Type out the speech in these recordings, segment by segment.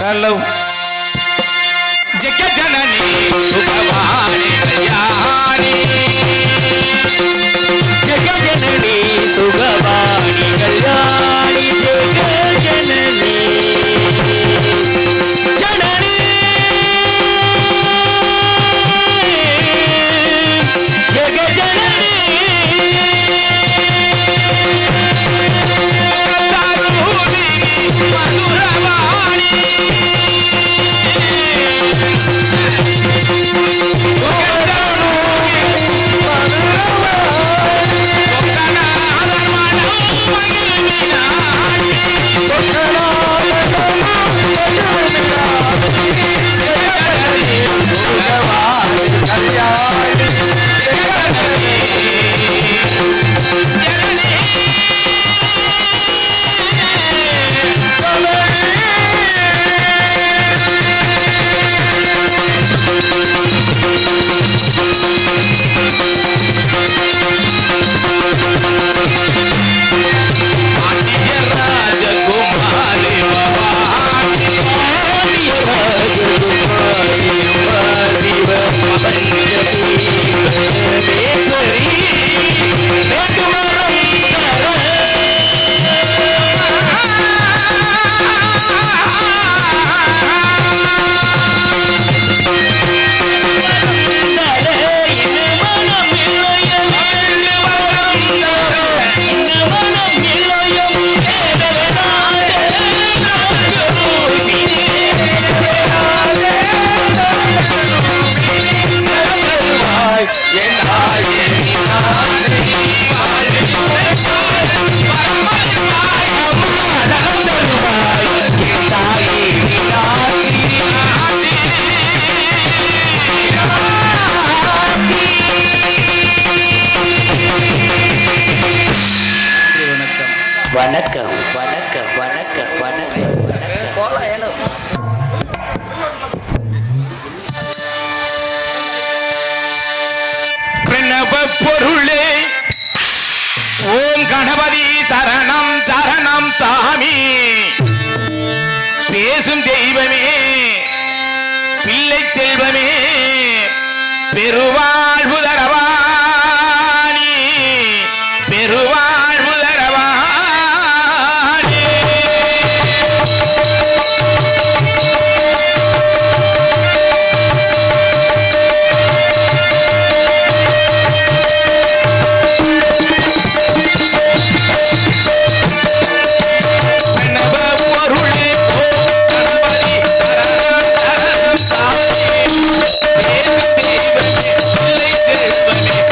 Hello ஜெக ஜனனி சுகவாணி கல்யாணி ஜெக ஜனனி சுகவாணி கல்யாணி ஜெக ஜனனி ஜனனி ஜெக ஜனனி வணக்கம் வணக்கம் வணக்கம் வணக்கம் பிரணவ பொருளே ஓம் கணபதி சரணம் சரணம் சாமி பேசும் தெய்வமே பிள்ளை செல்வமே பெருவாழ்வு தரவாணி பெருவாழ்வு தரவா Baby.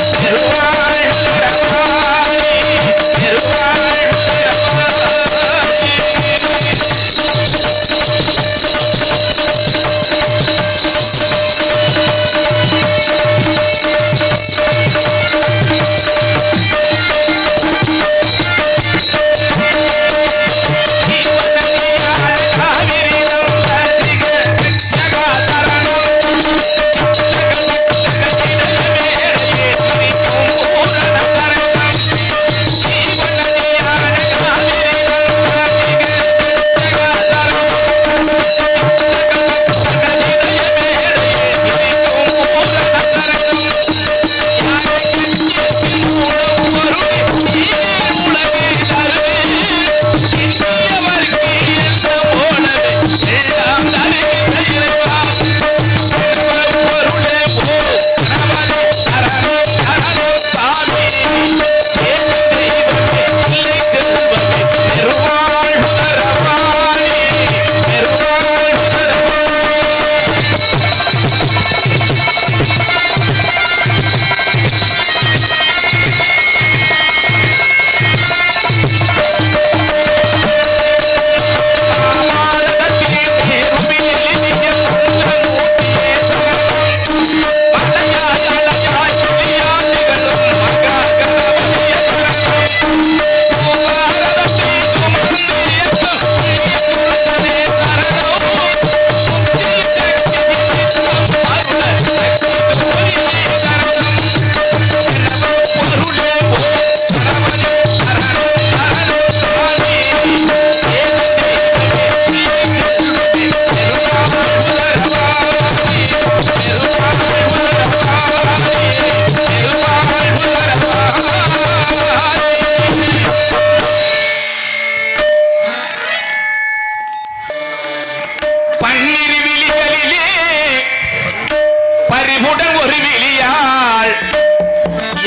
ஒரு விழியாள்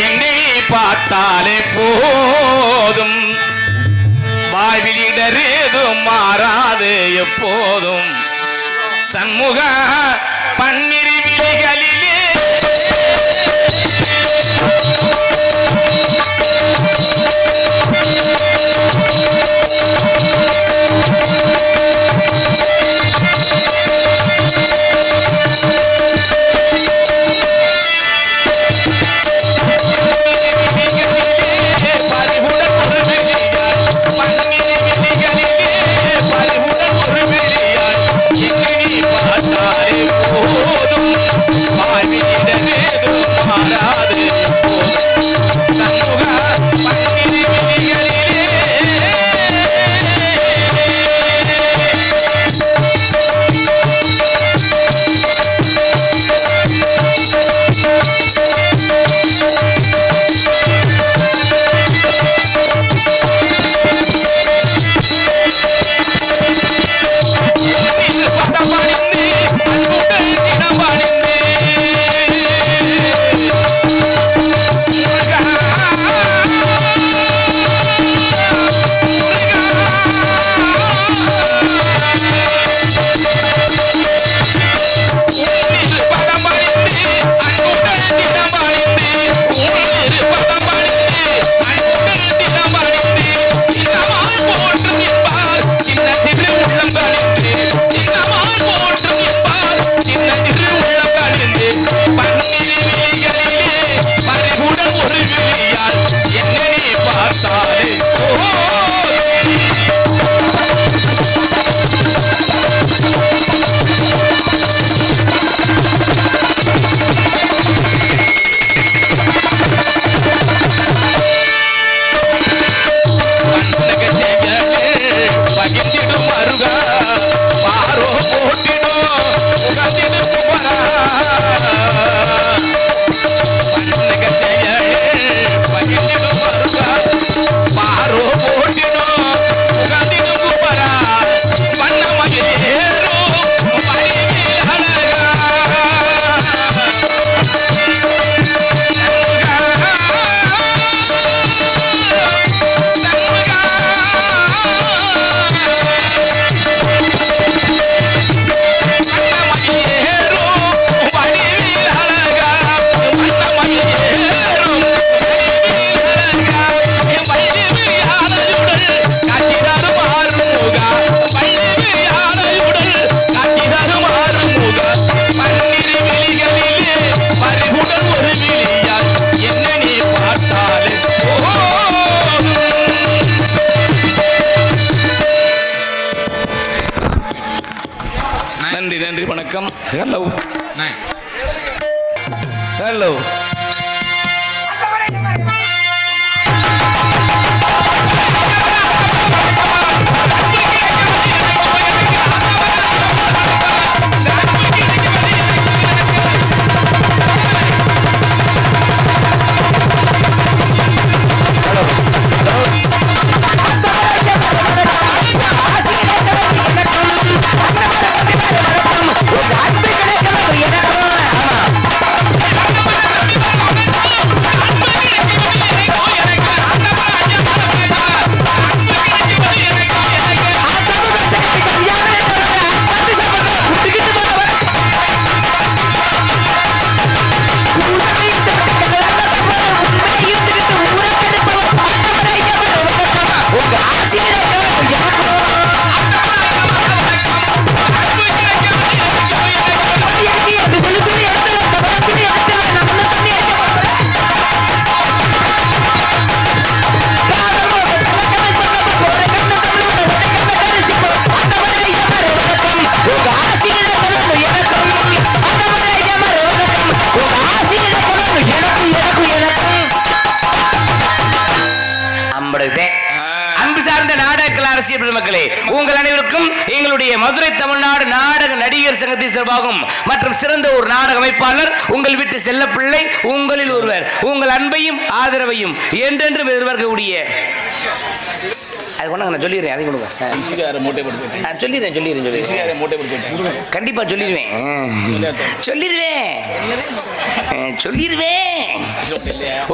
என்னை பார்த்தாலே போதும், வாழ்விலிடர் ஏதும் மாறாது எப்போதும். சண்முக பன்னிரு விழிகளிலே நன்றி வணக்கம். ஹலோ ஹலோ மக்களே, உங்கள் அனைவருக்கும் எங்களுடைய மதுரை தமிழ்நாடு நாடக நடிகர் சங்கத்தின் சார்பாகவும் மற்றும் சிறந்த ஒரு நாடக அமைப்பாளர் உங்கள் வீட்டு செல்ல பிள்ளை உங்களில் ஒருவர் உங்கள் அன்பையும் ஆதரவையும் என்றென்றும் எதிர்பார்க்கக்கூடிய அது கொண்டாங்க, நான் சொல்லிடுறேன். அதை கொடுங்க. சொல்லிடுறேன். கண்டிப்பா சொல்லிடுவேன்.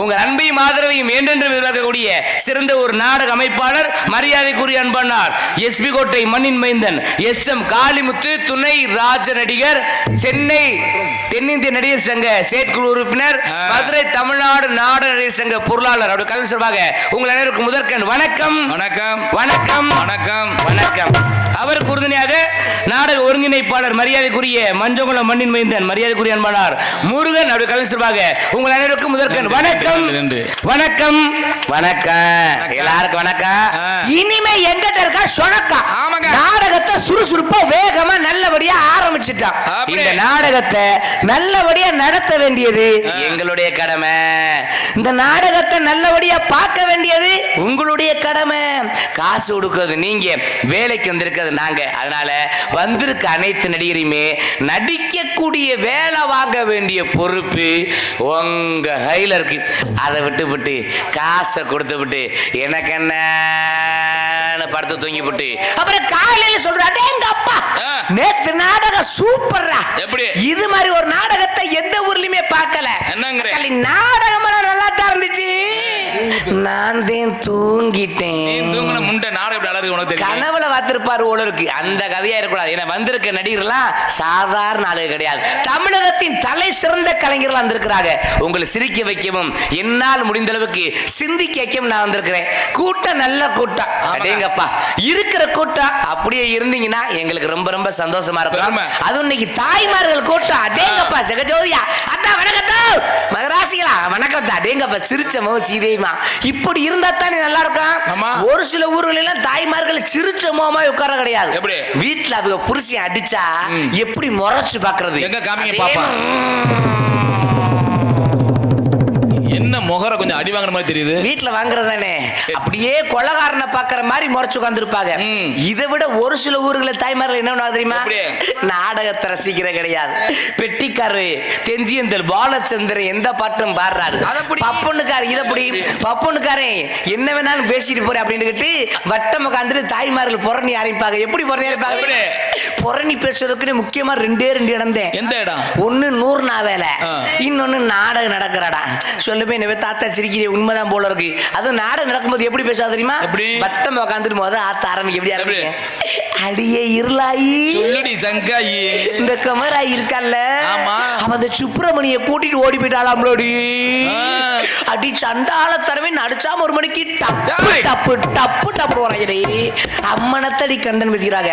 உங்க அன்பையும் ஆதரவையும் என்றென்றும் எதிர்பார்க்கக்கூடிய சிறந்த ஒரு நாடக அமைப்பாளர், மரியாதைக்குரிய அன்பானார் எஸ்பி கோட்டை மண்ணின் மைந்தன் SM காளிமுத்து, துணை ராஜ நடிகர், சென்னை தென்னிந்திய நடிகர் சங்க செயற்குழு உறுப்பினர், மதுரை தமிழ்நாடு நாடக நடிகர் சங்க பொருளாளர். அவருடைய கல்வி சார்பாக உங்கள் அனைவருக்கும் முதற்கண் வணக்கம். வணக்கம் வணக்கம் வணக்கம் வணக்கம். அவருக்கு உறுதுணையாக நாடக ஒருங்கிணைப்பாளர், மரியாதைக்குரிய மஞ்சங்குளம் மண்ணின் மைந்தன், மரியாதைக்குரிய அன்பானார் முருகன். அவருடைய கல்வி சார்பாக உங்கள் அனைவருக்கும் முதற்கண் வணக்கம். வணக்கம் வணக்கம். எல்லாருக்கும் வணக்கம். இனிமே எங்கிட்ட இருக்கா சொணக்கா. நாடகத்தை சுறுசுறுப்பா வேகமா நல்லபடியா ஆரம்பிச்சுட்டான். இந்த நாடகத்தை நல்லபடியா நடத்த வேண்டியது எங்களுடைய கடமை. இந்த நாடகத்தை நல்லபடியா பார்க்க வேண்டியது உங்களுடைய கடமை. காசு கொடுக்கிறது நீங்க, வேலைக்கு வந்திருக்கிறது நாங்க. அதனால வந்திருக்க அனைத்து நடிகரையுமே நடிக்கக்கூடிய வேலை வாங்க வேண்டிய பொறுப்பு உங்க கையில இருக்கு. அதை விட்டு காசை கொடுத்து விட்டு எனக்கு என்ன படுத்து தூங்கி விட்டு அப்புறம் காலையில சொல்றாரு, எங்க அப்பா நேத்து நாடகம் சூப்பர்ரா. எப்படி இது மாதிரி ஒரு நாடகத்தை எந்த ஊர்லயுமே பார்க்கல. நாடகம் நல்லா தான் இருந்துச்சு. நான் தான் தூங்கிட்டேன். கனவுல பார்த்திருப்பாரு ஓலருக்கு. அந்த கதையா இருக்கக்கூடாது. ஏன்னா வந்திருக்க நடிகர்லாம் சாதாரண ஆளு கிடையாது. தமிழகத்தின் தலை சிறந்த கலைஞர்கள் வந்திருக்கிறாங்க. உங்களை சிரிக்க வைக்கவும் என்னால் முடிந்த அளவுக்கு சிந்திக்க வைக்கவும் நான் வந்திருக்கிறேன். கூட்டம் நல்ல கூட்டம். அடேங்கப்பா, இருக்கிற கூட்டம் அப்படியே இருந்தீங்கன்னா எங்களுக்கு ரொம்ப ரொம்ப சந்தோஷமா இருக்கும். அது இன்னைக்கு தாய்மார்கள் கூட்டம். அடேங்கப்பா செகஜோதியா அத்தா வணக்கத்தா மகராசிகளா வணக்கத்தா. அடேங்கப்பா சிரிச்சமோ சீதையுமா இப்படி இருந்தா தானே நல்லா இருக்கும். ஒரு சில ஊர்களில் தாய்மார்கள் சிரிச்ச முகமா உட்கார கிடையாது. வீட்டுல அவங்க புருஷன் அடிச்சா எப்படி முறைச்சு பாக்குறது? எங்க காமிங்க பாப்பா. என்ன முகர கொஞ்சம் அடி வாங்குற மாதிரி தெரியுது. வீட்டுல வாங்குறதானே அப்படியே கொலகாரனை பாக்குற மாதிரி முறைச்சு உட்கார்ந்துருப்பாங்க. இதை விட ஒரு சில ஊர்களில் தாய்மார்கள் என்ன தெரியுமா? நாடகத்தை ரசிக்கிற கிடையாது. பெட்டிக்காரு தெஞ்சியந்தல் பாலச்சந்திரன் எந்த பாட்டும் பாடுறாரு. பப்பனுக்காரு இதப்படி பப்பனுக்காரன் என்ன வேணாலும் பேசிட்டு போறேன் அப்படின்னு வட்டம் உட்காந்துட்டு தாய்மார்கள் புறணி ஆரம்பிப்பாங்க. எப்படி புறணி ஆரம்பிப்பாங்க? புறணி பேசுறதுக்கு முக்கியமா ரெண்டே இடம் தான். எந்த இடம்? ஒன்னு 100 நாவேலை, இன்னொன்னு நாடகம் நடக்கிறடா. சொல்லுமே தாத்தா சிரிக்கிறே, உண்மைதான் போல இருக்கு. அதுவும் நாடகம் நடக்கும்போது எப்படி பேச தெரியுமா? வட்டம் உட்காந்துட்டு போது ஆத்த ஆரம்பிக்க எப்படி ஆரம்பிக்க? அடியே இருளாயி இந்த கமரா இருக்கல்ல, அவன் சுப்பிரமணிய கூட்டிட்டு ஓடி போயிட்டாளாம்லோடி. அடி சண்டால தரவே நடிச்சாம ஒரு மணிக்கு டப்பு டப்பு டப்பு டப்பு வரையடி அம்மனத்தடி கண்டன் பேசுகிறாங்க.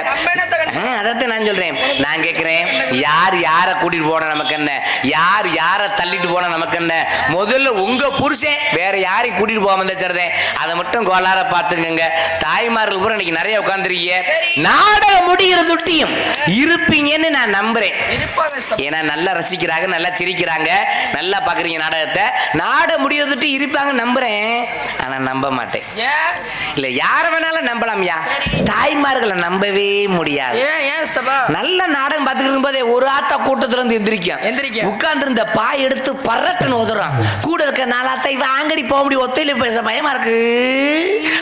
அதான் நான் சொல்றேன். நான் கேட்கிறேன், யார் யார கூட்டிட்டு போன நமக்கு என்ன, யார் யார தள்ளிட்டு போன நமக்கு என்ன? முதல்ல உங்க புருஷன் வேற யாரையும் கூட்டிட்டு போகாம இருந்தா அதை மட்டும் கோளார பாத்துக்கங்க. தாய்மார்கள் கூட இன்னைக்கு நிறைய உட்கார்ந்துருக்கீங்க. நாடகம் முடிகிறதுட்டியும் இருப்பீங்கன்னு நான் நம்புறேன். ஏன்னா நல்லா ரசிக்கிறாங்க, நல்லா சிரிக்கிறாங்க, நல்லா பாக்குறீங்க நாடகத்தை. நாடகம் முடிகிறதுட்டு இருப்பாங்க நம்புறேன். ஆனா நம்ப மாட்டேன். இல்ல யார வேணாலும் நம்பலாம்யா, தாய்மார்களை நம்பவே முடியாது. நல்ல நாடகம் பார்த்துக்கிட்டு இருக்கும்போதே ஒரு ஆத்தா கூட்டத்துல இருந்து எந்திரிக்கும். உட்கார்ந்து இருந்த பாய் எடுத்து பறக்குன்னு உதறான். கூட இருக்க நாளாத்த இவன் ஆங்கடி போக முடியும், ஒத்தையில பேச பயமா இருக்கு,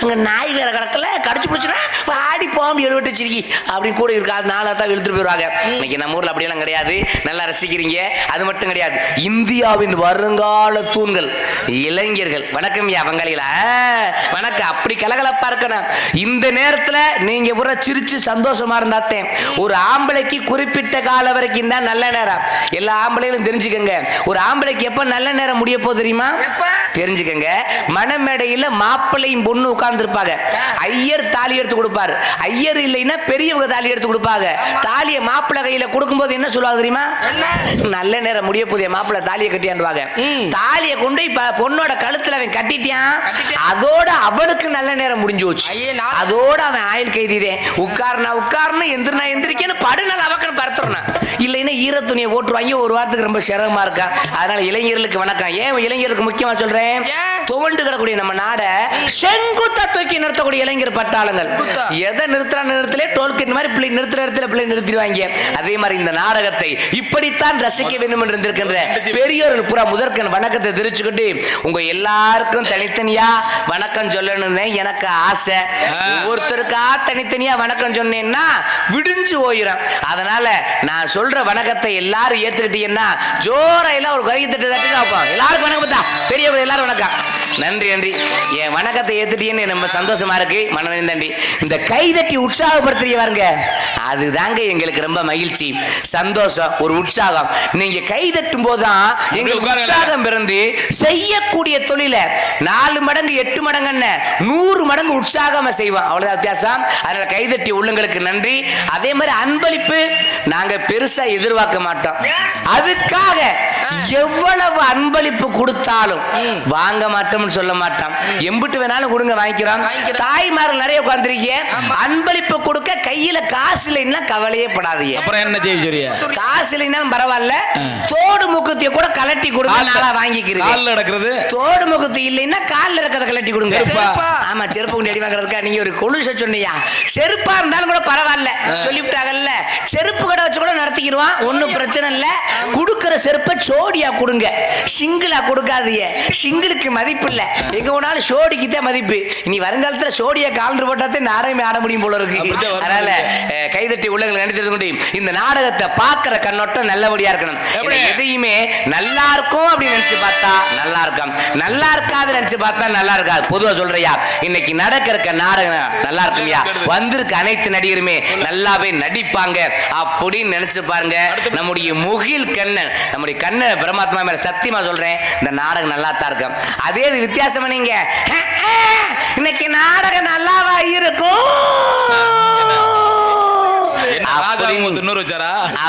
அங்க நாய் வேற கிடக்கல கடிச்சு பிடிச்சுனா ஆடி போக முடியும் எழுவட்டு சிரிக்கி அப்படின்னு கூட இருக்கா. நாளாத்தான் இழுத்துட்டு போயிடுவாங்க. இன்னைக்கு நம்ம ஊர்ல அப்படியெல்லாம் கிடையாது. நல்லா ரசிக்கிறீங்க. அது மட்டும் கிடையாது, இந்தியாவின் வருங்கால தூண்கள் இளைஞர்கள். வணக்கம் யா பங்காளிகளா, வணக்கம். அப்படி கலகலப்பா இருக்கணும். இந்த நேரத்துல நீங்க பூரா சிரிச்சு சந்தோஷமா இருந்தாத்தேன். ஒரு ஆம்பளைக்கு குறிப்பிட்ட கால வரைக்கும் தான் நல்ல நேரம். எல்லா ஆம்பளைகளும் தெரிஞ்சுக்கங்க, ஒரு ஆம்பளைக்கு எப்ப நல்ல நேரம் முடிய போகுது தெரியுமா? தெரிஞ்சுக்கங்க. மணமேடையில மாப்பிள்ளையும் பொண்ணு உட்கார்ந்து இருப்பாங்க. ஐயர் தாலி எடுத்து கொடுப்பாரு. ஐயர் இல்லைன்னா பெரியவங்க தாலி எடுத்து கொடுப்பாங்க. தாலியை மாப்பிள்ளை கையில கொடுக்கும்போது என்ன சொல்லுவாங்க தெரியுமா? நல்ல நேரம் முடிய போதிய மாப்பிள்ளை தாலியை கட்டியாண்டுவாங்க. தாலியை கொண்டு பொண்ணோட கழுத்துல அவன் கட்டிட்டான், அதோட அவனுக்கு நல்ல நேரம் முடிஞ்சு போச்சு. அதோட அவன் ஆயுள் கைதிதே. உட்கார்னா உட்கார்னு எந்திரனா எந்திரிக்கன்னு படுநாள் அவக்கன்னு படுத்துறான். இல்லைன்னா ஈரத்துணியை ஓட்டுவாங்க, ஒரு வாரத்துக்கு ரொம்ப சிரமமா இருக்கா. அதனால இளைஞர்களுக்கு வணக்கம். ஏன் இளைஞர்களுக்கு முக்கியமா சொல்றேன், துவண்டு கிடக்கூடிய நம்ம நாடை செங்குத்தா தூக்கி நிறுத்தக்கூடிய இளைஞர் பட்டாளங்கள். எதை நிறுத்தலே டோல்கேட் மாதிரி பிள்ளை நிறுத்துற இடத்துல பிள்ளை நிறுத்திடுவாங்க. அதே மாதிரி இந்த நாடகத்தை இப்படித்தான் ரசிக்க வேண்டும் என்று இருந்திருக்கின்ற பெரியோர்கள் புறா முதற்கன் வணக்கத்தை தெரிச்சுக்கிட்டு உங்க எல்லாருக்கும் தனித்தனியா வணக்கம் சொல்லணும்னு எனக்கு ஆசை. ஒவ்வொருத்தருக்கா தனித்தனியா வணக்கம் சொன்னேன்னா விடிஞ்சு போயிடும். அதனால நான் சொல்ற வணக்கத்தை எல்லாரும் ஏத்துக்கிட்டீங்கன்னா ஜோர எல்லாம் ஒரு கை தட்டு தட்டு வைப்போம். எல்லாருக்கும் வணக்கம் பார்த்தா பெரியவங்க எல்லாரும் வணக்கம். நன்றி நன்றி. என் வணக்கத்தை ஏத்துட்டீங்கன்னு ரொம்ப சந்தோஷமா இருக்கு. மனநன்றி. இந்த கைதட்டி உற்சாகப்படுத்துறீங்க பாருங்க, அதுதாங்க எங்களுக்கு ரொம்ப மகிழ்ச்சி, சந்தோஷம், ஒரு உற்சாகம். நீங்க கைதட்டும் போதுதான் எங்களுக்கு உற்சாகம் பிறந்து செய்யக்கூடிய தொழில 4 மடங்கு 8 மடங்கு 100 மடங்கு உற்சாகமா செய்வோம். அவ்வளவுதான் வித்தியாசம். அதனால கைதட்டி உள்ளங்களுக்கு நன்றி. அதே மாதிரி அன்பளிப்பு நாங்க பெருசா எதிர்பார்க்க மாட்டோம். அதுக்காக எவ்வளவு அன்பளிப்பு கொடுத்தாலும் வாங்க மாட்டோம்னு சொல்ல மாட்டோம். எம்பிட்டு வேணாலும் கொடுங்க, வாங்கிக்கிறோம். தாய்மார்கள் நிறைய உட்கார்ந்திருக்கீங்க, அன்பளிப்பு கொடுக்க கையில காசு இல்லைன்னா கவலையே படாதீங்க. அப்புறம் என்ன செய்ய, காசு இல்லைன்னாலும் பரவாயில்ல, தோடு முகத்திய கூட கலட்டி கொடுங்க, நல்லா வாங்கிக்கிறீங்க. கால்ல நடக்கிறது தோடு முகத்து இல்லைன்னா கால்ல இருக்கிறத கலட்டி கொடுங்க. ஆமா, செருப்பு கொண்டு அடி வாங்குறதுக்கா நீங்க ஒரு கொலுச சொன்னியா, செருப்பா இருந்தாலும் கூட பரவாயில்ல சொல்லிவிட்டாங்கல்ல, செருப்பு கடை வச்சு கூட நடத்திக்கிடுவான், ஒன்னும் பிரச்சனை இல்ல. கொடுக்கிற செருப்பை சோடியா கொடுங்க, சிங்கிளா கொடுக்காதீங்க. சிங்கிளுக்கு மதிப்பு இல்ல, எங்க போனாலும் சோடிக்கு தான் மதிப்பு. இனி வருங்காலத்துல சோடியா கால் போட்டாத்தே நாரையுமே ஆட முடியும் போல இருக்கு. அதனால கைதட்டி உள்ளங்கள் நடித்தது கொண்டு இந்த நாடகத்தை பார்க்கிற கண்ணோட்டம் நல்லபடியா இருக்கணும். எதையுமே நல்லா இருக்கும் அப்படின்னு நினைச்சு பார்த்தா நல்லா இருக்கும், நல்லா இருக்காது நினைச்சு பார்த்தா நல்லா இருக்காது. பொதுவா சொல்றியா, இன்னைக்கு நடக்கிற நாடகம் நல்லா இருக்கும்யா, வந்திருக்க அனைத்து நடிகருமே நல்லாவே நடிப்பாங்க அப்படின்னு நினைச்சு பாருங்க. நம்முடைய முகில் கண்ணன், நம்முடைய கண்ணன் பரமாத்மா மேல சத்தியமா சொல்றேன், இந்த நாடகம் நல்லா தான் இருக்கும். அதே வித்தியாசமா நீங்க இன்னைக்கு நாடகம் நல்லாவா இருக்கும்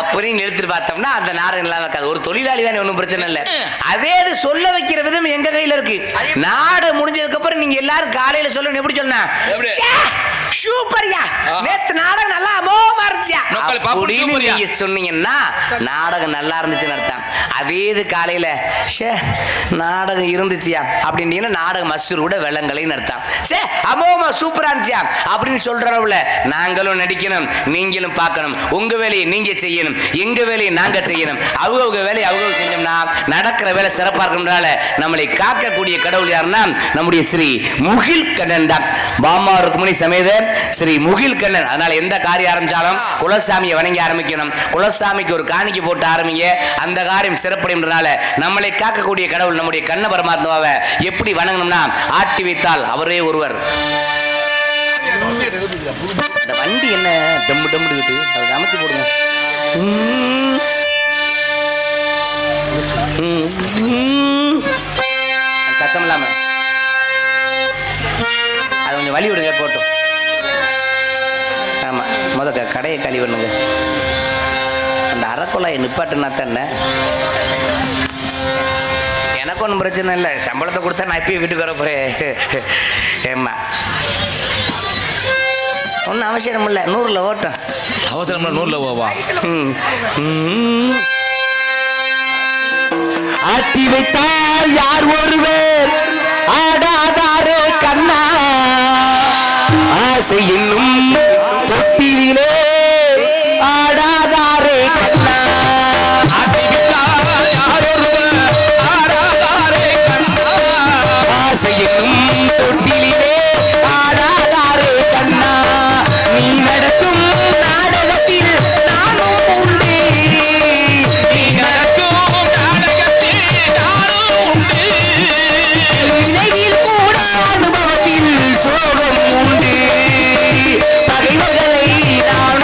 அப்படின்னு எடுத்துட்டு பார்த்தோம்னா அந்த நாடகம் நல்லா இருக்காது. ஒரு தொழிலாளி தானே, ஒன்றும் பிரச்சனை இல்லை. அதே சொல்ல வைக்கிற விதம் எங்க கையில இருக்கு. நாடகம் முடிஞ்சதுக்கு அப்புறம் நீங்க எல்லாரும் காலையில சொல்லணும். எப்படி சொன்னா, சூப்பர்யா, நேத்து நாடகம் நல்லா அமோகமா இருந்துச்சியா அப்படின்னு நீங்க சொன்னீங்கன்னா நாடகம் நல்லா இருந்துச்சுன்னு அர்த்தம். அதே இது காலையில நாடகம் இருந்துச்சியா அப்படின்னா நாடகம் மசூர் கூட விலங்கலைன்னு அர்த்தம். சே அமோகமா சூப்பரா இருந்துச்சியா அப்படின்னு சொல்றவள நாங்களும் நடிக்கணும், நீங்களும் பார்க்கணும். உங்க வேலையை நீங்க செய்யணும், எங்க வேலையை நாங்க செய்யணும். அவங்க வேலையை அவங்க செஞ்சோம்னா நடக்கிற வேலை சிறப்பா இருக்கணும்னால நம்மளை காக்கக்கூடிய கடவுள் யாருன்னா நம்முடைய ஸ்ரீ முகில் கண்ணன் தான். பாமாருக்கு முனி சமேத ஸ்ரீ முகில் கண்ணன். அதனால எந்த காரியம் ஆரம்பிச்சாலும் குலசாமியை வணங்கி ஆரம்பிக்கணும். குலசாமிக்கு ஒரு காணிக்கை போட்டு ஆரம்பிங்க, அந்த காரியம் சிறப்படைனால நம்மளை காக்கக்கூடிய கடவுள் நம்முடைய கண்ண பரமாத்மாவை எப்படி வணங்கணும்னா ஆட்டி வைத்தால் அவரே ஒருவர். இந்த வண்டி என்ன டம்மு டம்மு இருக்கு, அதை அமைச்சு போடுங்க. சத்தம் இல்லாம அது கொஞ்சம் வழி விடுங்க, போட்டோம். ஆமா, கடையை கழி பண்ணுங்க. அந்த அரைக்குள்ளாயை நிப்பாட்டுனா தானே எனக்கு ஒன்றும் பிரச்சனை இல்லை. சம்பளத்தை கொடுத்தா நான் இப்பயும் வீட்டுக்கு வர போறேன். ஏம்மா ஒன்றும் அவசியம் இல்லை, 100ல் ஓட்டம். அவசரம் 100ல் போவா. ஆட்டி வைத்தால் யார் ஒருவர் ஆடாதாரே கண்ணா, ஆசை என்னும் தொட்டிலே ஆடாதாரே கண்ணா. ஆட்டி வைத்தால் யார் ஒருவர் ஆடாதாரே கண்ணா, ஆசை என்னும் தொட்டிலே ஆடாதாரே கண்ணா. நீ நடக்கும் நாடகத்தில் நானும் உண்டு, நீ நடக்கும் நாடகத்தில் நானும் உண்டு, நினைவில் கூட அனுபவத்தில் சோகம் உண்டு, பகைவர்களை நான்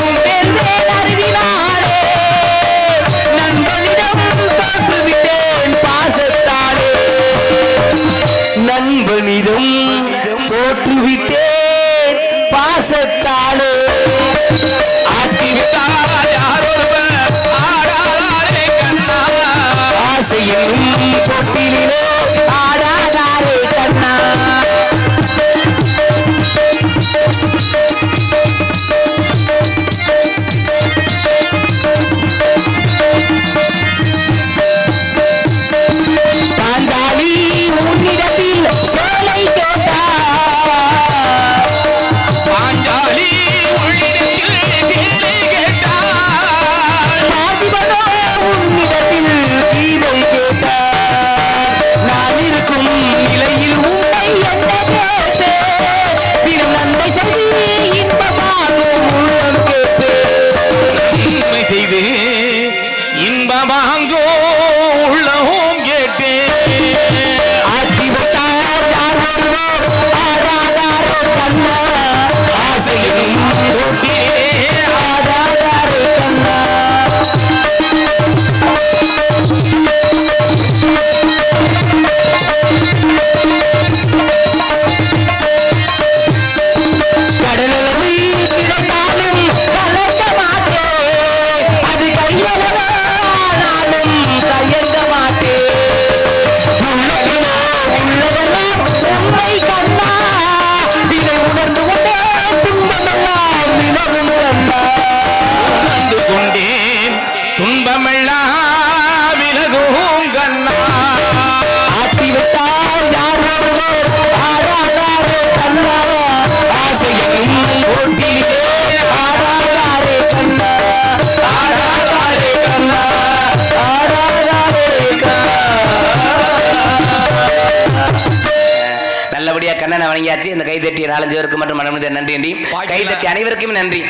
வணங்கியாச்சு. இந்த கைதட்டிய 4-5 பேருக்கு மட்டும் மனமுடிந்த நன்றி நன்றி. கைதட்டி அனைவருக்கும் நன்றி.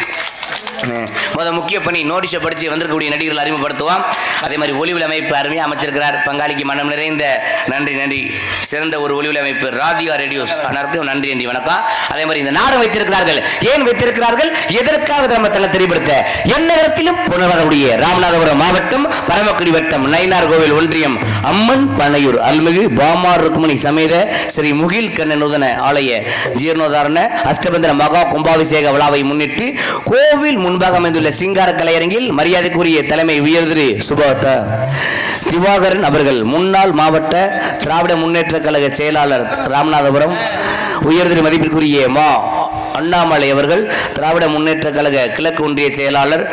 முக்கிய பணி நோட்டீஸை படித்து வந்திருக்கக்கூடிய நடிகர்கள் அறிமுகப்படுத்துவோம். அதே மாதிரி ஒளிவியல் அமைப்பு அருமையாக அமைச்சிருக்கிறார். பங்காளிக்கு மனம் நிறைந்த நன்றி நன்றி. சிறந்த ஒரு ஒளிவியல் அமைப்பு ராதிகா ரேடியோஸ் அனைவருக்கும் நன்றி நன்றி வணக்கம். அதே மாதிரி இந்த நாடு வைத்திருக்கிறார்கள். ஏன் வைத்திருக்கிறார்கள், எதற்காக நம்ம தலை தெரியப்படுத்த என்ன நேரத்திலும் புனரக்கூடிய ராமநாதபுரம் மாவட்டம் பரமக்குடி வட்டம் நயினார் கோவில் ஒன்றியம் அம்மன் பனையூர் அல்மிகு பாமார் ருக்மணி சமேத ஸ்ரீ முகில் கண்ணனுதன ஆலய ஜீர்ணோதாரண அஷ்டபந்திர மகா கும்பாபிஷேக விழாவை முன்னிட்டு கோவில் முன்பாக அமைந்துள்ள சிங்கார கலையரங்கில் மரியாதைக்குரிய தலைமை உயர்திரு சுபாதா திவாகரன் அவர்கள், முன்னாள் மாவட்ட திராவிட முன்னேற்ற கழக செயலாளர் ராமநாதபுரம், உயர்திரு மதிப்பிற்குரிய மா அண்ணாமலை அவர்கள், திராவிட முன்னேற்ற கழக கிழக்கு ஒன்றிய செயலாளர்,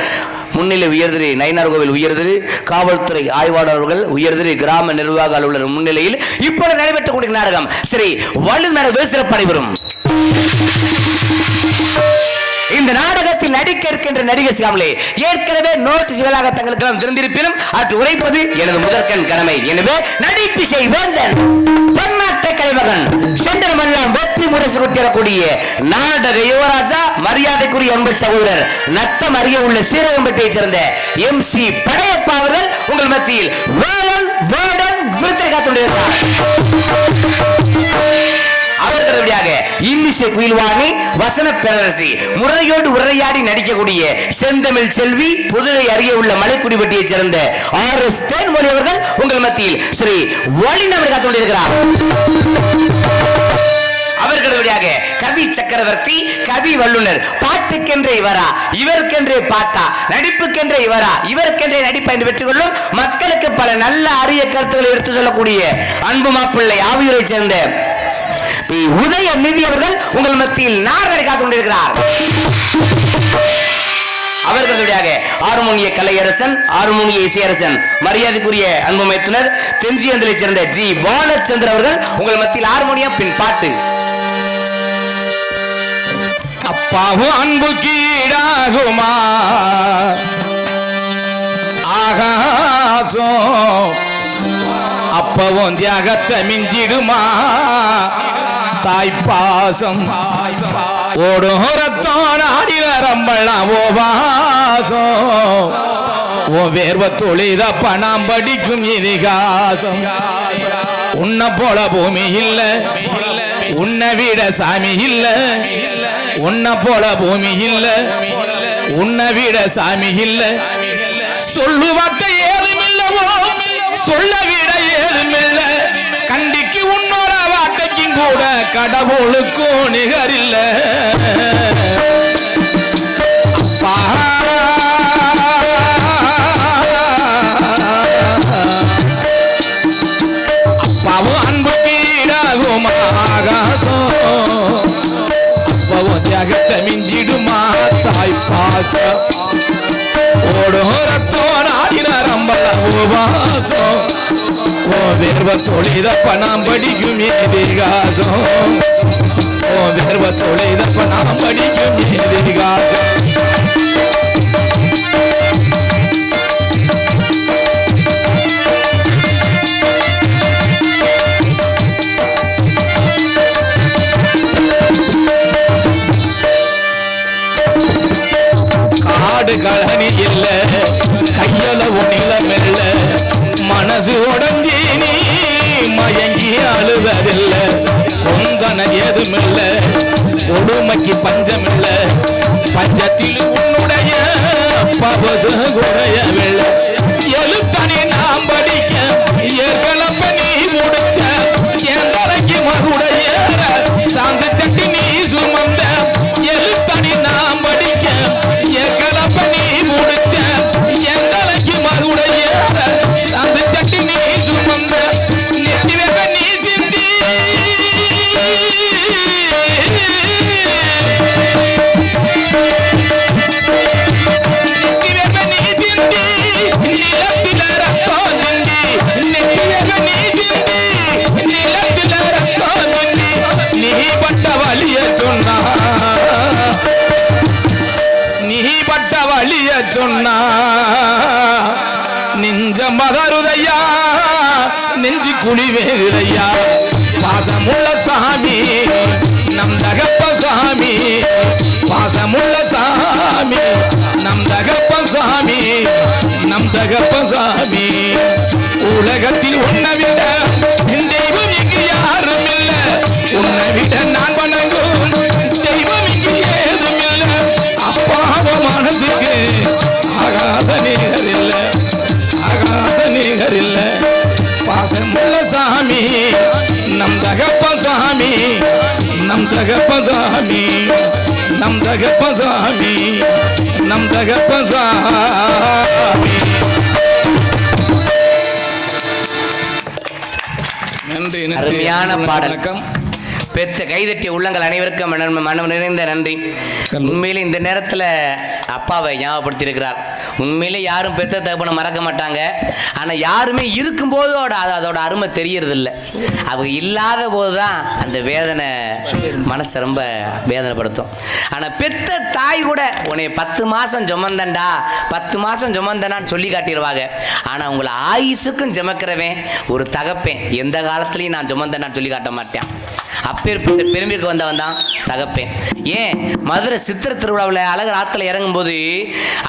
முன்னிலை உயர்திரு நயினார் கோவில் உயர்திரு காவல்துறை ஆய்வாளர் அவர்கள், உயர்திரு கிராம நிர்வாக அலுவலர் முன்னிலையில் இப்பொழுது நடைபெற்றுக் கொண்டிருக்கிற நாடகம் ஸ்ரீ வல்லுநர் சிறப்பு நடைபெறும். இந்த நாடகத்தில் நடிக்க இருக்கின்ற நடிகை சியாமலே ஏற்கனவே நோட்டீஸ் வேளாக தங்களுக்கு திறந்திருப்பினும் அது உரைப்பது எனது முதற்கண் கடமை. எனவே நடிப்பிசை வேந்தன் தென்னாட்ட கலைமகன் சென்றமெல்லாம் வெற்றி முரசு கொட்டிடக்கூடிய நாடக யுவராஜா மரியாதைக்குரிய அன்பு சகோதரர் நத்தம் அருகே உள்ள சீரகம்பட்டியைச் சேர்ந்த MC படையப்பா அவர்கள் உங்கள் மத்தியில் வேலன் வேடன் விருத்திரை காத்துள்ளார். அவர்களுடைய இன்னிசை குயில்வாணி வசன பேரரசி முறையோடு உரையாடி நடிக்கக்கூடிய செந்தமிழ் செல்வி புதுவை அருகே உள்ள மலைக்குடிப்பட்டியைச் சேர்ந்த RS தேன்மொழி அவர்கள் உங்கள் மத்தியில் ஸ்ரீ வழிநவர் காத்துள்ளார். அவர்களுடைய கவி சக்கரவர்த்தி கவி வல்லுநர் பாட்டுக்கென்றே இவரா இவருக்கென்றே பாட்டா நடிப்புக்கென்றே இவரா இவருக்கென்றே நடிப்பா என்று பெற்றுக் கொள்ளும் மக்களுக்கு பல நல்ல அரிய கருத்துக்களை எடுத்து சொல்லக்கூடிய அன்பு மாப்பிள்ளை ஆவியூரை சேர்ந்த உதய நிதி அவர்கள் உங்கள் மத்தியில் நாடகத்தை காத்துக் கொண்டிருக்கிறார். அவர்களுடைய ஹார்மோனிய கலையரசன் ஹார்மோனிய இசையரசன் மரியாதைக்குரிய அன்பு மைத்துனர் தென்சியந்தலைச் சேர்ந்த G பாலச்சந்திர அவர்கள் உங்கள் மத்தியில் ஹார்மோனியம் பின் பாட்டு. அப்பாவும் அன்பு கீழாகுமா ஆகாசம் அப்பவும் தியாகத்தை மிஞ்சிடுமா தாய்ப்பாசம் ஓடும் ரத்தம் ஆடின ரம்பலாம் ஓ வாசம் ஓ வேர்வ தொழித பணம் படிக்கும் இதிகாசம் உன்னை போல பூமி இல்ல உன்னை விட சாமி இல்ல உன்னை போல பூமி இல்ல உன்னை விட சாமி இல்ல சொல்லுவாட்ட ஏதுமில்லவோ சொல்ல விட ஏதுமில்ல கண்டிக்கு உன்னோட வார்த்தைக்கும் கூட கடவுளுக்கும் நிகரில்ல அப்பா அப்பாவும் அன்பு கீழாகுமாகாதோ அப்பாவும் தியாகத்தை மிஞ்சிடுமா தாய்ப்பாசம் ஓடும் ரத்தம் ஆடின ரம்பலம் ஓ வேர்வ தொழித பணம் படிக்கும் ஏதிகாசம் ஓ வேர்வ தொழித பணம் படிக்கும் ஏதிகாசம் காடு கழனி இல்ல கையல உணிலம் இல்ல மனசு உடஞ்சி நீ மயங்கி அழுவதில்ல கொந்தன ஏதுமில்ல கொடுமைக்கு பஞ்சமில்ல பஞ்சத்தில் உன்னுடைய பவசு குறையவில்லை எழுத்தனி நாம் படிக்க ஏற்கனப்ப நீ முடிச்ச என் தலைக்கு மகுடைய சாந்த தட்டி நீ சுமந்த எழுத்தனி நாம் படிக்க ஏற்கனப்ப நீ முடிச்ச என் தலைக்கு மகுடைய சாந்த தட்டி நீ சுமந்த நெத்தி வெப்ப நீ சிந்தி சொன்னா நெஞ்ச மகருதையா நெஞ்சு குழி வேகுதையா பாசமுள்ள சாமி நம் தகப்பன் சுவாமி பாசமுள்ள சாமி நம் தகப்பன் சுவாமி நம் தகப்பன் சுவாமி உலகத்தில் உன்னை விட தெய்வம் இங்கு யாரும் இல்ல உன்னை விட நான் வணங்கும் தெய்வம் இங்கு ஏதும் இல்ல அப்பாவ மனசுக்கு ஆகாச நீகர் இல்ல ஆகாச நீகர் இல்ல பாசமுள்ள சாமி நம் தகப்பன் சுவாமி நம் தகப்பன் சுவாமி நம் தகப்பன் சுவாமி நம் தகப்பன் சுவாமி. நன்றி. அருமையான பாடல். வணக்கம். பெத்த கைதட்டிய உள்ளங்கள் அனைவருக்கும் மனம் நிறைந்த நன்றி. உண்மையிலே இந்த நேரத்தில் அப்பாவை ஞாபகப்படுத்தி இருக்கிறார். உண்மையிலே யாரும் பெத்த தகப்பனை மறக்க மாட்டாங்க. ஆனால் யாருமே இருக்கும்போது அதோட அருமை தெரியறதில்ல. அவங்க இல்லாத போது தான் அந்த வேதனை மனசை ரொம்ப வேதனைப்படுத்தும். ஆனால் பெத்த தாய் கூட உன்னை 10 மாதம் சுமந்தண்டா 10 மாதம் சுமந்தனான்னு சொல்லி காட்டிடுவாங்க. ஆனால் உங்களை ஆயுசுக்கும் சுமக்கிறவன் ஒரு தகப்பேன் எந்த காலத்துலையும் நான் சுமந்தனான்னு சொல்லி காட்ட மாட்டேன். அப்பேற்பட்ட பெருமைக்கு வந்தவன் தான் தகப்பேன். ஏன் மதுரை சித்திரை திருவிழாவில் அழகர் ஆற்றுல இறங்கும்போது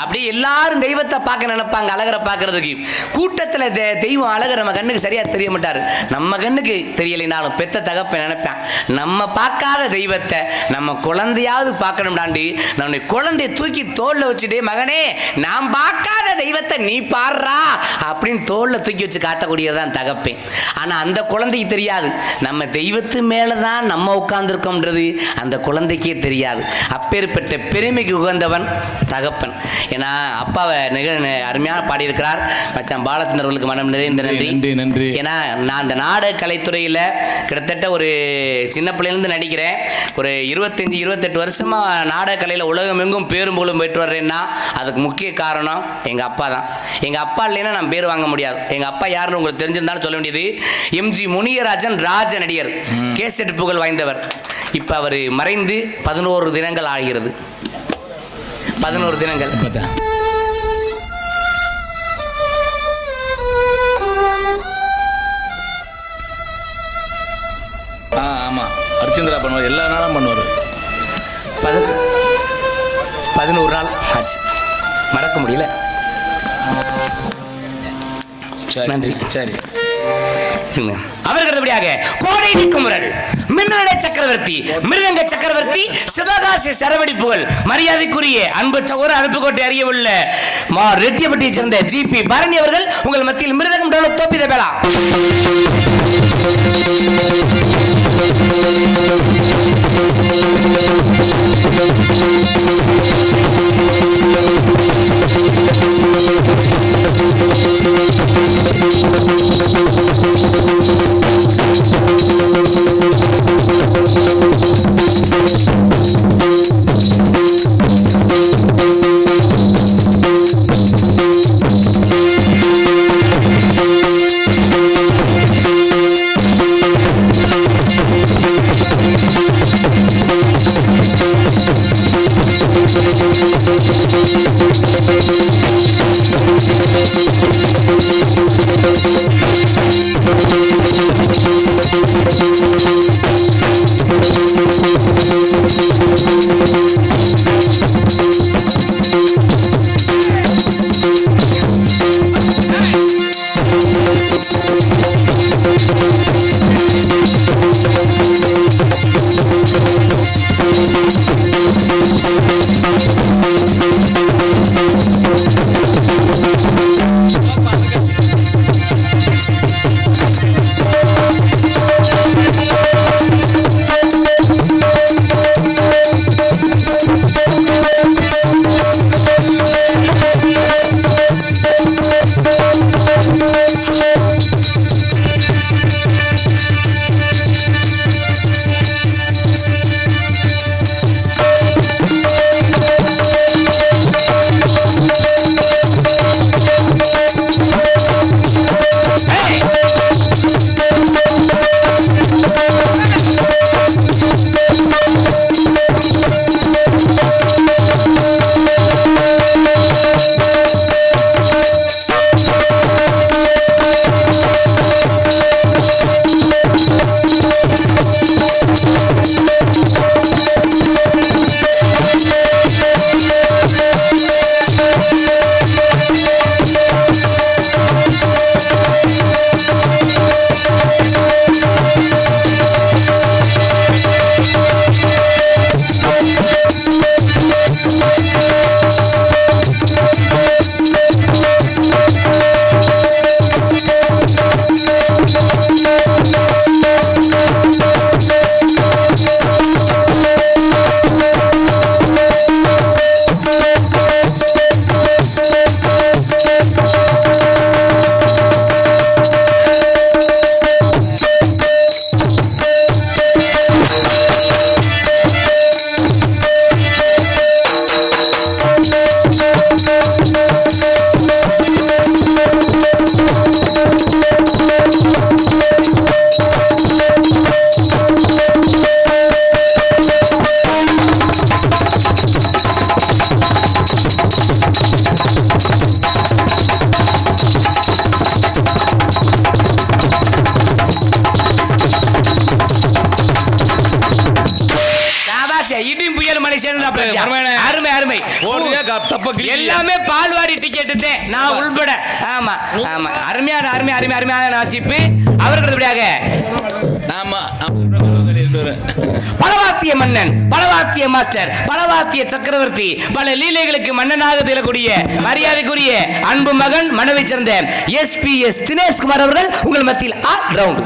அப்படியே எல்லாரும் தெய்வத்தை பார்க்க நினைப்பாங்க. அழகரை பார்க்கறதுக்கு கூட்டத்தில் தெய்வம் அழகர் நம்ம கண்ணுக்கு சரியாக தெரிய மாட்டார். நம்ம கண்ணுக்கு தெரியலைனாலும் பெத்த தகப்பன் நினைப்பேன் நம்ம பார்க்காத தெய்வத்தை நம்ம குழந்தையாவது பார்க்கணும்டாண்டி நம்ம குழந்தைய தூக்கி தோளில் வச்சுட்டு மகனே நான் பார்க்காத தெய்வத்தை நீ பாடுறா அப்படின்னு தோளில் தூக்கி வச்சு காட்டக்கூடியதான் தகப்பேன். ஆனால் அந்த குழந்தைக்கு தெரியாது நம்ம தெய்வத்து மேலே தான் நம்ம உட்கார்ந்துருக்கோம்ன்றது அந்த குழந்தைக்கே தெரியாது. அப்பேற்பட்ட பெருமைக்கு உகந்தவன் தகப்பன். ஏன்னா அப்பாவை அருமையான பாடியிருக்கிறார். மச்சான் பாலச்சந்திரர்களுக்கு மனம் நிறைந்த நன்றி. நன்றி. ஏன்னா நான் அந்த நாடக கலைத்துறையில் கிட்டத்தட்ட ஒரு சின்ன பிள்ளையிலேருந்து நடிக்கிறேன். ஒரு 25-28 வருஷமாக நாடக கலையில் உலகம் எங்கும் பேரும் புகழும் பெற்று வர்றேன்னா அதுக்கு முக்கிய காரணம் எங்கள் அப்பா தான். எங்கள் அப்பா இல்லைன்னா நான் பேர் வாங்க முடியாது. எங்கள் அப்பா யாருன்னு உங்களுக்கு தெரிஞ்சிருந்தாலும் சொல்ல வேண்டியது எம்ஜி முனியராஜன் ராஜ நடிகர் கேசட் புகழ் வாய்ந்தவர். இப்போ அவர் மறைந்து 11 தினங்கள் ஆகிறது. 11 தினங்கள். ஆமா அர்ச்சந்திரா பண்ணுவார். எல்லா நாளும் பண்ணுவார். 11 நாள் ஆச்சு. மறக்க முடியல. நன்றி. சரி. அவர்களபடியாக கோடை குமரன் மின்னலை சக்கரவர்த்தி மிருதங்க சக்கரவர்த்தி சிவகாசி சரவடி புகழ் மரியாதைக்குரிய அன்பு சகோதரர் அருப்புக்கோட்டை அறிய உள்ள ரெட்டியப்பட்டியை சேர்ந்த ஜிபி பரணி அவர்கள் உங்கள் மத்தியில் மிருதங்கம் தோப்பித பேலா. தப்ப எல்லாமே பால்வாடி டிக்கெட் நான் உள்பட. ஆமா ஆமா, அருமையான அருமையான வாசிப்பு அவர்களுடையாக. ஆமா, பலவாத்திய மன்னன், பலவாத்திய மாஸ்டர், பலவாத்திய சக்கரவர்த்தி, பல லீலைகளுக்கு மன்னனாக திகழக்கூடிய மரியாதைக்குரிய அன்பு மகன் மனவை சேர்ந்த எஸ்பிஎஸ் தினேஷ்குமார் அவர்கள் உங்கள் மத்தியில் ஆல் ரவுண்ட்.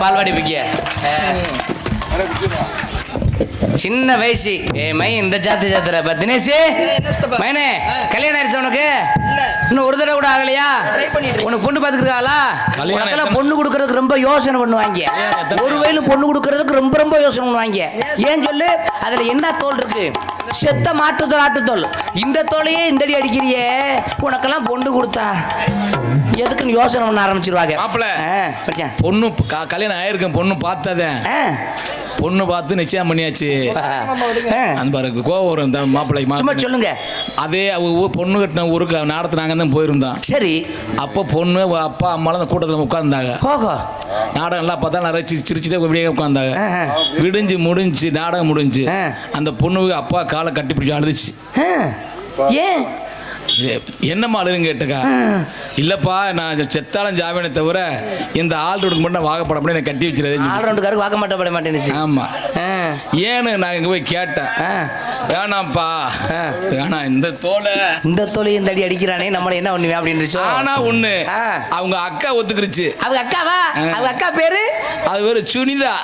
பால்வாடி பிக்கிய சின்ன வயசு மை இந்த ஜாத்திர தினேஷ் மைனே கல்யாணம் ஆயிடுச்சு உனக்கு? இன்னும் ஒரு தடவை கூட ஆகலையா? உனக்கு பொண்ணு பாத்துக்கிறாளா? உனக்கெல்லாம் பொண்ணு கொடுக்கறதுக்கு ரொம்ப யோசனை பண்ணுவாங்க. ஒரு வயலு பொண்ணு கொடுக்கறதுக்கு ரொம்ப ரொம்ப யோசனை பண்ணுவாங்க. ஏன் சொல்லு? அதுல என்ன தோல் இருக்கு? செத்த மாட்டுத்தோல், ஆட்டுத்தோல். இந்த தோலையே இந்தடி அடிக்கிறியே, உனக்கெல்லாம் பொண்ணு கொடுத்தா எதுக்குன்னு யோசனை பண்ண ஆரம்பிச்சிருவாங்க. மாப்பிள்ள பொண்ணு கல்யாணம் ஆயிருக்கேன், பொண்ணு பார்த்ததே, பொண்ணு பார்த்து நிச்சயம் பண்ணியாச்சு. அந்த பாருங்க கோவம் வரும் இந்த மாப்பிள்ளை. சும்மா சொல்லுங்க. அதே பொண்ணு கட்டின ஊருக்கு நடத்துனாங்க தான் போயிருந்தோம். சரி. அப்போ பொண்ணு அப்பா அம்மாலாம் அந்த கூட்டத்தில் உட்கார்ந்தாங்க. நாடகம் எல்லாம் பார்த்தா நிறைய சிரிச்சுட்டே இப்படியே உட்காந்தாங்க. விடிஞ்சு முடிஞ்சு நாடகம் முடிஞ்சு அந்த பொண்ணு அப்பா காலை கட்டி பிடிச்சி அழுதுச்சு. ஏன் என்னம்மா அழுதுன்னு கேட்டுக்கா. இல்லப்பா நான் செத்தாலும் ஜாமீனை தவிர இந்த ஆள் ரோடுக்கு மட்டும் வாக்கப்பட முடியும், எனக்கு கட்டி வச்சிருது. ஆள் ரோடுக்காருக்கு வாக்க மாட்டப்பட மாட்டேன்னு. ஆமா. ஏன்னு நான் இங்க போய் கேட்டேன். வேணாம்ப்பா வேணாம், இந்த தோலை இந்த அடி அடிக்கிறானே நம்மள என்ன பண்ணுவேன் அப்படின்னு. ஆனா ஒண்ணு, அவங்க அக்கா ஒத்துக்கிருச்சு. அவங்க அக்காவா? அவங்க அக்கா பேரு அது பேரு சுனிதா.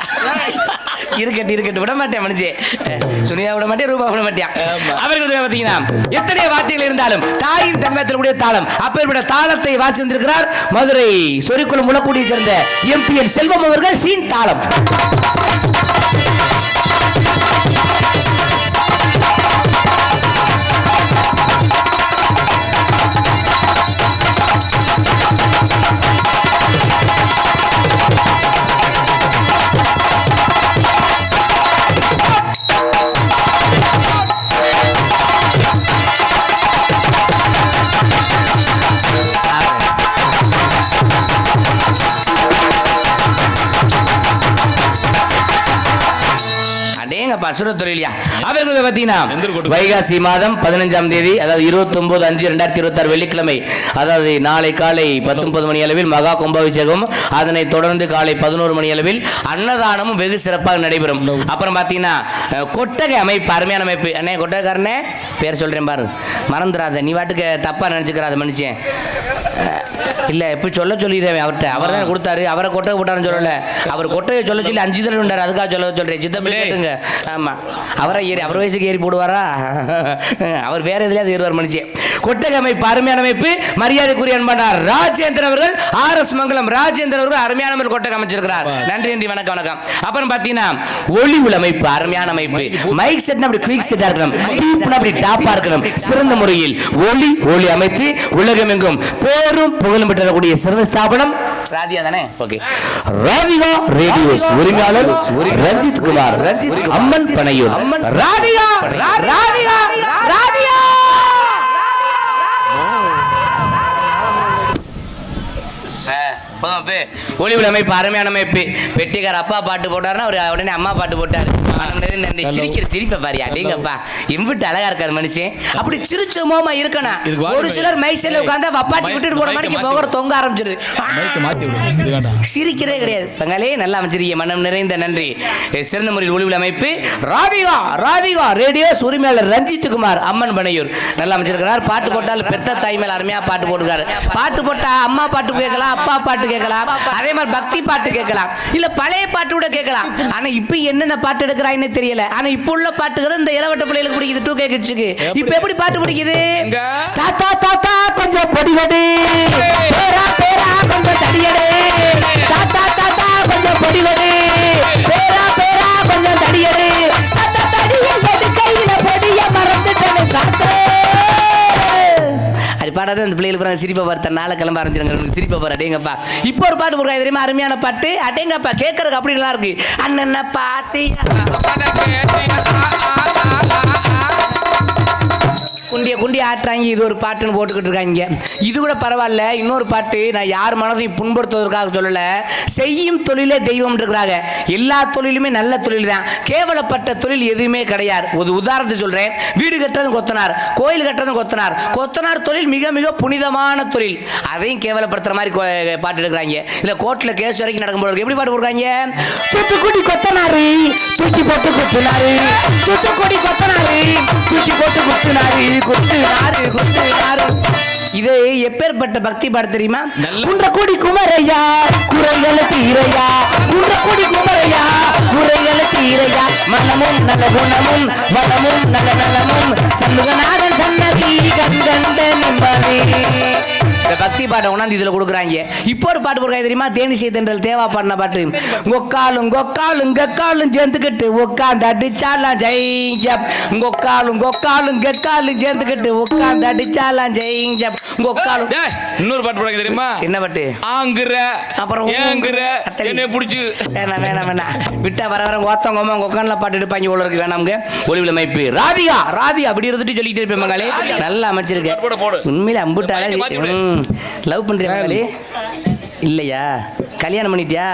இருக்கட்டு விட மாட்டேன் மனுஷே. சுனிதா விட மாட்டேன், ரூபா விட மாட்டேன். அவர்கள் பார்த்தீங்கன்னா எத்தனை வார்த்தைகள் இருந்தாலும் தாயின் தங்கத்தில் கூடிய தாளம், அப்பேற்பட்ட தாளத்தை வாசி வந்திருக்கிறார் மதுரை சொரிக்குளம் முளக்குடியை சேர்ந்த எம்பிஎன் செல்வம் அவர்கள். சீன் தாளம். வைகாசி மாதம் 15ஆம் தேதி, அதாவது 29/5/2026 வெள்ளிக்கிழமை, அதாவது நாளை காலை 10:30 மணி அளவில் மகா கும்பாபிஷேகம், அதனைத் தொடர்ந்து காலை 11 மணி அளவில் அன்னதானமும் வெகு சிறப்பாக நடைபெறும். அப்புறம் பார்த்தீங்கன்னா கொட்டகை அமைப்பு, அருமையான அமைப்பு. அண்ணே கொட்டகைக்காரனே பேர் சொல்றேன் பாரு, மறந்துடாத. நீ வாட்டுக்கு தப்பா நினைச்சுக்கிறாத மனுஷன். இல்ல இப்ப சொல்லிடுறேன் அவர்கிட்ட. அவர் தான் கொடுத்தாரு, அவரை கொட்டகை போட்டாருன்னு சொல்லல. அவர் கொட்டையை சொல்ல சொல்லி 5 தடவை உண்டாரு. அதுக்காக சொல்றேன் சித்தப்பிள்ளைங்க. ஆமா, அவர் வயசுக்கு ஏறி போடுவாரா? அவர் வேற எதுலயாவது ஏறுவார் மனுஷன். கொட்டகை அமைப்பு அருமையான அமைப்பு. மரியாதைக்குரிய அன்பானார் ராஜேந்திரன் அவர்கள், RS மங்கலம் ராஜேந்திரன் அவர்கள் அருமையான கொட்டகை அமைச்சிருக்கிறார். நன்றி வணக்கம். அப்புறம் பாத்தீங்கன்னா ஒளி உள் அமைப்பு அருமையான அமைப்பு. மைக் செட் அப்படி குயிக் செட்டா இருக்கணும், அப்படி டாப்பா இருக்கணும். சிறந்த முறையில் ஒளி அமைத்து உலகமெங்கும் பேரும் புகழும் பெற்றக்கூடிய சிறந்த ஸ்தாபனம் ராதிகா தானே? ஓகே. ராதிகா ரேடியோஸ் உரிமையாளர் ரஞ்சித் குமார், அம்மன் பனையூர். ராதிகா ராதிகா ராதிகா ஒளிவுல அமைப்பு அருமையான அமைப்பு. பெட்டிக்கார அப்பா பாட்டு போட்டாருன்னா அவர் உடனே அம்மா பாட்டு போட்டாரு. சிரிப்ப பாரு அடிங்கப்பா, இம்பிட்டு அழகா இருக்காரு மனுஷன். அப்படி சிரிச்சோமா இருக்கணும். ஒரு சிலர் மைசைல உட்கார்ந்தா வப்பாட்டி விட்டுட்டு போற மாதிரி முகர தொங்க ஆரம்பிச்சிருது. சிரிக்கிறே கிடையாது. பங்காளே நல்லா அமைச்சிருக்கீங்க, மனம் நிறைந்த நன்றி. சிறந்த முறையில் ஒளிவுல அமைப்பு ராதிகா ரேடியோஸ் உரிமையாளர் ரஞ்சித் குமார், அம்மன் பனையூர். நல்லா அமைச்சிருக்கிறார். பாட்டு போட்டால் பெத்த தாய் மேல அருமையா பாட்டு போட்டுருக்காரு. பாட்டு போட்டா அம்மா பாட்டு கேட்கலாம், அப்பா பாட்டு கேட்கலாம், அதே மாதிரி பக்தி பாட்டு கேட்கலாம், இல்ல பழைய பாட்டு கூட கேட்கலாம். ஆனா இப்ப என்னென்ன பாட்டு எடுக்கிறான்னு தெரியல. ஆனா இப்ப உள்ள பாட்டுகள் இந்த இளவட்ட பிள்ளைகளுக்கு பிடிக்குது, 2K கிட்ஸுக்கு. இப்ப எப்படி பாட்டு பிடிக்குது? தாத்தா தாத்தா கொஞ்சம் பொடிகடு, பேரா பேரா கொஞ்சம் தடியடு, தாத்தா தாத்தா கொஞ்சம் பொடிகடு, பேரா பேரா கொஞ்சம் தடியடு, தாத்தா தடியடு கையில பொடிய மறந்துட்டேன் காத்தே. அது பாடாத அந்த பிள்ளைகளுக்கு சிரிப்பை பார்த்த நாளை கிளம்ப ஆரம்பிச்சிருங்க. சிரிப்பை பாரு அடேங்கப்பா. இப்போ ஒரு பாட்டு போடுறாங்க தெரியுமா, அருமையான பாட்டு. அடேங்கப்பா கேட்கறதுக்கு அப்படி நல்லா இருக்கு. அண்ணன் பாத்தியா குண்டி ஆட்டுறாங்க. இது ஒரு பாட்டுன்னு போட்டுக்கிட்டு இருக்காங்க. இது கூட பரவாயில்ல. இன்னொரு பாட்டு, நான் யார் மனதையும் புண்படுத்துவதற்காக சொல்லல, செய்யும் தொழிலே தெய்வம் இருக்கிறாங்க. எல்லா தொழிலுமே நல்ல தொழில் தான், கேவலப்பட்ட தொழில் எதுவுமே கிடையாது. ஒரு உதாரணத்தை சொல்றேன். வீடு கட்டுறதும் கொத்தனார், கோயில் கட்டுறதும் கொத்தனார். கொத்தனார் தொழில் மிக மிக புனிதமான தொழில். அதையும் கேவலப்படுத்துற மாதிரி பாட்டு எடுக்கிறாங்க. இல்ல கோர்ட்ல கேஸ் வரைக்கும் நடக்கும்போது எப்படி பாட்டு போடுறாங்க? தூத்துக்குடி கொத்தனாரு தூக்கி போட்டு குத்துனாரு, தூத்துக்குடி கொத்தனாரு தூக்கி போட்டு குத்துனாரு, குத்துனாரு. இது எப்பேற்பட்ட பக்தி பாட்டு தெரியுமா? குன்றக்குடி குமரையா குறைகள தீரையா, குன்றக்குடி குமரையா குறைகள தீரையா, மனமும் நல்ல குணமும் வளமும் நல்ல நலமும் சண்முகநாதன் சன்னதி கண்கண்ட நிம்மதி. இந்த பக்தி பாட்டை கொண்டாந்து இதுல கொடுக்குறாங்க. இப்போ ஒரு பாட்டு போடுறாங்க தெரியுமா? தேனிசை தென்றல் தேவா பாடின பாட்டு. கொக்காலும் கொக்காலும் கக்காலும் சேர்ந்துக்கிட்டு உட்காந்து அடிச்சாலாம் ஜெயிஞ்சப். கொக்காலும் கொக்காலும் கக்காலும் சேர்ந்துக்கிட்டு உட்காந்து அடிச்சாலாம் ஜெயிஞ்சப். கொக்காலும். இன்னொரு பாட்டு போடுறாங்க தெரியுமா? என்ன பாட்டு? ஆங்குற அப்புறம் ஏங்குற என்ன பிடிச்சி. வேணாம் வேணாம் வேணாம், விட்டா வர வர கோத்தங்கோமா கொக்கான்ல பாட்டு எடுப்பாங்க போல இருக்கு. வேணாமுங்க. ஒளிவில் அமைப்பு ராதிகா ராதிகா அப்படி இருந்துட்டு சொல்லிட்டு இருப்பேன் மகளே. நல்லா அமைச்சிருக்கேன் உண்மையில. அம்புட்டாலே லவ் பண்றியா மகளே? இல்லையா? கல்யாணம் பண்ணிட்டியா?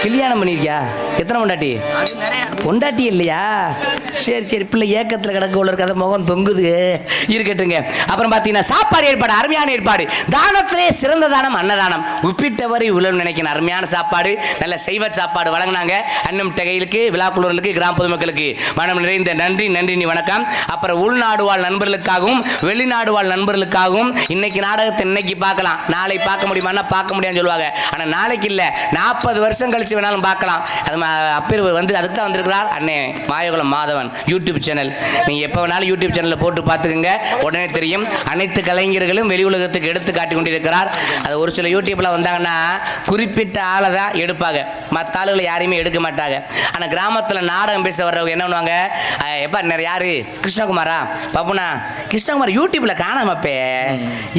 கல்யாணம் பண்ணிருக்கியா? எத்தனை பொண்டாட்டி? பொண்டாட்டி இல்லையா? சரி சரி, பிள்ளை ஏக்கத்தில் கிடக்க உள்ள இருக்காத, முகம் தொங்குது, இருக்கட்டுங்க. அப்புறம் பார்த்தீங்கன்னா சாப்பாடு ஏற்பாடு, அருமையான ஏற்பாடு. தானத்திலே சிறந்த தானம் அன்னதானம். உப்பிட்டவரை உழவு நினைக்கிற அருமையான சாப்பாடு, நல்ல சைவ சாப்பாடு வழங்கினாங்க. அன்னம் டகைகளுக்கு, விழாக்குழுவர்களுக்கு, கிராம பொதுமக்களுக்கு மனம் நிறைந்த நன்றி நன்றி வணக்கம். அப்புறம் உள்நாடு வாழ் நண்பர்களுக்காகவும் வெளிநாடு வாழ் நண்பர்களுக்காகவும் இன்னைக்கு நாடகத்தை இன்னைக்கு பார்க்கலாம், நாளை பார்க்க முடியுமான்னா பார்க்க முடியாதுன்னு சொல்லுவாங்க. ஆனால் நாளைக்கு இல்லை, 40 வருஷம் கழிச்சு வேணாலும் பார்க்கலாம். அது அப்பேர் வந்து அதுக்கு தான் வந்திருக்கிறார் அண்ணே மாயகுலம் மாதவன் யூடியூப் சேனல். நீங்கள் எப்போ வேணாலும் யூடியூப் சேனலில் போட்டு பார்த்துக்குங்க, உடனே தெரியும். அனைத்து கலைஞர்களும் வெளி உலகத்துக்கு எடுத்து காட்டி கொண்டிருக்கிறார். அது ஒரு சில யூடியூப்பில் வந்தாங்கன்னா குறிப்பிட்ட ஆளை தான் எடுப்பாங்க, மற்ற ஆளுகளை யாரையுமே எடுக்க மாட்டாங்க. ஆனால் கிராமத்தில் நாடகம் பேச வர்றவங்க என்ன பண்ணுவாங்க? எப்போ நிறைய யாரு? கிருஷ்ணகுமாரா பப்புனா கிருஷ்ணகுமார் யூடியூப்பில் காணாமப்பே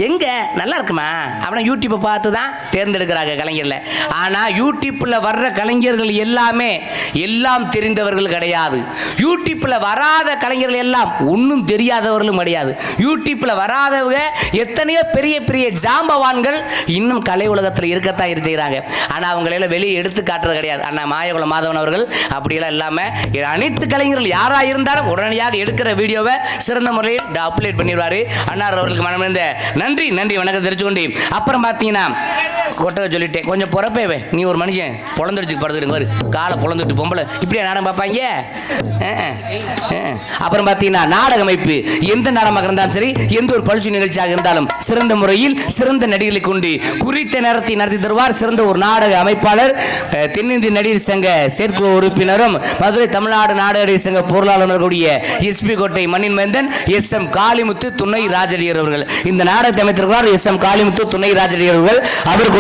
எங்கே நல்லா இருக்குமா அப்படின்னா யூடியூப்பை பார்த்து தான் தேர்ந்தெடுக்கிறாங்க கலைஞரில். ஆனால் யூடியூப்பில் வர்ற கலைஞர்கள் எல்லாமே எல்லாம் தெரிந்தவர்கள் கிடையாது. யூடியூப்பில் வராத கலைஞர்கள் எல்லாம் ஒன்றும் தெரியாதவர்களும் கிடையாது. யூடியூப்பில் வராதவங்க எத்தனையோ பெரிய பெரிய ஜாம்பவான்கள் இன்னும் கலை உலகத்தில் இருக்கத்தான் இருக்கிறாங்க. ஆனால் அவங்களெல்லாம் வெளியே எடுத்து காட்டுறது கிடையாது. அண்ணா மாயகுலம் மாதவன் அவர்கள் அப்படியெல்லாம் இல்லாமல் அனைத்து கலைஞர்கள் யாராக இருந்தாலும் உடனடியாக எடுக்கிற வீடியோவை சிறந்த முறையில் அப்லோட் பண்ணிடுவார். அண்ணார் அவர்களுக்கு மனமிருந்த நன்றி நன்றி வணக்கம் தெரிஞ்சுக்கொண்டு அப்புறம் பார்த்தீங்கன்னா கொட்டை சொல்லிட்டேன், கொஞ்சம் பொறப்பேவே. நீ ஒரு மனுஷன் பொழந்துடுச்சு படுத்துடுங்க, ஒரு காலை பொழந்துட்டு பொம்பளை இப்படியே நாடகம் பார்ப்பாங்க. அப்புறம் பார்த்தீங்கன்னா நாடக அமைப்பு எந்த நாடகமாக இருந்தாலும் சரி, எந்த ஒரு பயிற்சி நிகழ்ச்சியாக இருந்தாலும் சிறந்த முறையில் சிறந்த நடிகர்களை கொண்டு குறித்த நேரத்தை நடத்தி தருவார் சிறந்த ஒரு நாடக அமைப்பாளர். தென்னிந்திய நடிகர் சங்க செயற்குழு உறுப்பினரும் மதுரை தமிழ்நாடு நாடக சங்க பொருளாளர்களுடைய எஸ்பி கோட்டை மண்ணின் மேந்தன் SM காளிமுத்து துணை ராஜடியர் அவர்கள் இந்த நாடகத்தை அமைத்திருக்கிறார். SM காளிமுத்து துணை ராஜடியர் அவர்கள். அவர்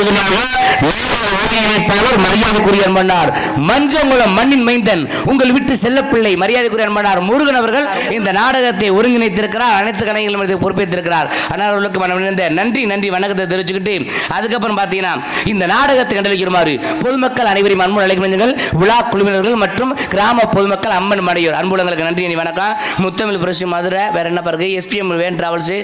மரியாதைக்குரிய அன்பனார் மஞ்சங்குளம் மண்ணின் மைந்தன் உங்கள் விட்டு செல்லப்பிள்ளை மரியாதைக்குரிய அன்பனார் முருகன் அவர்கள் இந்த நாடகத்தை ஒருங்கிணைத்திருக்கிறார். அனைத்து கலைஞர்களும் பொறுப்பேற்றிருக்கிறார். அவர்களுக்கு மனமிருந்த நன்றி நன்றி வணக்கத்தை தெரிவிச்சுக்கிட்டு அதுக்கப்புறம் பார்த்தீங்கன்னா இந்த நாடகத்தை கண்டளிக்குமாறு பொதுமக்கள் அனைவரையும் அன்பு அழைக்கின்றீர்கள். விழா குழுவினர்கள் மற்றும் கிராம பொதுமக்கள் அம்மன் மடையோர் அன்புலங்களுக்கு நன்றி நன்றி வணக்கம். முத்தமிழ் பிரசி மதுரை வேற என்ன பாருங்க, SPM வேன் டிராவல்ஸ்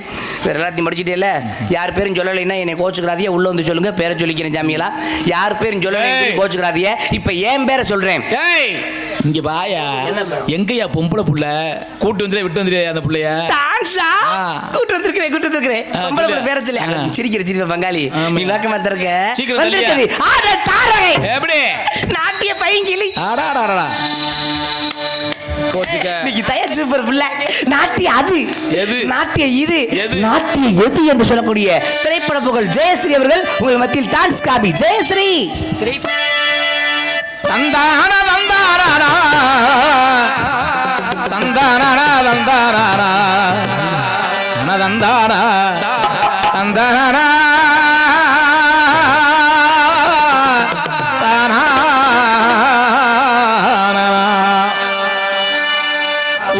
வேற எல்லாத்தையும் படிச்சுட்டே இல்லை. யார் பேரும் சொல்லலைன்னா என்னை கோச்சுக்கிறாதிய உள்ள வந்து சொல்லுங்க, பேரை சொல்லிக்கிறேன் ஜாமியலா. யார் பேரும் சொல்லலை கோச்சுக்கிறாதிய. இப்ப ஏன் பேரை சொல்றேன், இங்க பாயா எங்கயா பொம்பளை புள்ள கூட்டு வந்து விட்டு வந்துரு அந்த புள்ளைய கூட்டு வந்திருக்கிறேன் கூட்டு வந்திருக்கிறேன் பொம்பளை புள்ள பேரை சொல்லி சிரிக்கிற சிரிப்ப பங்காளி நீ வாக்கமா இருக்க வந்திருக்குது. ஆட தாரகை எப்படி நாட்டிய பைங்கிலி ஆடாடாடா இன்னைக்கு தயார் சூப்பர் புள்ள நாட்டிய அது எது நாட்டிய இது நாட்டிய எது என்று சொல்லக்கூடிய திரைப்பட புகழ் ஜெயஸ்ரீ அவர்கள் உங்கள் மத்தியில் டான்ஸ் காபி. ஜெயஸ்ரீ தந்தானா தந்தானா தந்தானா தந்தானா தந்தானா தந்தானா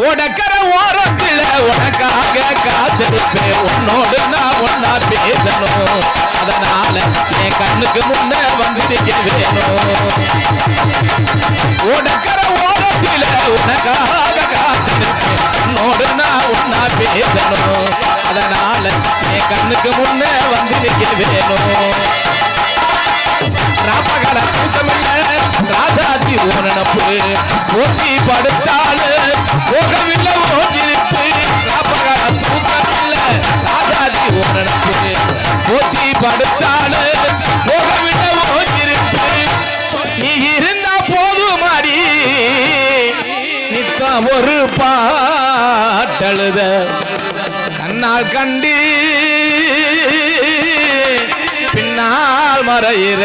உடக்கர ஓரத்தில் உனக்காக காத்திருப்பேன், உன்னோடு நான் ஒன்னா பேசணும், அதனால என் கண்ணுக்கு முன்ன வந்து நிக்க வேணும். உடக்கர ஓரத்தில் உனக்காக காத்திருப்பேன், உன்னோடு நான் ஒன்னா பேசணும், அதனால என் கண்ணுக்கு முன்ன வந்து நிக்க வேணும். ராப்பகல தூக்கமில்ல ராஜாத்தி ஓனப்பு போட்டி படுத்தாலு போகவில்லை ஓட்டிருப்பு. ராப்பகல தூக்கமில்ல ராஜாத்தி ஓனப்பு போட்டி படுத்தாலு போகவில்லை ஓட்டிருப்பு. நீ இருந்தா போதுமாடி நித்தம் ஒரு பாட்டழுத கண்ணால் கண்டி பின்னால் மறையிற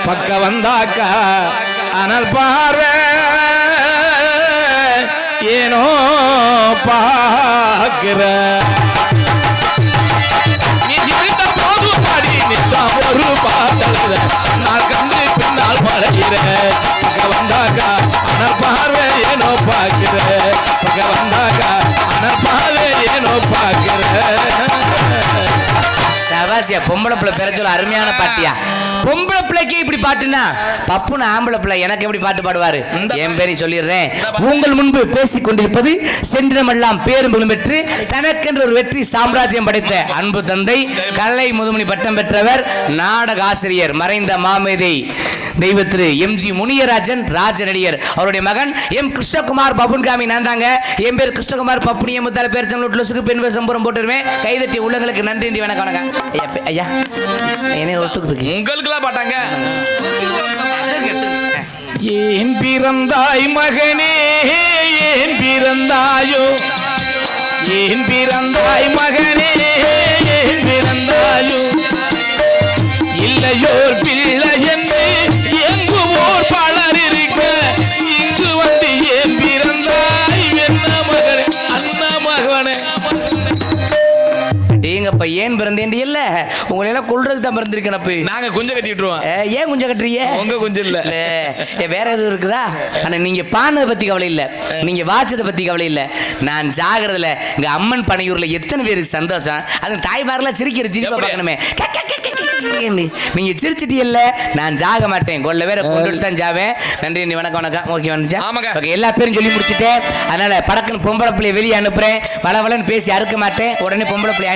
பக்க வந்தாக்கா அனல் பாரு ஏனோ பாக்குற பொம்பளை பிள்ளை பேர சொல்ல அருமையான பாட்டியா. பொம்பளை பிள்ளைக்கு இப்படி பாட்டுனா பப்புன்னு ஆம்பளை பிள்ளை எனக்கு எப்படி பாட்டு பாடுவாரு? என் பேரை சொல்லிடுறேன். உங்கள் முன்பு பேசிக் கொண்டிருப்பது சென்றமெல்லாம் பேரும் புகழும் பெற்று தனக்கென்று ஒரு வெற்றி சாம்ராஜ்யம் படைத்த அன்பு தந்தை, கலை முதுமணி பட்டம் பெற்றவர், நாடக ஆசிரியர், மறைந்த மாமேதை தெய்வ திரு எம்ஜி முனியராஜன் ராஜ நடிகர். அவருடைய மகன் எம் கிருஷ்ணகுமார் பப்புன்காமி. நான் தாங்க. என் பேர் கிருஷ்ணகுமார் பப்புனி. முத்தால பேர் தமிழ் சுகு பெண் சம்பரம் போட்டுருவேன். கைதட்டி உள்ளங்களுக்கு நன்றி வணக்கம். வணக்கம் ஐயா. என்ன ஒத்துக்குது உங்களுக்குலாம் பாட்டாங்க. ஏன் பிறந்தாய் மகனே, ஏன் பிறந்தாயோ, ஏன் பிறந்தாய் மகனே, ஏன் பிறந்தாயோ, இல்லையோர் பிள்ளை என்று எங்குவோர் பலர் இருக்க இங்கு வந்து ஏன் பிறந்தாய் என்ன மகனே, அண்ண மகனே. டேங்கப்பா ஏன் பிறந்தேன் இல்ல, உங்களை எல்லாம் கொள்றதுக்கு தான் பிறந்திருக்கேன். நாங்க கொஞ்சம் கட்டிட்டுருவோம். ஏன் கொஞ்சம் கட்டுறீங்க? உங்க கொஞ்சம் இல்ல, வேற எதுவும் இருக்குதா? ஆனா நீங்க பானதை பத்தி கவலை இல்ல, நீங்க வாச்சதை பத்தி கவலை இல்ல. நான் ஜாகிரதுல இங்க அம்மன் பனையூர்ல எத்தனை பேருக்கு சந்தோஷம். அது தாய்மாரெல்லாம் சிரிக்கிற சிரிப்பா பார்க்கணுமே. நீங்க சிரிச்சிட்டீல்ல, நான் ஜாக மாட்டேன். கொள்ள வேற கொண்டு தான் ஜாவேன். நன்றி வணக்கம். வணக்கம். ஓகே வந்துச்சா? ஓகே, எல்லா பேரும் சொல்லி முடிச்சுட்டேன். அதனால படக்குன்னு பொம்பளை பிள்ளைய வெளியே அனுப்புறேன். வளவலன்னு பேசி அறுக்க மாட்டேன். உடனே பொம்பளை பிள்ளைய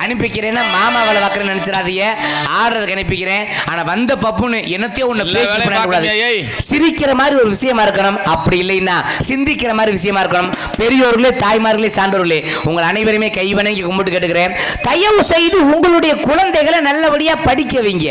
அனுப்பிக்கிறேன்னா மாமா வேலை பார்க்கறேன்னு நினைச்சிடாதீங்க. ஆடுறதுக்கு அனுப்பிக்கிறேன். ஆனா வந்த பப்புன்னு என்னத்தையோ ஒண்ணு பேசி பண்ணக்கூடாது. சிரிக்கிற மாதிரி ஒரு விஷயமா இருக்கணும். அப்படி இல்லைன்னா சிந்திக்கிற மாதிரி விஷயமா இருக்கணும். பெரியோர்களே, தாய்மார்களே, சான்றோர்களே, உங்கள் அனைவருமே கைவணங்கி கும்பிட்டு கேட்டுக்கிறேன். தயவு செய்து உங்களுடைய குழந்தைகளை நல்லபடியா படிக்க வைங்க.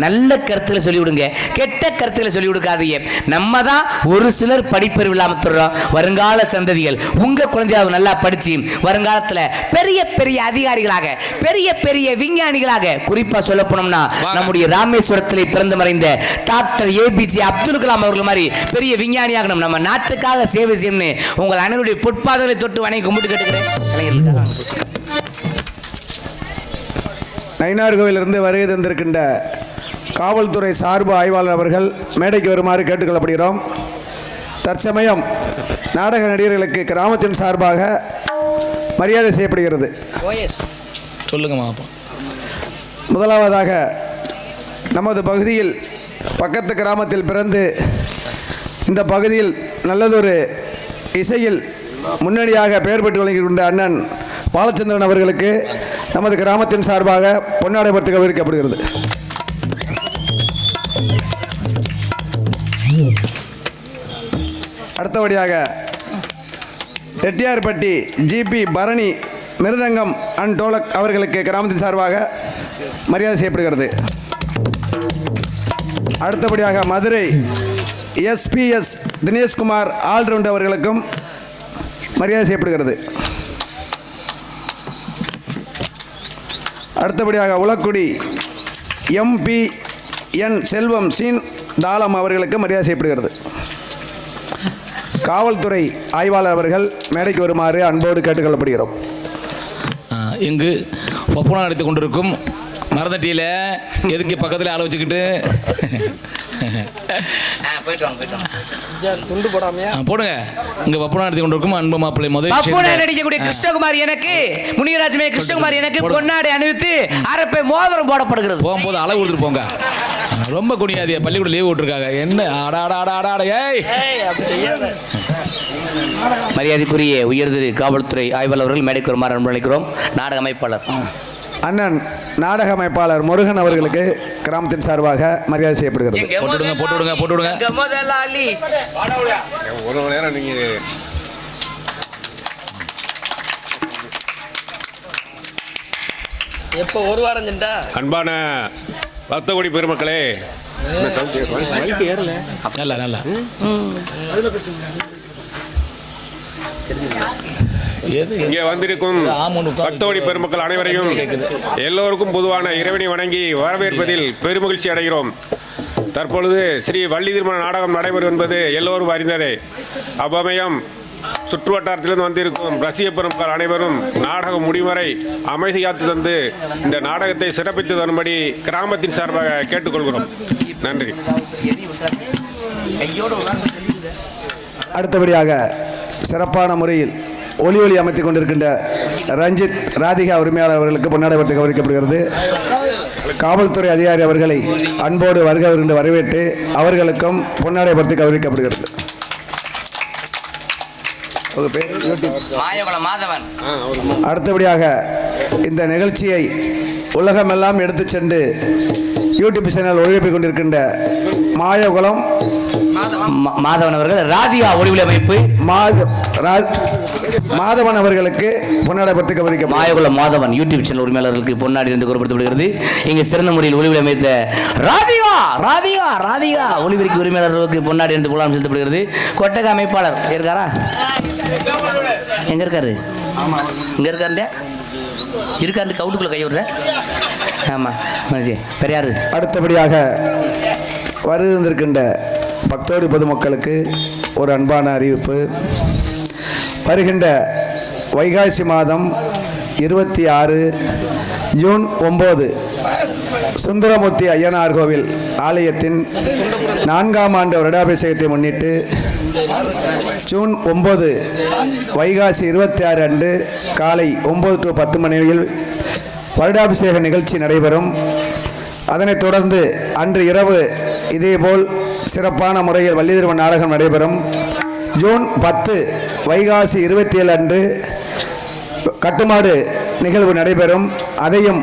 நல்ல கருத்துல சொல்லி விடுங்க, கெட்ட கருத்துல சொல்லி கொடுக்காதீங்க. நம்ம தான் ஒரு சிலர் படிப்பறிவு இல்லாம தர்றோம். வருங்கால சந்ததிகள் உங்க குழந்தையாவது நல்லா படிச்சு வருங்காலத்துல பெரிய பெரிய அதிகாரிகளாக, பெரிய பெரிய விஞ்ஞானிகளாக, குறிப்பா சொல்ல போனோம்னா நம்முடைய ராமேஸ்வரத்திலே பிறந்து மறைந்த டாக்டர் ஏபிஜே அப்துல் கலாம் அவர்கள் மாதிரி பெரிய விஞ்ஞானியாகணும். நம்ம நாட்டுக்காக சேவை செய்யணும்னு உங்கள் அனைவருடைய பொற்பாதங்களை தொட்டு வணங்கி கும்பிட்டு கேட்டுக்கிறேன். நயினார்கோவிலிருந்து வருகை தந்திருக்கின்ற காவல்துறை சார்பு ஆய்வாளர் அவர்கள் மேடைக்கு வருமாறு கேட்டுக்கொள்ளப்படுகிறோம். தற்சமயம் நாடக நடிகர்களுக்கு கிராமத்தின் சார்பாக மரியாதை செய்யப்படுகிறது. சொல்லுங்க மாப்பா. முதலாவதாக நமது பகுதியில் பக்கத்து கிராமத்தில் பிறந்து இந்த பகுதியில் நல்லதொரு இசையில் முன்னணியாக பெயர் பெற்று வழங்கிக் அண்ணன் பாலச்சந்திரன் அவர்களுக்கு நமது கிராமத்தின் சார்பாக பொன்னாடை பற்றி கௌரவிக்கப்படுகிறது. அடுத்தபடியாக ரெட்டியார்பட்டி ஜிபி பரணி மிருதங்கம் அண்ட் டோலக் அவர்களுக்கு கிராமத்தின் சார்பாக மரியாதை செய்யப்படுகிறது. அடுத்தபடியாக மதுரை எஸ்பிஎஸ் தினேஷ்குமார் ஆல்ரவுண்ட் அவர்களுக்கும் மரியாதை செய்யப்படுகிறது. அடுத்தபடியாக உலக்குடி எம்பிஎன் செல்வம் சீன் தாளம் அவர்களுக்கு மரியாதை செய்யப்படுகிறது. காவல்துறை ஆய்வாளர் அவர்கள் மேடைக்கு வருமாறு அன்போடு கேட்டுக்கொள்ளப்படுகிறோம். இங்கு பப்புனா நடத்தி கொண்டிருக்கும் மரதட்டியில் எதுக்கு பக்கத்தில் ஆள வச்சுக்கிட்டு போடுங்க. இங்க பப்புனா நடத்தி கொண்டிருக்கும் அன்பு மாப்பிள்ளை முதல் நடிக்கக்கூடிய கிருஷ்ணகுமார் எனக்கு, முனியராஜமே கிருஷ்ணகுமார் எனக்கு பொன்னாடை அணிவித்து அரப்பை மோதிரம் போடப்படுகிறது. போகும்போது அளவு கொடுத்துட்டு போங்க. ரொம்ப குனியாதியா, பள்ளிக்கூட லீவ் விட்டுருக்காங்க. என்ன ஆடாடாடாடாட ஏய். மரியாதைக்குரிய உயர்திரு காவல்துறை ஆய்வாளர் அவர்கள் மேடைக்கு வருமாறு அன்பு அழைக்கிறோம். நாடக அமைப்பாளர் அண்ணன் நாடக அமைப்பாளர் முருகன் அவர்களுக்கு கிராமத்தின் சார்பாக மரியாதை செய்யப்படுகிறது. போட்டுவிடுங்க. ஒரு மணி நேரம் நீங்க எப்போ ஒரு வாரம் சென்றா அன்பான பக்தகோடி பெருமக்களே, நல்லா இங்கே வந்திருக்கும் பக்தகோடி பெருமக்கள் அனைவரையும் எல்லோருக்கும் பொதுவான இறைவனை வணங்கி வரவேற்பதில் பெருமகிழ்ச்சி அடைகிறோம். தற்பொழுது ஸ்ரீ வள்ளி திருமண நாடகம் நடைபெறும் என்பது எல்லோரும் அறிந்ததே. அவ்வமயம் சுற்று வட்டாரத்திலிருந்து வந்திருக்கும் ரசிக பெருமக்கள் அனைவரும் நாடகம் முடிவரை அமைதி காத்து தந்து இந்த நாடகத்தை சிறப்பித்து தரும்படி கிராமத்தின் சார்பாக கேட்டுக்கொள்கிறோம். நன்றி. அடுத்தபடியாக சிறப்பான முறையில் ஒலி அமைத்துக் கொண்டிருக்கின்ற ரஞ்சித் ராதிகா உரிமையாளர் அவர்களுக்கு பொன்னாடை பற்றி கௌரவிக்கப்படுகிறது. காவல்துறை அதிகாரி அவர்களை அன்போடு வருக என்று வரவேற்று அவர்களுக்கும் பொன்னாடை படுத்தி கௌரவிக்கப்படுகிறது. அடுத்தபடியாக இந்த நிகழ்ச்சியை உலகமெல்லாம் எடுத்து சென்று யூடியூப் சேனல் ஒளிபரப்பிக் கொண்டிருக்கின்ற மாயகுளம் மாதவன் அவர்கள் ராதிகா ஒளிவிலமைப்பு மாதவன் அவர்களுக்கு பொன்னாடை படுத்தி கௌரவிக்க மாயகுளம் மாதவன் யூடியூப் சேனல் உரிமையாளர்களுக்கு பொன்னாடி இருந்து குறிப்பிடப்படுகிறது. இங்கு சிறந்த முறையில் ஒளிவிலமைத்த ராதிகா ராதிகா ராதிகா ஒளிபெருக்கி உரிமையாளர்களுக்கு பொன்னாடி இருந்து புலாம் செலுத்தப்படுகிறது. கொட்டக அமைப்பாளர் இருக்காரா? எங்க இருக்காரு? இங்க இருக்காரு இருக்காரு கவுட்டுக்குள்ள கை விடுற. ஆமா பெரியாரு. அடுத்தபடியாக வருகின்ற பக்தோடி பொதுமக்களுக்கு ஒரு அன்பான அறிவிப்பு. வருகின்ற வைகாசி மாதம் 26 ஜூன் 9 சுந்தரமூர்த்தி ஐயனார் கோவில் ஆலயத்தின் 4ஆம் ஆண்டு வருடாபிஷேகத்தை முன்னிட்டு ஜூன் 9 வைகாசி 26 அன்று காலை 9 to 10 மணியில் வருடாபிஷேக நிகழ்ச்சி நடைபெறும். அதனைத் தொடர்ந்து அன்று இரவு இதேபோல் சிறப்பான முறையில் வள்ளி திருமண நாடகம் நடைபெறும். ஜூன் 10 வைகாசி 27 அன்று கட்டுமாடு நிகழ்வு நடைபெறும். அதையும்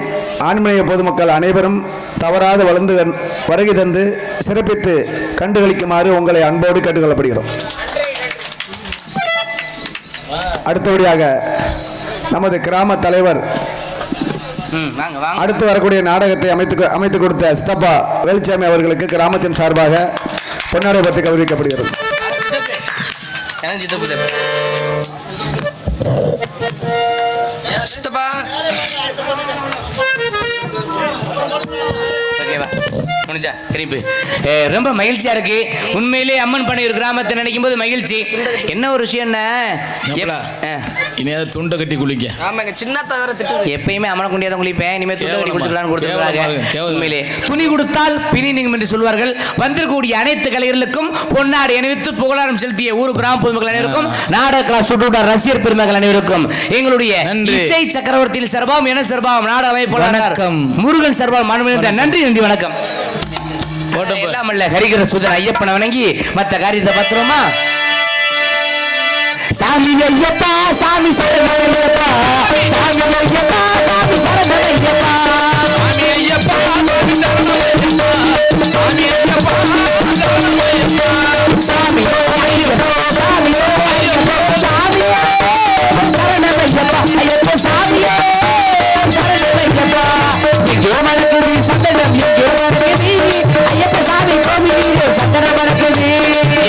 ஆன்மீக பொதுமக்கள் அனைவரும் தவறாது வருகை தந்து சிறப்பித்து கண்டுகளிக்குமாறு உங்களை அன்போடு கேட்டுக்கொள்ளப்படுகிறோம். அடுத்தபடியாக நமது கிராம தலைவர் அடுத்து வரக்கூடிய நாடகத்தை அமைத்து கொடுத்த சித்தப்பா வேலுச்சாமி அவர்களுக்கு கிராமத்தின் சார்பாக பொன்னாடை பற்றி கௌரவிக்கப்படுகிறது. ரொம்ப மகிழ்ச்சியா இருக்கு. உண்மையிலே அம்மன் பண்ணி ஒரு கிராமத்தை நினைக்கும் போது மகிழ்ச்சி. என்ன ஒரு விஷயம் துண்டை கட்டி குளிக்க சின்ன தவிர எப்பயுமே அம்மனை குண்டியாதான் குளிப்பேன். இனிமேல் துண்டை கட்டி குளிச்சுக்கலான்னு கொடுத்துருக்காங்க. உண்மையிலே துணி கொடுத்தால் பிணி நீங்கும் என்று சொல்வார்கள். வந்திருக்கக்கூடிய அனைத்து கலைஞர்களுக்கும் பொன்னாடி அணிவித்து புகழாரம் செலுத்திய ஊர் கிராம பொதுமக்கள் அனைவருக்கும் நாடக கிளாஸ் ரசிகர் பெருமக்கள் அனைவருக்கும் எங்களுடைய இசை சக்கரவர்த்தியில் சிறப்பாம் என சிறப்பாம் நாடக அமைப்பாளர் முருகன் சிறப்பாம் நன்றி நன்றி வணக்கம். ஹரிகர சுதன் ஐயப்பனை வணங்கி மற்ற காரியத்தை பார்த்துருமா? சாமி ஐயப்பா சாமி சரணமையப்பா சாமி ஐயப்பா சாமி சரணமையப்பா சாமி ஐயப்பா சாமி சரணமையப்பா சாமி ஐயப்பா சரணமையப்பா சாமி ஐயப்பா சாமி ஐயப்பா சாமி சரணமையப்பா ஐயப்பா சாமி சரணமையப்பா எங்கோ மனக்குது சந்தனம் எங்கோ மனக்குது ஐயப்பா சாமி கோவிலே சந்தனம் மனக்குது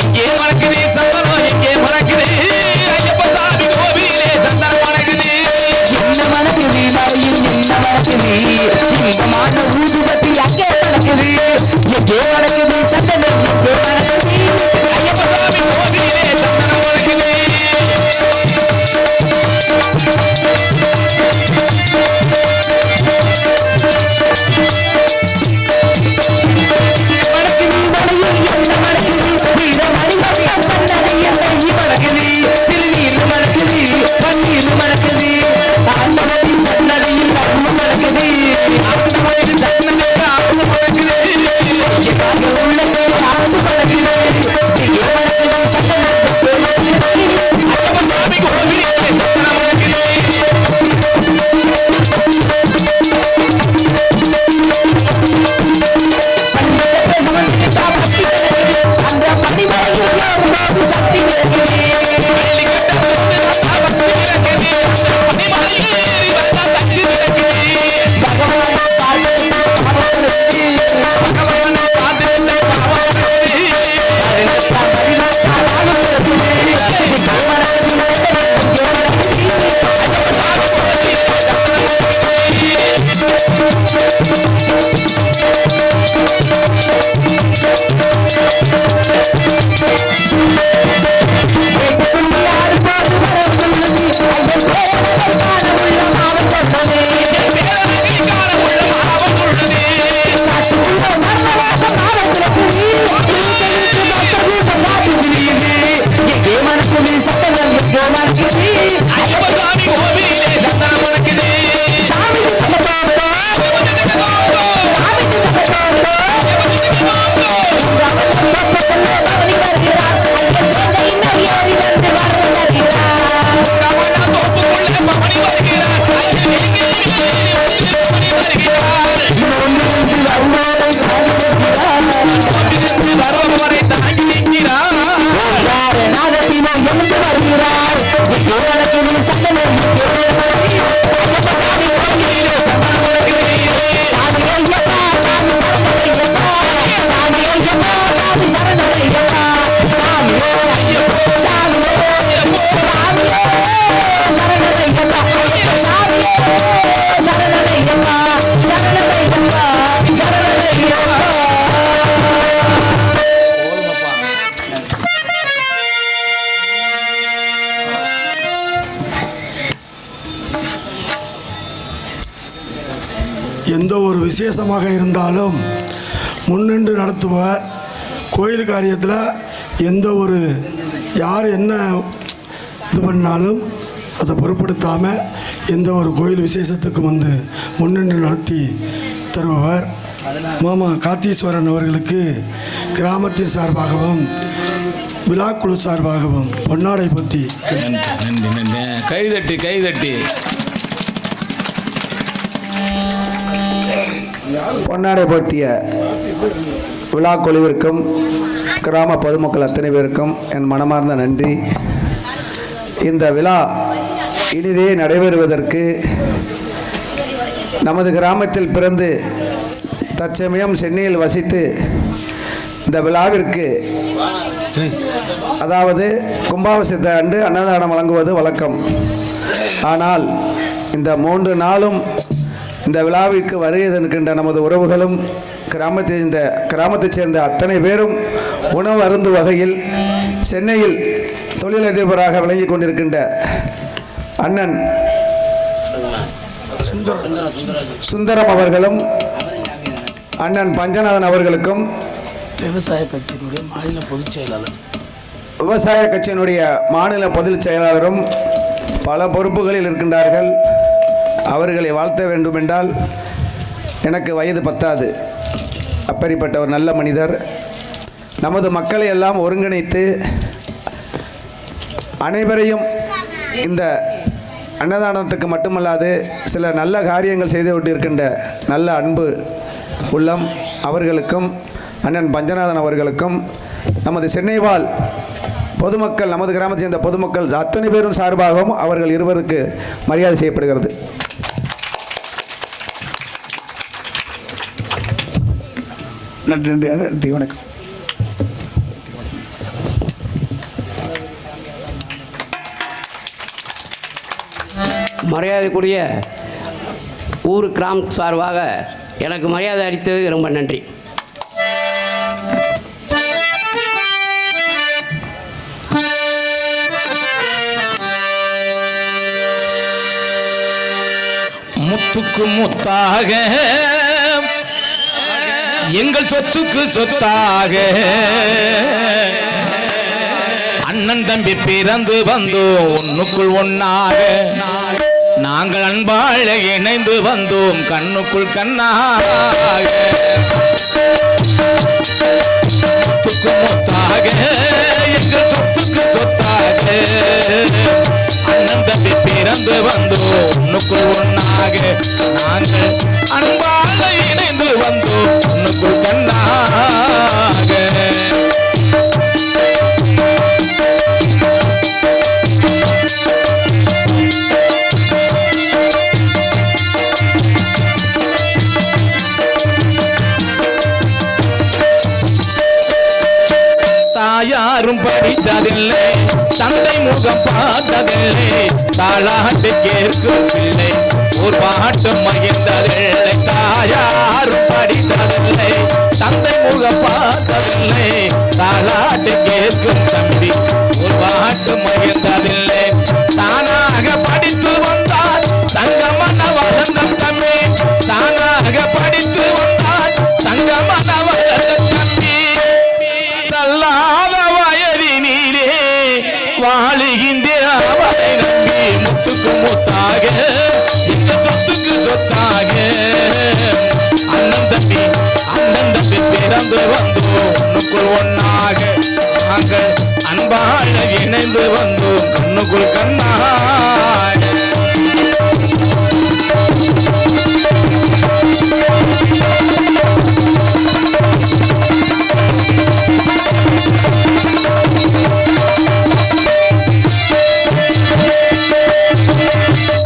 எங்கே மனக்குது சந்தனம் எங்கே மனக்குது ஊதுபத்தி அங்கே நடக்குது எங்கே நடக்குது சந்தனம் எங்கே நடக்குது ஐயப்ப சாமி கோவிலே சந்தனம் நடக்குது. விசேஷமாக இருந்தாலும் முன்னின்று நடத்துவார். கோயில் காரியத்தில் எந்த ஒரு யார் என்ன இது பண்ணாலும் அதை பொருட்படுத்தாமல் எந்த ஒரு கோயில் விசேஷத்துக்கும் வந்து முன்னின்று நடத்தி தருபவர். மாமா காத்தீஸ்வரன் அவர்களுக்கு கிராமத்தின் சார்பாகவும் விழாக்குழு சார்பாகவும் பொன்னாடை பற்றி நன்றி நன்றி. கைதட்டி கைதட்டி. பொன்னாடை போர்த்திய விழா குழுவிற்கும் கிராம பொதுமக்கள் அத்தனை பேருக்கும் என் மனமார்ந்த நன்றி. இந்த விழா இனிதே நடைபெறுவதற்கு நமது கிராமத்தில் பிறந்து தற்சமயம் சென்னையில் வசித்து இந்த விழாவிற்கு அதாவது கும்பாபிஷேகத்தை அன்று அன்னதானம் வழங்குவது வழக்கம். ஆனால் இந்த 3 நாளும் இந்த விழாவிற்கு வருகை தருகின்ற நமது உறவுகளும் கிராமத்தைச் சேர்ந்த அத்தனை பேரும் உணவு அருந்து வகையில் சென்னையில் தொழிலதிபராக விளங்கி கொண்டிருக்கின்ற அண்ணன் சுந்தரம் அவர்களும் அண்ணன் பஞ்சநாதன் அவர்களுக்கும் விவசாய கட்சியினுடைய மாநில பொதுச் செயலாளர் மாநில பொதுச் செயலாளரும் பல பொறுப்புகளில் இருக்கின்றார்கள். அவர்களை வாழ்த்த வேண்டுமென்றால் எனக்கு வயது பத்தாது. அப்படிப்பட்ட ஒரு நல்ல மனிதர் நமது மக்களை எல்லாம் ஒருங்கிணைத்து அனைவரையும் இந்த அன்னதானத்துக்கு மட்டுமல்லாது சில நல்ல காரியங்கள் செய்து கொண்டிருக்கின்ற நல்ல அன்பு உள்ளம் அவர்களுக்கும் அண்ணன் பஞ்சநாதன் அவர்களுக்கும் நமது சென்னை வாழ் பொதுமக்கள் நமது கிராமத்தை சேர்ந்த பொதுமக்கள் அத்தனை பேரும் சார்பாகவும் அவர்கள் இருவருக்கு மரியாதை செய்யப்படுகிறது. நன்றி நன்றி நன்றி. வணக்கம். மரியாதைக்குரிய ஊர் கிராம சார்பாக எனக்கு மரியாதை அளித்தது ரொம்ப நன்றி. முத்துக்கு முத்தாக எங்கள் சொத்துக்கு சொத்தாக அண்ணன் தம்பி பிறந்து வந்தோம் ஒன்னுக்குள் ஒன்னாக நாங்கள் அன்பாழ இணைந்து வந்தோம் கண்ணுக்குள் கண்ணாக முத்துக்கு முத்தாக எங்கள் சொத்துக்கு சொத்தாக அண்ணன் தம்பி பிறந்து வந்தோம் ஒன்னுக்குள் ஒன்னாக நாங்கள் அன்பால இணைந்து வந்தோம் ஒன்னுக்குள் கண்ணாக. தாயாரும் படித்ததில்லை தந்தை முகம் பார்த்ததில்லை தாளாட்டு கேட்கும் பிள்ளை ஒரு பாட்டு மகிழ்ந்ததில்லை. தாயாரும் படித்ததில்லை தந்தை முகம் பார்த்ததில்லை தாளாட்டு கேட்கும் தம்பி ஒரு பாட்டு மகிழ்ந்ததில்லை. தானாக படித்து வந்தால் தங்கமன வளர்ந்த தம்பி தானாக படித்து வந்தால் தங்கமன வளர்ந்த தம்பி தள்ளாத வயதினிலே வாழுகின்ற அவரை நம்பி முத்துக்கு முத்தாக இந்த சொத்துக்கு சொத்தாக அண்ணன் தம்பி பிறந்து வந்தோம் ஒன்னுக்குள் ஒன்னாக நாங்கள் அன்பாக இணைந்து வந்தோம் கண்ணுக்குள் கண்ணாக.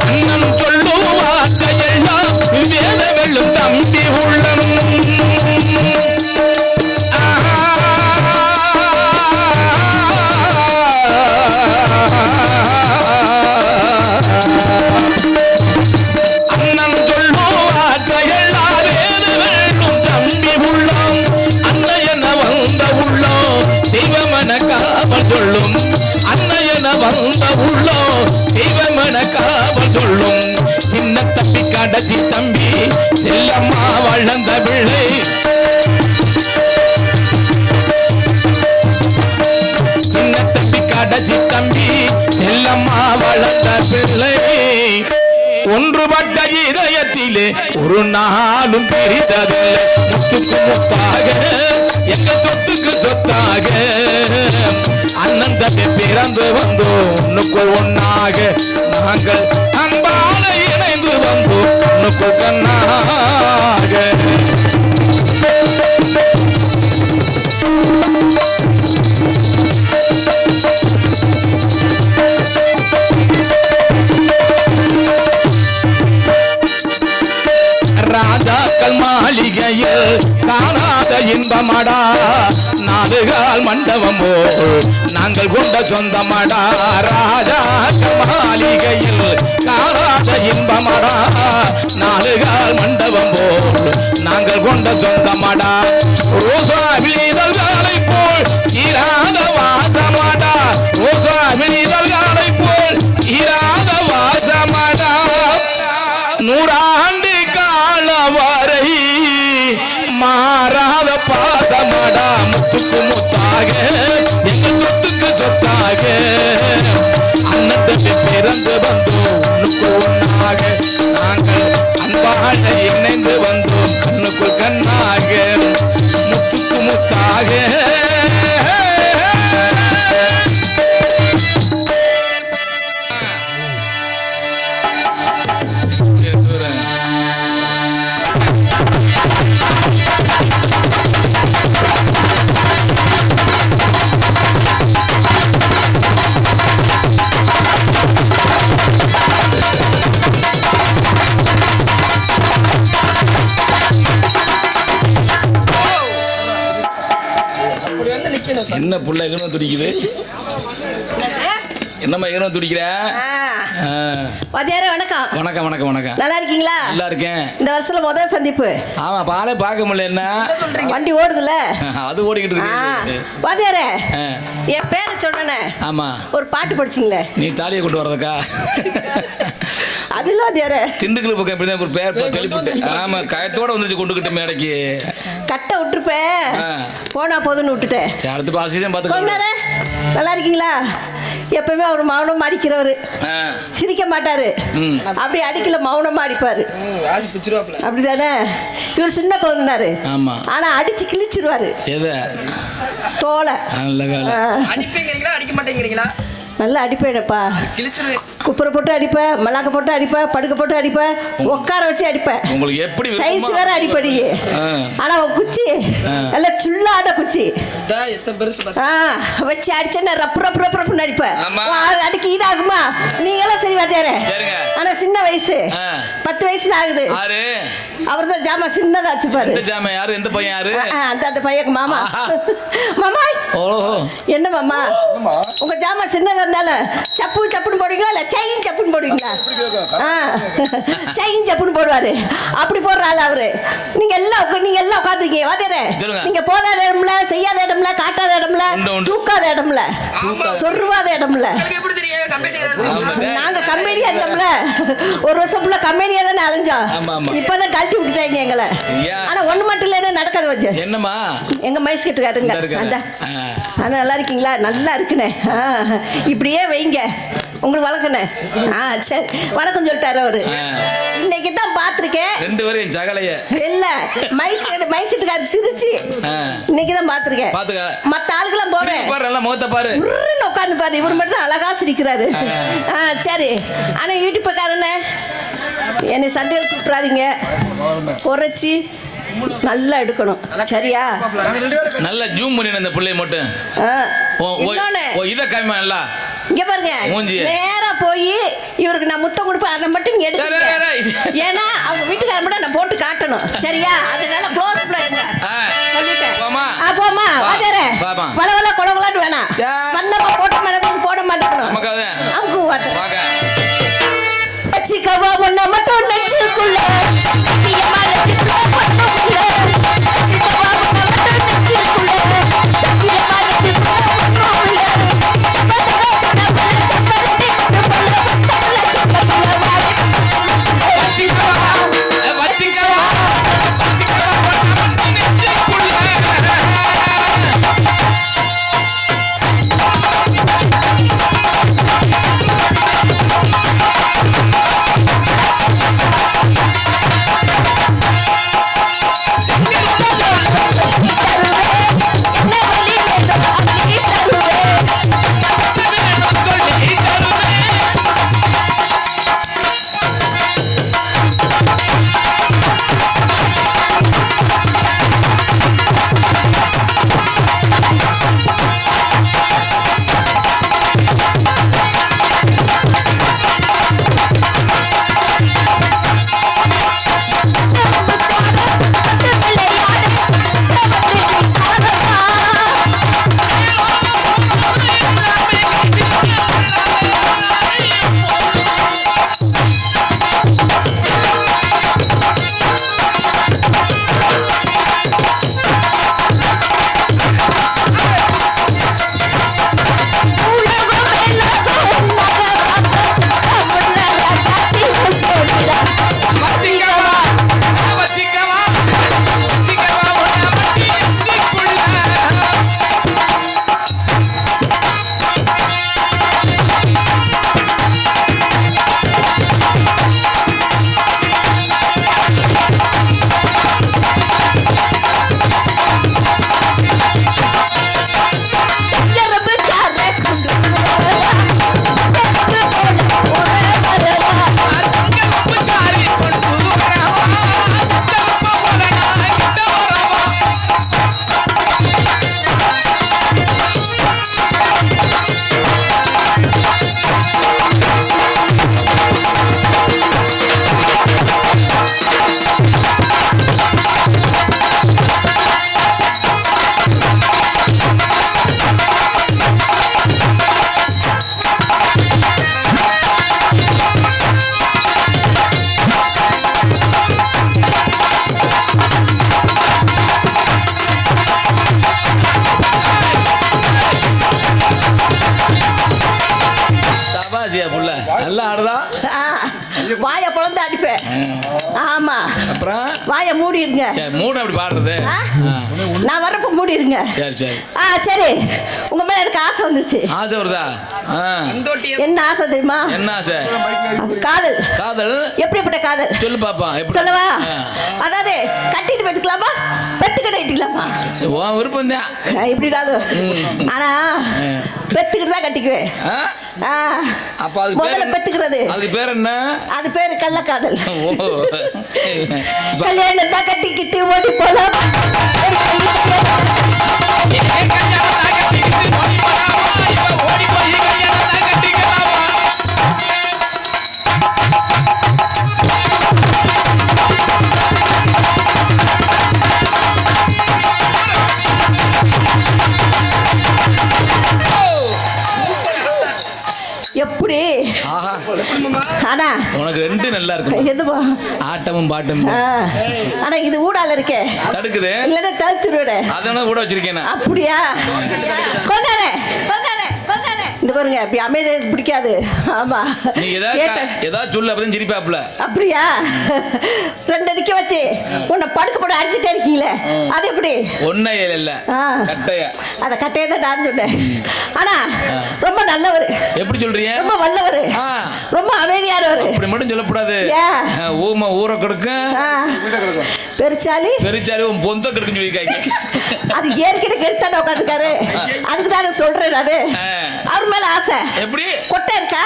அண்ணன் சொல்லும் வார்த்தையெல்லாம் வேத வெள்ளும் தம்பி உள்ளம் அண்ணன் சொல்லும் வார்த்தையெல்லாம் வேத வெள்ளும் தம்பி உள்ளம் அன்னையன வந்த உள்ளம் தெய்வமன காவல் சொல்லும் அன்னையன வந்த உள்ளம் தெய்வமன காவல் சொல்லும் சின்ன தம்பி கடைசி தம்பி செல்லம்மா வளர்ந்த பிள்ளை சின்ன தம்பி கடைசி தம்பி செல்லம்மா வளர்ந்த பிள்ளை ஒன்றுபட்ட இதயத்திலே ஒரு நாளும் பிரித்ததில்லை முத்துக்கு முத்தாக எங்க சொத்துக்கு சொத்தாக அண்ணன் தம்பி பிறந்து வந்தோம் ஒண்ணுக்குள் ஒன்னாக நாங்கள் அன்பால இணைந்து வந்தோம் ஒண்ணுக்குள் கண்ணாக ராஜாக்கள் மாளிகையில் காணாத இன்பமடா நாடுகால் மண்டபமோ நாங்கள் கொண்ட சொந்தமடா ராஜாக்கள் மாளிகையில் காணாத இன்பமடா நாடுகால் மண்டபமோ நாங்கள் கொண்ட சொந்தமடா ரோசா விழிதழ்களை போல் இராத வாசமடா ரோசா விழிதழ்களை போல் இராத வாசமடா நூறாண்டு வரை மாறாத பாசமடா முத்துக்கு முத்தாக எங்கள் சொத்துக்கு சொத்தாக அண்ணன் தம்பி பிறந்து வந்தோம் ஒண்ணுக்கு ஒன்னாக நாங்கள் அன்பாக இணைந்து வந்தோம் கண்ணுக்குள் கண்ணாக முத்துக்கு முத்தாக என்ன புள்ள எங்கன்னு துடிக்குது என்னம்மா எங்கன்னு துடிக்கிற வாத்தியாரே வணக்கம். வணக்கம் வணக்கம் வணக்கம். நல்லா இருக்கீங்களா? நல்லா இருக்கேன். இந்த வருஷத்துல முதல் சந்திப்பு. ஆமா பாலே பார்க்க முடியல என்ன வண்டி ஓடுதுல அது ஓடிக்கிட்டு இருக்கு. வாத்தியாரே என் பேரை சொன்னனே. ஆமா ஒரு பாட்டு படிச்சிங்களே. நீ தாலியை கொண்டு வரதுக்கா? அது இல்ல வாத்தியாரே. திண்டுக்கல் பக்கம் இப்படிதான் ஒரு பேர் தெளிப்புட்டு. ஆமா கயத்தோட வந்துச்சு கொண்டுகிட்ட மேடைக்கு. கட்டை விட்டுருப்பேன் போனா போதுன்னு விட்டுட்டேன். அடுத்த பாசிதான் பார்த்து. நல்லா இருக்கீங்களா? எப்பவுமே அவர் மௌனமா அடிக்கிறவரு, சிரிக்க மாட்டாரு. அப்படி அடிக்கல மௌனமா அடிப்பாரு. அப்படிதானே? இவர் சின்ன குழந்தைனாரு. ஆனா அடிச்சு கிழிச்சிருவாரு தோலை. அடிப்பீங்களா அடிக்க மாட்டேங்கிறீங்களா? நல்லா அடிப்பேனப்பா. குப்புரை போட்டு அடிப்பேன், மல்லாக்க போட்டு அடிப்பேன், படுக்க போட்டு அடிப்பேன், உட்கார வச்சு அடிப்பேன். உங்களுக்கு எப்படி சைஸ் வேற அடிப்படி. ஆனா குச்சி நல்ல சுள்ளாட குச்சி வச்சு அடிச்சேன்னா ரப்பு ரப்பு ரப்பு ரப்புன்னு அடிப்பேன். அடிக்க இதாகுமா? நீங்க எல்லாம் சரி வாத்தியாரே. ஆனா சின்ன வயசு 10 வயசுல ஆகுது. அவர் தான் ஜாமா சின்னதா வச்சுப்பாரு. யாரு எந்த பையன் யாரு? அந்த பையன் மாமா. மாமா என்ன மாமா உங்க ஜாமா சின்னதா இருந்தாலும் சப்பு சப்புன்னு போடுவீங்களா இல்ல செயின் சப்புன்னு போடுவீங்களா? செயின் சப்புன்னு போடுவாரு. அப்படி போடுற ஆள் அவரு. நீங்க எல்லாம் உட்காந்துருக்கீங்க வாத்தியாரே. நீங்க போதாத இடம்ல, செய்யாத இடம்ல, காட்டாத இடம்ல, தூக்காத இடம்ல, சொருவாத இடம்ல. நாங்க கம்பெனியா இருந்தோம்ல, ஒரு வருஷம் ஃபுல்லா கம்பெனியா தானே அலைஞ்சோம். இப்பதான் கழட்டி விட்டுட்டாங்க எங்களை. ஆனா ஒண்ணு மட்டும் இல்ல நடக்காத வச்சு என்னமா எங்க மைஸ் கிட்டுக்காருங்க. ஆனா நல்லா இருக்கீங்களா? நல்லா இருக்குனே. இப்படியே வைங்க உங்களுக்கு வழக்கண்ணே. சரி வணக்கம் சொல்லிட்டாரு அவரு. இன்னைக்கு தான் பாத்திருக்கேன் 2 பேரும் ஜகலைய இல்ல மைசிட்டுக்காரு சிரிச்சு இன்னைக்கு தான் பாத்திருக்கேன். மத்த ஆளுக்கெல்லாம் போவேன் முகத்தை பாரு உட்காந்து பாரு. இவர் மட்டும் அழகா சிரிக்கிறாரு. சரி ஆனா யூடியூப்காரனே என்னை சண்டையில் கூப்பிடாதீங்க. குறைச்சி நல்லா எடுக்கணும் சரியா? நல்லா ஜூம் பண்ணி அந்த பிள்ளைய மட்டும் இத காமிமா இல்ல இங்க பாருங்க. நேரா போய் இவருக்கு நான் முத்தம் கொடுப்பேன். அதை மட்டும் நீங்க எடுக்க. ஏன்னா அவங்க வீட்டுக்கார மட்டும் நான் போட்டு காட்டணும் சரியா? அதனால க்ளோஸ் பண்ணுங்க சொல்லிட்டேன். போமா வாதரே வளவள கொலகொலன்னு வேணாம். வந்தப்ப போட்ட மாட்டேன் போட மாட்டேன். அவங்க வாங்க சிக்கவா ஒண்ண மட்டும் நெஞ்சுக்குள்ள சத்தியமான சிக்கவா ஒண்ண வாயை பொழந்து அடிப்பேன். ஆமா, அப்புறம் வாயை மூடிடுங்க. சரி, மூணு அப்படி பாடுறது. நான் வரப்ப மூடிடுங்க. சரி சரி. சரி, உங்க மேல எனக்கு ஆசை வந்துருச்சு. ஆசை வருதா? என்ன ஆசை தெரியுமா? என்ன ஆசை? காதல். காதல்? எப்படிப்பட்ட காதல் சொல்லு பாப்பா. சொல்லவா? அதாவது கட்டிட்டு பெத்துக்கலாமா, பெத்துக்கிட்டலாமா? உன் விருப்பம் தான். இப்படிடாலும் ஆனா பெத்துக்கிட்டு தான் கட்டிக்குவேன். அப்ப அது முதல்ல பெத்துக்கிறது. அது பேர் என்ன? அது பேரு கள்ளக்காதல். ஓ. கல்யாணம் தான் கட்டிக்கிட்டு ஓடி போலாம். எப்படி? ஆனா உனக்கு ரெண்டு நல்லா இருக்கு. எதுவா? ஆட்டமும் பாட்டும். ஆனா இது ஊடால இருக்கே, தடுக்குது. இல்லன்னா தடுத்துருவேட. அதனால கூட வச்சிருக்கேன். அப்படியா? கொண்டானே கொண்டானே கொண்டானே. இந்த பாருங்க, அப்படி அமைதியா பிடிக்காது. ஆமா, நீ ஏதாவது சொல்லு, அப்பதான் சிரிப்பாப்ல. அப்படியா? ரெண்டு நிக்க வச்சு உன்னை படுக்க போட அடிச்சுட்டே இருக்கீங்களே, அது எப்படி? ஒன்ன இல்ல, கட்டைய. அத கட்டைய தான் நான் சொன்னேன். ஆனா ரொம்ப நல்லவர். எப்படி சொல்றீங்க? ரொம்ப வல்லவர், ரொம்ப அமைதியானவர். அப்படி மட்டும் சொல்லக்கூடாது. ஊமை ஊற கொடுக்கும், பெருச்சாலி பெருச்சாலி உன் பொந்த கெடுக்குன்னு சொல்லிருக்காங்க. அது ஏற்கனவே கெடுத்தானே உட்காந்துக்காரு. அதுக்கு தான் சொல்றேன் நானு. அவர் மேல ஆசை. எப்படி? கொட்டை இருக்கா?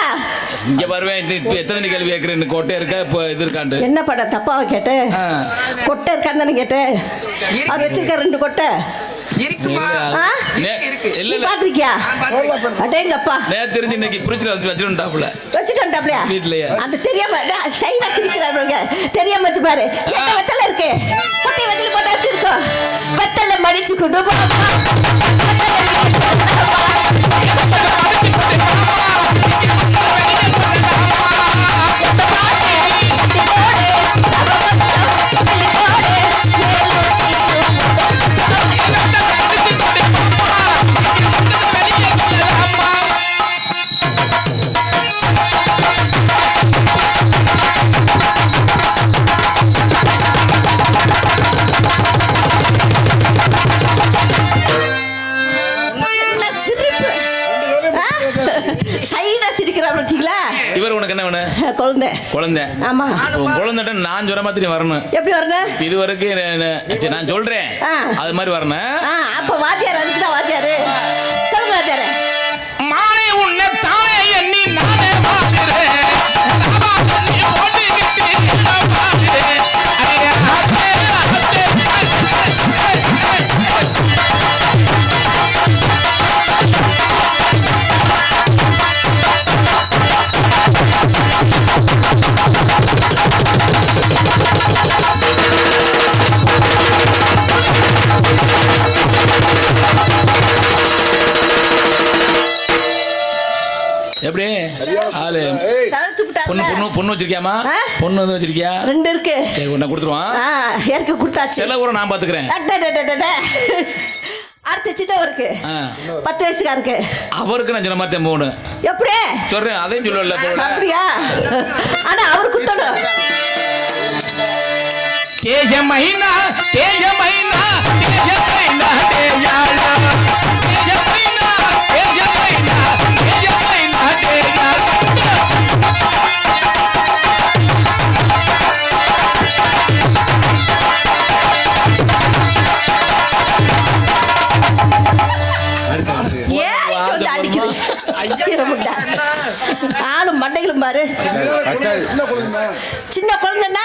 இங்க வருவேன். எத்தனை கேள்வி கேட்கிறேன். கொட்டை இருக்கா? இப்போ இது இருக்காண்டு என்ன படம் தப்பாவை கேட்டேன். கொட்டை இருக்கான்னு தானே கேட்டேன். அவர் வச்சிருக்க 2 கொட்டை பாத்திருக்கியா? அடேங்கப்பா, நேத்து தெரிஞ்சு இன்னைக்கு புரிச்சு வச்சுட்டாப்ல. வச்சுட்டாப்லையா? வீட்லயே அந்த தெரியாம சைனா சிரிக்கிறாங்க. தெரியாம வச்சு பாரு. வெத்தலை இருக்கு, கொட்டை வெத்தலை போட்டா இருக்கும். வெத்தலை மடிச்சு கொண்டு இவர் உனக்கு என்ன வேணும்? குழந்தை. குழந்தை? ஆமா. குழந்தைட்ட நான் சொல்ற மாதிரி வரணும். எப்படி வரணும்? இது வரைக்கும் நான் சொல்றேன் அது மாதிரி வரணும். அப்ப வாத்தியார், அதுக்கு தான் வாத்தியார். சொல்லுங்க வாத்தியார். மானே உன்னை தானே எண்ணி நானே பாக்குறேன். எப்படி ஆளு பொண்ணு வச்சிருக்கியாமா? பொண்ணு வந்து வச்சிருக்கியா? 2 இருக்கு. சரி, உன்னை கொடுத்துருவான். யாருக்கு கொடுத்தாச்சு? சில ஊரை நான் பாத்துக்கிறேன். அடுத்த சின்னவருக்கு 10 வயசுக்காருக்கு. அவருக்கு நான் சொன்ன மாதிரி தான் போகணும். எப்படி சொல்றேன், அதையும் சொல்லல. அப்படியா? ஆனா அவர் குத்தணும். தேஜ மைனா தேஜ மைனா தேஜ மைனா தேஜாலா தேஜ மைனா தேஜ மைனா தேஜ மைனா தேஜாலா. ஆளும் மண்டைகளும் பாரு. சின்ன குழந்தைன்னா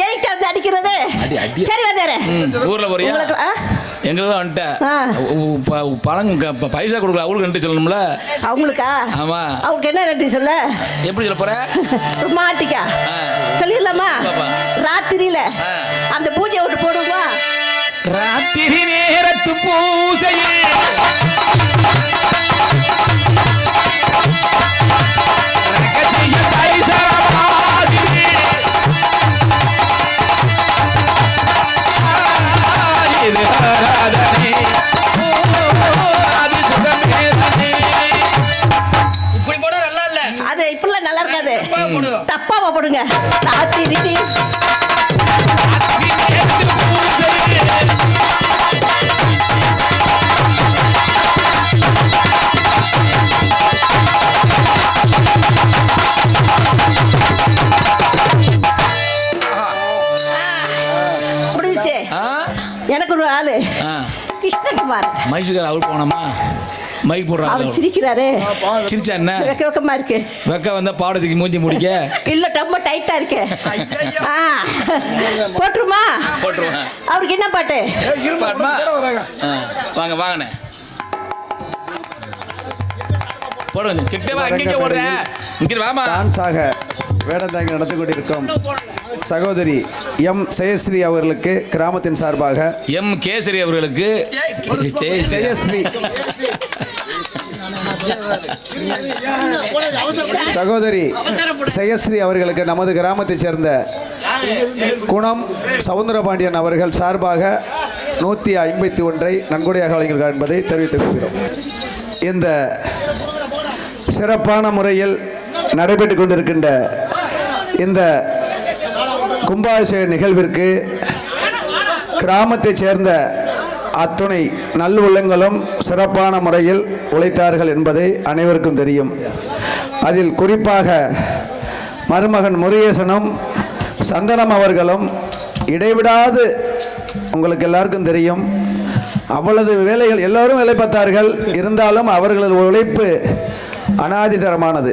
என்கிட்ட வந்து அடிக்கிறது. சரி வாத்தியாரே, ஊர்ல போறியா? எங்களுக்கு வந்துட்டேன். பழம் பைசா கொடுக்கல, அவங்களுக்கு நன்றி சொல்லணும்ல. அவங்களுக்கா? ஆமா. அவங்களுக்கு என்ன நன்றி சொல்ல? எப்படி சொல்ல போற? ரொமாட்டிக்கா சொல்லிடலாமா? ராத்திரியில அந்த பூஜை விட்டு போடுவோமா? ராத்திரி நேரத்து பூஜையே இப்படி போட நல்லா இல்ல. அது இப்படிலாம் நல்லா இருக்காது. தப்பா தாளமா போடுங்க. ராத்திரி முடிஞ்சிச்சு. எனக்கு ஒரு ஆளு கிருஷ்ணகுமார் மைசூர் அவர் போனோமா மைக் போடுறாங்க. அவர் சிரிக்கிறாரு. சிரிச்சா என்ன வெக்கமா இருக்கு. வெக்க வந்தா பாடத்துக்கு மூஞ்சி முடிக்க இல்ல ரொம்ப டைட்டா இருக்கு. போட்டுருமா? போட்டுருவேன். அவருக்கு என்ன பாட்டு? வாங்க வாங்கண்ணே போடுங்க. கிட்ட வா, எங்க ஓடுறேன்? இங்க வாமா. டான்ஸாக வேடந்தாங்கி நடந்து கொண்டிருக்கும் சகோதரி எம் ஜெயஸ்ரீ அவர்களுக்கு கிராமத்தின் சார்பாக எம் கேசரி அவர்களுக்கு ஜெயஸ்ரீ சகோதரி ஜெயஸ்ரீ அவர்களுக்கு நமது கிராமத்தைச் சேர்ந்த குணம் சவுந்தரபாண்டியன் அவர்கள் சார்பாக 151 நன்கொடையாக வழங்குகிறார் என்பதை தெரிவித்துக் கொள்கிறோம். இந்த சிறப்பான முறையில் நடைபெற்றுக் கொண்டிருக்கின்ற இந்த கும்பாபிஷேக நிகழ்விற்கு கிராமத்தைச் சேர்ந்த அத்துணை நல்லுள்ளங்களும் சிறப்பான முறையில் உழைத்தார்கள் என்பதை அனைவருக்கும் தெரியும். அதில் குறிப்பாக மருமகன் முருகேசனும் சந்தனம் அவர்களும் இடைவிடாது உங்களுக்கு எல்லாருக்கும் தெரியும் அவ்வளவு வேலைகள் எல்லோரும் வேலை பார்த்தார்கள். இருந்தாலும் அவர்களது உழைப்பு அனாதிதரமானது.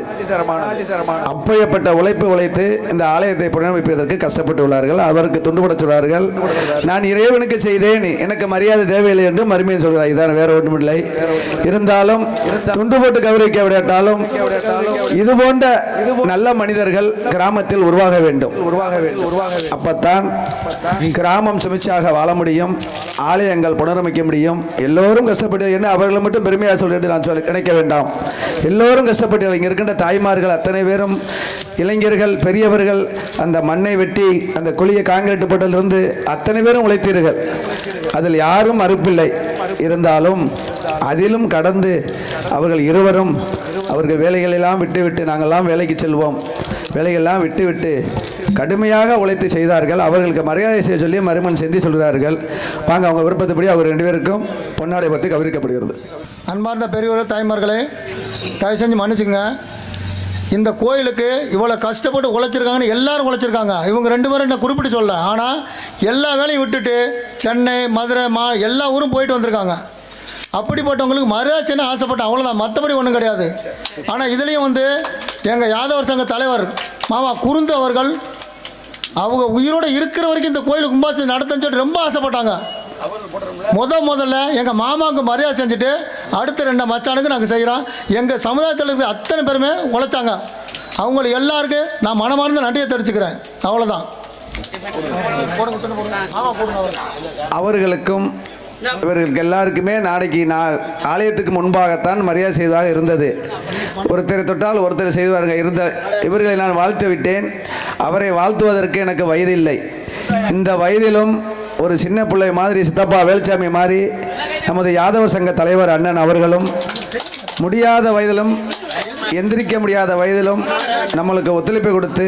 அப்பேற்பட்ட உழைப்பு உழைத்து இந்த ஆலயத்தை புனரமைப்பதற்கு கஷ்டப்பட்டுள்ளார்கள். அவருக்கு துண்டுபடச் சொல்வார்கள். நான் இறைவனுக்கு செய்தேன், எனக்கு மரியாதை தேவையில்லை என்று மறுமையை சொல்கிறார். இதான் வேற ஒன்றுமில்லை. இருந்தாலும் துண்டு போட்டு கௌரவிக்க விடாட்டாலும் இது போன்ற நல்ல மனிதர்கள் கிராமத்தில் உருவாக வேண்டும். அப்பத்தான் கிராமம் சுமிச்சாக வாழ முடியும், ஆலயங்கள் புனரமைக்க முடியும். எல்லோரும் கஷ்டப்பட்டு என்ன அவர்களை மட்டும் பெருமையாக சொல்லிட்டு நான் நினைக்க வேண்டாம். எல்லோரும் கஷ்டப்பட்டு இங்கே இருக்கின்ற தாய்மார்கள் அத்தனை பேரும் இளைஞர்கள் பெரியவர்கள் அந்த மண்ணை வெட்டி அந்த குழியை காங்கிரீட் போட்டதிலிருந்து அத்தனை பேரும் உழைத்தீர்கள். அதில் யாரும் மறுப்பில்லை. இருந்தாலும் அதிலும் கடந்து அவர்கள் இருவரும் அவர்கள் வேலைகளெல்லாம் விட்டுவிட்டு நாங்கள்லாம் வேலைக்கு செல்வோம், வேலைகள்லாம் விட்டுவிட்டு கடுமையாக உழைத்து செய்தார்கள். அவர்களுக்கு மரியாதை செய்ய சொல்லி மருமன் செந்தி சொல்கிறார்கள். வாங்க அவங்க விருப்பத்தைப்படி அவர் 2 பேருக்கும் பொன்னாடை பற்றி கௌரவிக்கப்படுகிறது. அன்பார்ந்த பெரியவர்கள் தாய்மார்களே, தயவு செஞ்சு மன்னிச்சுங்க. இந்த கோயிலுக்கு இவ்வளோ கஷ்டப்பட்டு உழைச்சிருக்காங்கன்னு எல்லாரும் உழைச்சிருக்காங்க. இவங்க 2 பேரும் என்ன குறிப்பிட்டு சொல்ல, ஆனால் எல்லா வேலையும் விட்டுட்டு சென்னை மதுரை எல்லா ஊரும் போயிட்டு வந்திருக்காங்க. அப்படிப்பட்டவங்களுக்கு மரியாதைன்னு ஆசைப்பட்டேன், அவ்வளோதான், மற்றபடி ஒன்றும் கிடையாது. ஆனால் இதுலேயும் எங்கள் யாதவர் சங்க தலைவர் மாமா குருந்து அவர்கள் அவங்க உயிரோடு இருக்கிற வரைக்கும் இந்த கோயிலுக்கு கும்பாபிஷேகம் நடத்துன்னு சொல்லிட்டு ரொம்ப ஆசைப்பட்டாங்க. முதல்ல எங்கள் மாமாவுக்கு மரியாதை செஞ்சுட்டு அடுத்த 2 மச்சானுக்கு நாங்கள் செய்கிறோம். எங்கள் சமுதாயத்தில் இருக்கிற அத்தனை பேருமே உழைச்சாங்க. அவங்களுக்கு எல்லாருக்கும் நான் மனமார்ந்த நன்றியை தெரிவிச்சுக்கிறேன். அவ்வளோதான். அவர்களுக்கும் இவர்களுக்கு எல்லாருக்குமே நாளைக்கு நான் ஆலயத்துக்கு முன்பாகத்தான் மரியாதை செய்வதாக இருந்தது. ஒருத்தரை தொட்டால் ஒருத்தர் செய்வார்கள் இருந்த இவர்களை நான் வாழ்த்து விட்டேன். அவரை வாழ்த்துவதற்கு எனக்கு வயதில்லை. இந்த வயதிலும் ஒரு சின்ன பிள்ளை மாதிரி சித்தப்பா வேலுச்சாமி மாதிரி நமது யாதவர் சங்க தலைவர் அண்ணன் அவர்களும் முடியாத வயதிலும் எந்திரிக்க முடியாத வயதிலும் நம்மளுக்கு ஒத்துழைப்பை கொடுத்து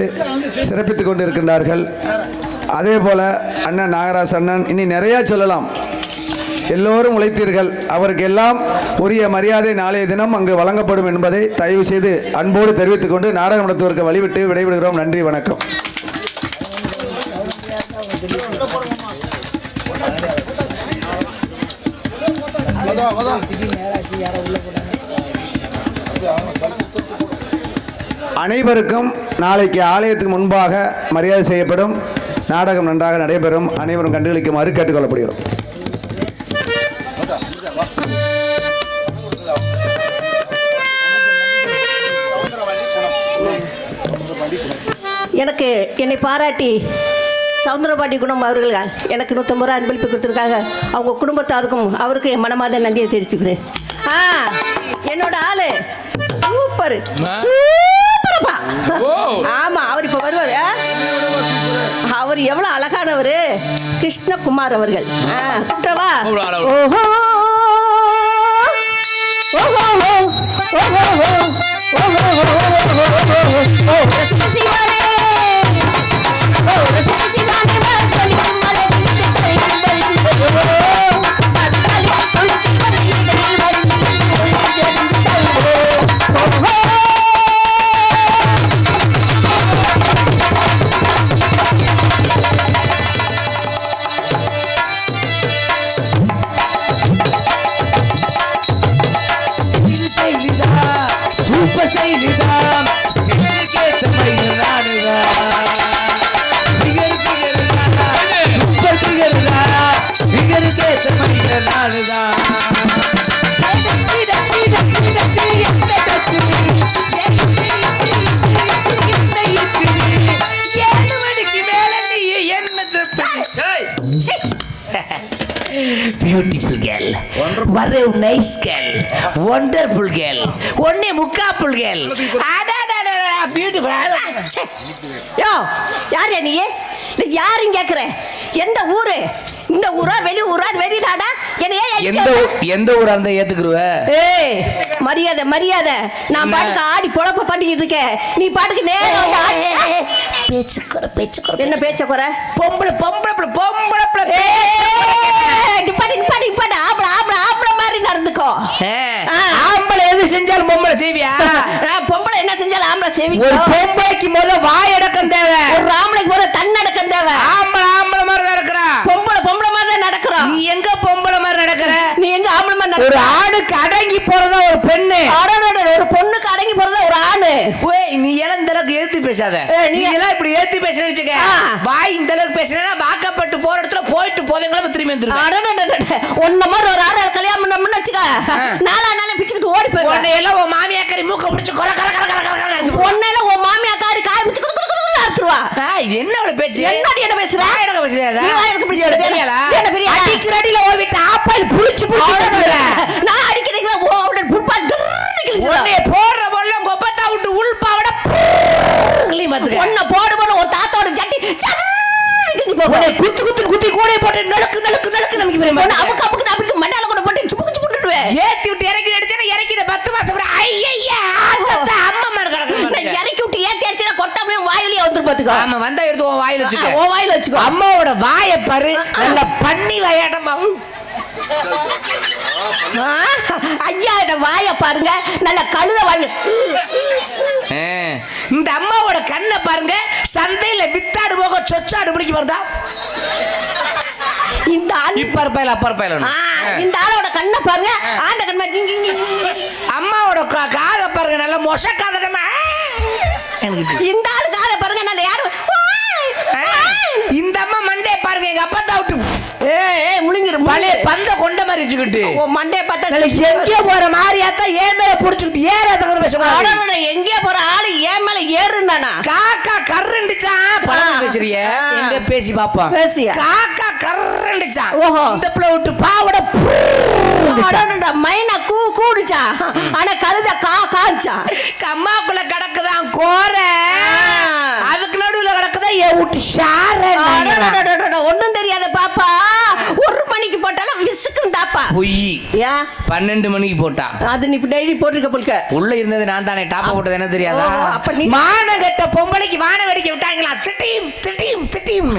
சிறப்பித்து கொண்டு இருக்கின்றார்கள். அதே போல் அண்ணன் நாகராஜ் அண்ணன் இனி நிறையா சொல்லலாம். எல்லோரும் உழைத்தீர்கள். அவருக்கு எல்லாம் உரிய மரியாதை நாளைய தினம் அங்கு வழங்கப்படும் என்பதை தயவு செய்து அன்போடு தெரிவித்துக் கொண்டு நாடகம் நடத்துவதற்கு வழிவிட்டு விடைபெறுகிறோம். நன்றி, வணக்கம். அனைவருக்கும் நாளைக்கு ஆலயத்துக்கு முன்பாக மரியாதை செய்யப்படும். நாடகம் நன்றாக நடைபெறும். அனைவரும் கண்டுகளிக்குமாறு கேட்டுக்கொள்ளப்படுகிறோம். எனக்கு என்னை பாராட்டி சவுந்தரபாண்டி குணம் அவர்கள் எனக்கு 150 ரூபா அன்பளிப்பு கொடுத்துருக்காங்க. அவங்க குடும்பத்தாருக்கும் அவருக்கு என் மனமாத நன்றியை தெரிவிச்சுக்கிறேன். என்னோட ஆளு சூப்பர் சூப்பர்ப்பா. ஆமா, அவர் இப்ப வருவாரு. அவர் எவ்வளவு அழகானவர், கிருஷ்ணகுமார் அவர்கள். கூப்பிட்டவா? ஓஹோ ஓஹோ ஓஹோ ஓஹோ சூப்பர் செய்திதான் பியூட்டிஃபுல் கேர்ள் வர நைஸ் கேர்ள் வண்டர்ஃபுல் கேர்ள் ஒன்னே முக்காப்புல் கேர்ள் பியூட்டிஃபுல். யோ யார் நீ யாரும் கேக்குற எந்த ஊரு இந்த ஊரா வெளி ஊரா வெளிநாடா எந்த ஊரா இருந்தா ஏத்துக்குருவ? ஏய் மரியாதை மரியாதை நான் பாட்டுக்கு ஆடி பொழப்ப பண்ணிக்கிட்டு இருக்கேன் நீ பாட்டுக்கு நேரம் பேச்சுக்குற என்ன பேச்சக்குற பொம்பளை பொம்பளை பொம்பளை நிப்பாடி நிப்பாடி நிப்பாடி ஆம்பளை ஆம்பளை ஆம்பளை மாதிரி நடந்துக்கோ. ஆம்பளை எது செஞ்சாலும் பொம்பளை செய்வியா? பொம்பளை என்ன செஞ்சாலும் ஆம்பளை செய்வீங்க. ஒரு பொம்பளைக்கு முதல்ல வாய் அடக்கம் தேவை, ஒரு ஆம்பளைக்கு முதல்ல தன்னடக்கம் தேவை. ஆம்பளை ஆம்பளை மாதிரி நடக்கிறா, பொம்பளை பொம்பளை மாதிரி தான் நடக்கிறோம். நீ எங்க பொம்பளை மாதிரி நடக்கிற? நீ எங்க ஆம்பளை மாதிரி ஒரு நடக்கிற? ஆணுக்கு அடங்கி போறதா ஒரு பெண்ணு, ஒரு பொண்ணுக்கு அடங்கி போறதா ஒரு ஆணு. நீ எல்லாம் இந்த அளவுக்கு ஏத்தி பேசாத. நீ எல்லாம் இப்படி ஏத்தி பேசுறேன்னு வச்சுக்க, வாய் இந்த அளவுக்கு பேசுறேன்னா வாக்கப்பட்டு போற இடத்துல போயிட்டு போதங்கள திரும்பி வந்துருவேன். ஒன்ன மாதிரி ஒரு ஆறு ஆள் கல்யாணம் பண்ணணும்னு வச்சுக்க, நாலா நாளே பிச்சுக்கிட்டு ஓடி போய் உன்னை எல்லாம் உன் மாமியாக்காரி மூக்க பிடிச்சு கொர கர கர கர கர ஒன்னேல உன் மாமியாக்காரி கால் பிச்சு அறுத்துருவா. இது என்ன பேச்சு? என்னடி என்ன பேசுற? எனக்கு பேசுறதா? நீ வாயில பிடிச்ச தெரியல. என்ன பெரிய அடிக்கிற அடியில ஓ வீட்டு ஆப்பல் புடிச்சு புடிச்சு நான் அடிக்கிறீங்களா ஓட புல்பா உன்னை போடுற போல கொப்பத்தா விட்டு உள்பாவட ஒன்ன போடு போல ஒரு தாத்தாவோட ஜட்டி குத்து குத்து குத்தி கூட போட்டு நழுக்கு நழுக்கு நழுக்கு நமக்கு அமுக்கு அமுக்கு அமுக்கு மண்டையில கூட போட்டு சுப்புக்கு சுப்புட்டுடுவேன். ஏத்தி விட்டு இறக்கி அடிச்சா இறக்கிட 10 மாசம் ஐயா அம்மா மாடு கிடக்கு. இறக்கி விட்டு ஏத்தி அடிச்சா கொட்டாமே வாயிலேயே வந்துரு பாத்துக்கோ. ஆமா வந்தா எடுத்து உன் வாயில வச்சுக்கோ. உன் வாயில வச்சுக்கோ. அம்மாவோட வாயை பாரு, நல்ல பண்ணி வாயாட்டமா. ஐயா வாய பாருங்க, நல்ல கழுத வாய். இந்த அம்மாவோட கண்ணை பாருங்க, சந்தையில வித்தாடு போக சொச்சாடு பிடிக்க வருதா? இந்த இந்த ஆளோட கண்ணை பாருங்க, ஆண்ட கண்ணை. அம்மாவோட காதை பாருங்க, நல்ல மொச காதமா. இந்த ஆளு காதை பாருங்க, நல்ல யாரு. இந்த அம்மா மண்டே பாருங்க, எங்க அப்பா தாவுட்டு முழுங்கிரு பழைய பந்த கொண்ட மாதிரி வச்சுக்கிட்டு மண்டே பார்த்தா எங்கே போற மாதிரியாத்தா ஏன் மேல புடிச்சுக்கிட்டு ஏற பேசுவாங்க. எங்கே போற ஆளு ஏன் மேல ஏறுனானா? காக்கா கர்றண்டிச்சா பேசுறிய எங்க பேசி பாப்பா பேசியா? காக்கா கர்றண்டிச்சா. ஓஹோ, இந்த பிள்ளை விட்டு பாவட மைனா கூ கூடுச்சா, ஆனா கழுத கா காஞ்சா. கம்மாக்குள்ள கிடக்குதான் கோர, அதுக்கு நடுவுல கிடக்குதான் என் விட்டு ஷார. ஒண்ணும் தெரியாத பாப்பா, 1 மணிக்கு போட்டாலும் விசுக்குன்னு தாப்பா. பொய். ஏன் 12 மணிக்கு போட்டா? அது நீ டெய்லி போட்டுருக்க போல்க. உள்ள இருந்தது நான் தானே, டாப்பா போட்டது என்ன தெரியாதா? அப்ப நீ மானகட்ட பொம்பளைக்கு வான வெடிக்க விட்டாங்களா? திட்டீம் திட்டீம் திட்டீம்.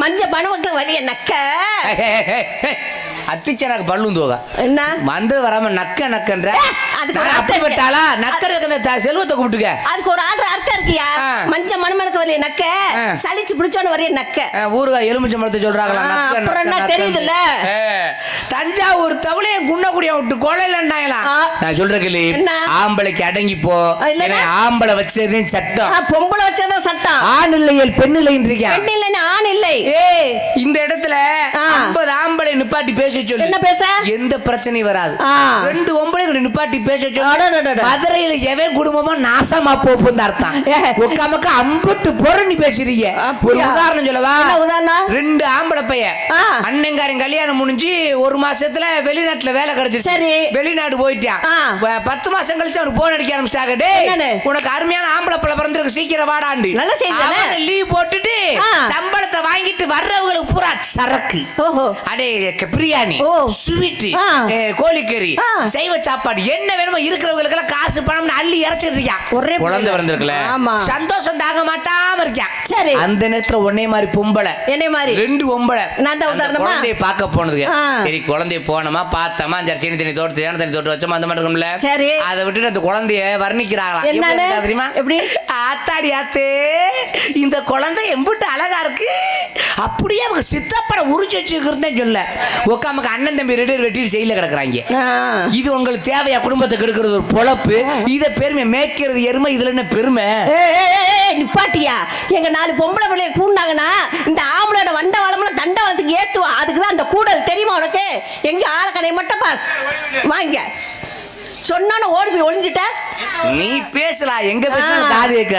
மஞ்ச பணவக்கு வலிய நக்க அத்திச்ச எனக்கு பல்லும் தோகா என்ன வந்து வராம நக்க நக்கன்ற. அதுக்கு ஒரு அப்படி விட்டாளா நக்கறதுக்கு செல்வத்தை கூப்பிட்டுக்க. அதுக்கு ஒரு அர்த்தம் இருக்கியா? மஞ்ச மணமனுக்கு வரைய நக்க, சளிச்சு பிடிச்சோன்னு வரைய நக்க. ஊருகா எலுமிச்சை மரத்தை சொல்றாங்களா? அப்புறம் என்ன தெரியுதுல்ல? தஞ்சாவூர் தவளைய குன்னக்குடிய விட்டு கொலையிலண்டாங்களா? நான் சொல்ற கேளு, ஆம்பளைக்கு அடங்கி போ. ஆம்பளை வச்சதே சட்டம், பொம்பளை வச்சதான் சட்டம். ஆண் இல்லையே பெண் இல்லைன்றீங்க. பெண் இல்லைன்னு ஆண் இல்லை. இந்த இடத்துல 50 ஆம்பளை நிப்பாட்டி பேச சொல்லு. என்ன பேச? எந்த பிரச்சனையும் வராது. 2 ஒம்பளைங்களை நிப்பாட்டி பேச சொல்லு. மதுரையில எவன் குடும்பமா நாசமா போப்புன்னு அர்த்தம். உட்காமக்க அம்பட்டு பொறணி பேசுறீங்க. ஒரு உதாரணம் சொல்லவா? 2 ஆம்பளை பையன் அண்ணங்காரன் கல்யாணம் முடிஞ்சு 1 மாசத்துல வெளிநாட்டுல வேலை கிடைச்சிச்சு. சரி, வெளிநாடு போயிட்டான். 10 மாசம் கழிச்சு அவனுக்கு போன் அடிக்க ஆரம்பிச்சிட்டாங்க. டேய், உனக்கு அருமையான ஆம்பளை பிள்ளை பிறந்திருக்கு, சீக்கிரம் வாடாண்டு. நல்ல செய்தி. லீவ் போட்டுட்டு சம்பளத்தை வாங்கிட்டு வர்றவங்களுக்கு பூரா சரக்கு, அடே பிரியாணி, ஸ்வீட், கோழிக்கறி, சைவ சாப்பாடு, என்ன வேணுமோ இருக்கிறவங்களுக்கு எல்லாம் காசு பணம் அள்ளி இறைச்சிட்டு இருக்கான். ஒரே குழந்தை பிறந்திருக்கல, ஆமா சந்தோஷம் தாங்க மாட்டாம இருக்கான். சரி அந்த நேரத்துல ஒன்னே மாதிரி பொம்பளை, என்னை மாதிரி 2 பொம்பளை நான் தான் உதாரணமா? குழந்தைய பார்க்க போனதுங்க. ஆ. சரி குழந்தைய போனோமா பார்த்தோமா, சரி சீனி தண்ணி தோட்டத்து ஏன தண்ணி தோட்டம் வச்சோமா அந்த மாதிரி இருக்கும்ல. சரி. அதை விட்டுட்டு அந்த குழந்தைய வர்ணிக்கிறாங்களா என்னன்னு? தெரியுமா? எப்படி? ஆத்தாடி ஆத்தே, இந்த குழந்தை எம்பிட்டு அழகா இருக்கு, அப்படியே அவங்க சித்தப்பட உரிச்சு வச்சுக்கிறதே சொல்ல உக்காமக்கு அண்ணன் தம்பி 2 வெட்டிட்டு செயல கிடக்குறாங்க. இது உங்களுக்கு தேவையா? குடும்பத்தை கெடுக்கிறது ஒரு பொழப்பு, இதை பெருமை மேய்க்கிறது எருமை, இதுல என்ன பெருமை? நிப்பாட்டியா? எங்க 4 பொம்பளை பிள்ளைய கூண்டாங்கன்னா இந்த ஆம்பளோட வண்ட வளமுல தண்ட வளத்துக்கு ஏத்துவா. அதுக்குதான் அந்த கூடல் தெரியுமா உனக்கு? எங்க ஆளக்கடை மட்டும் பாஸ் வாங்க சொன்னான ஓடி போய் ஒளிஞ்சிட்ட. நீ பேசலாம், எங்க பேசினாலும் காது கேட்க.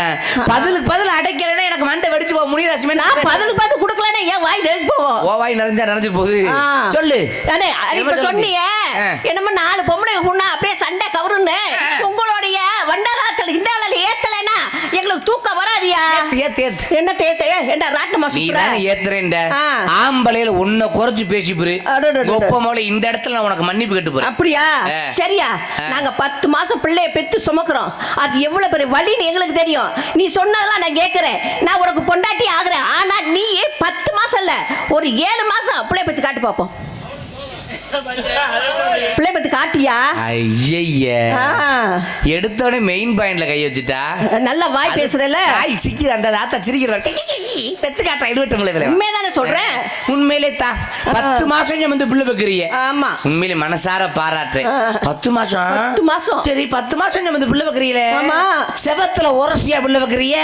பதிலுக்கு பதில் அடைக்கலன்னா எனக்கு மண்டை வெடிச்சு போக முடியாது. நான் பதிலுக்கு பதில் கொடுக்கலன்னா ஏன் வாய் தெரிஞ்சு போவோம்? ஓ வாய் நிறைஞ்சா நிறைஞ்சு போகுது. சொல்லு. இப்ப சொன்னிய என்னமோ 4 பொம்பளை கூண்டா அப்படியே சண்டை கவருன்னு உங்களுடைய வண்டகாலத்துல இந்த ஏத்தலைன்னா எங்களுக்கு தூக்கம் வராதியா? என்ன தேத்த? என்ன ராட்டமா சுத்துற? நீ ஏத்துறேன். ஆம்பளையில உன்னை குறைச்சு பேசி போரு. ஒப்பமோல இந்த இடத்துல நான் உனக்கு மன்னிப்பு கேட்டு போறேன். அப்படியா? சரியா? நாங்க 10 மாசம் பிள்ளைய பெத்து சுமக்கிறோம். அது எவ்வளவு பெரிய வலின்னு எங்களுக்கு தெரியும். நீ சொன்னதெல்லாம் நான் கேட்கிறேன். நான் உனக்கு பொண்டாட்டி ஆகுறேன். ஆனா நீ 10 மாசம் இல்ல, ஒரு 7 மாசம் பிள்ளைய பெத்து காட்டு பாப்போம். பிள்ளை பத்தி காட்டியா? ஐய எடுத்தோடனே மெயின் பாயிண்ட்ல கை வச்சுட்டா. நல்ல வாய் பேசுறல. ஐ சிக்கிற அந்த தாத்தா சிரிக்கிறார். பெத்து காட்டா இடுவட்டங்களே. உண்மைதானே சொல்றேன். உண்மையிலே தா 10 மாசம் வந்து பிள்ளை வைக்கிறீங்க. ஆமா உண்மையிலே மனசார பாராட்டுறேன். 10 மாசம் சரி 10 மாசம் வந்து பிள்ளை வைக்கிறீங்களே. ஆமா செவத்துல உரசியா பிள்ளை வைக்கிறீங்க.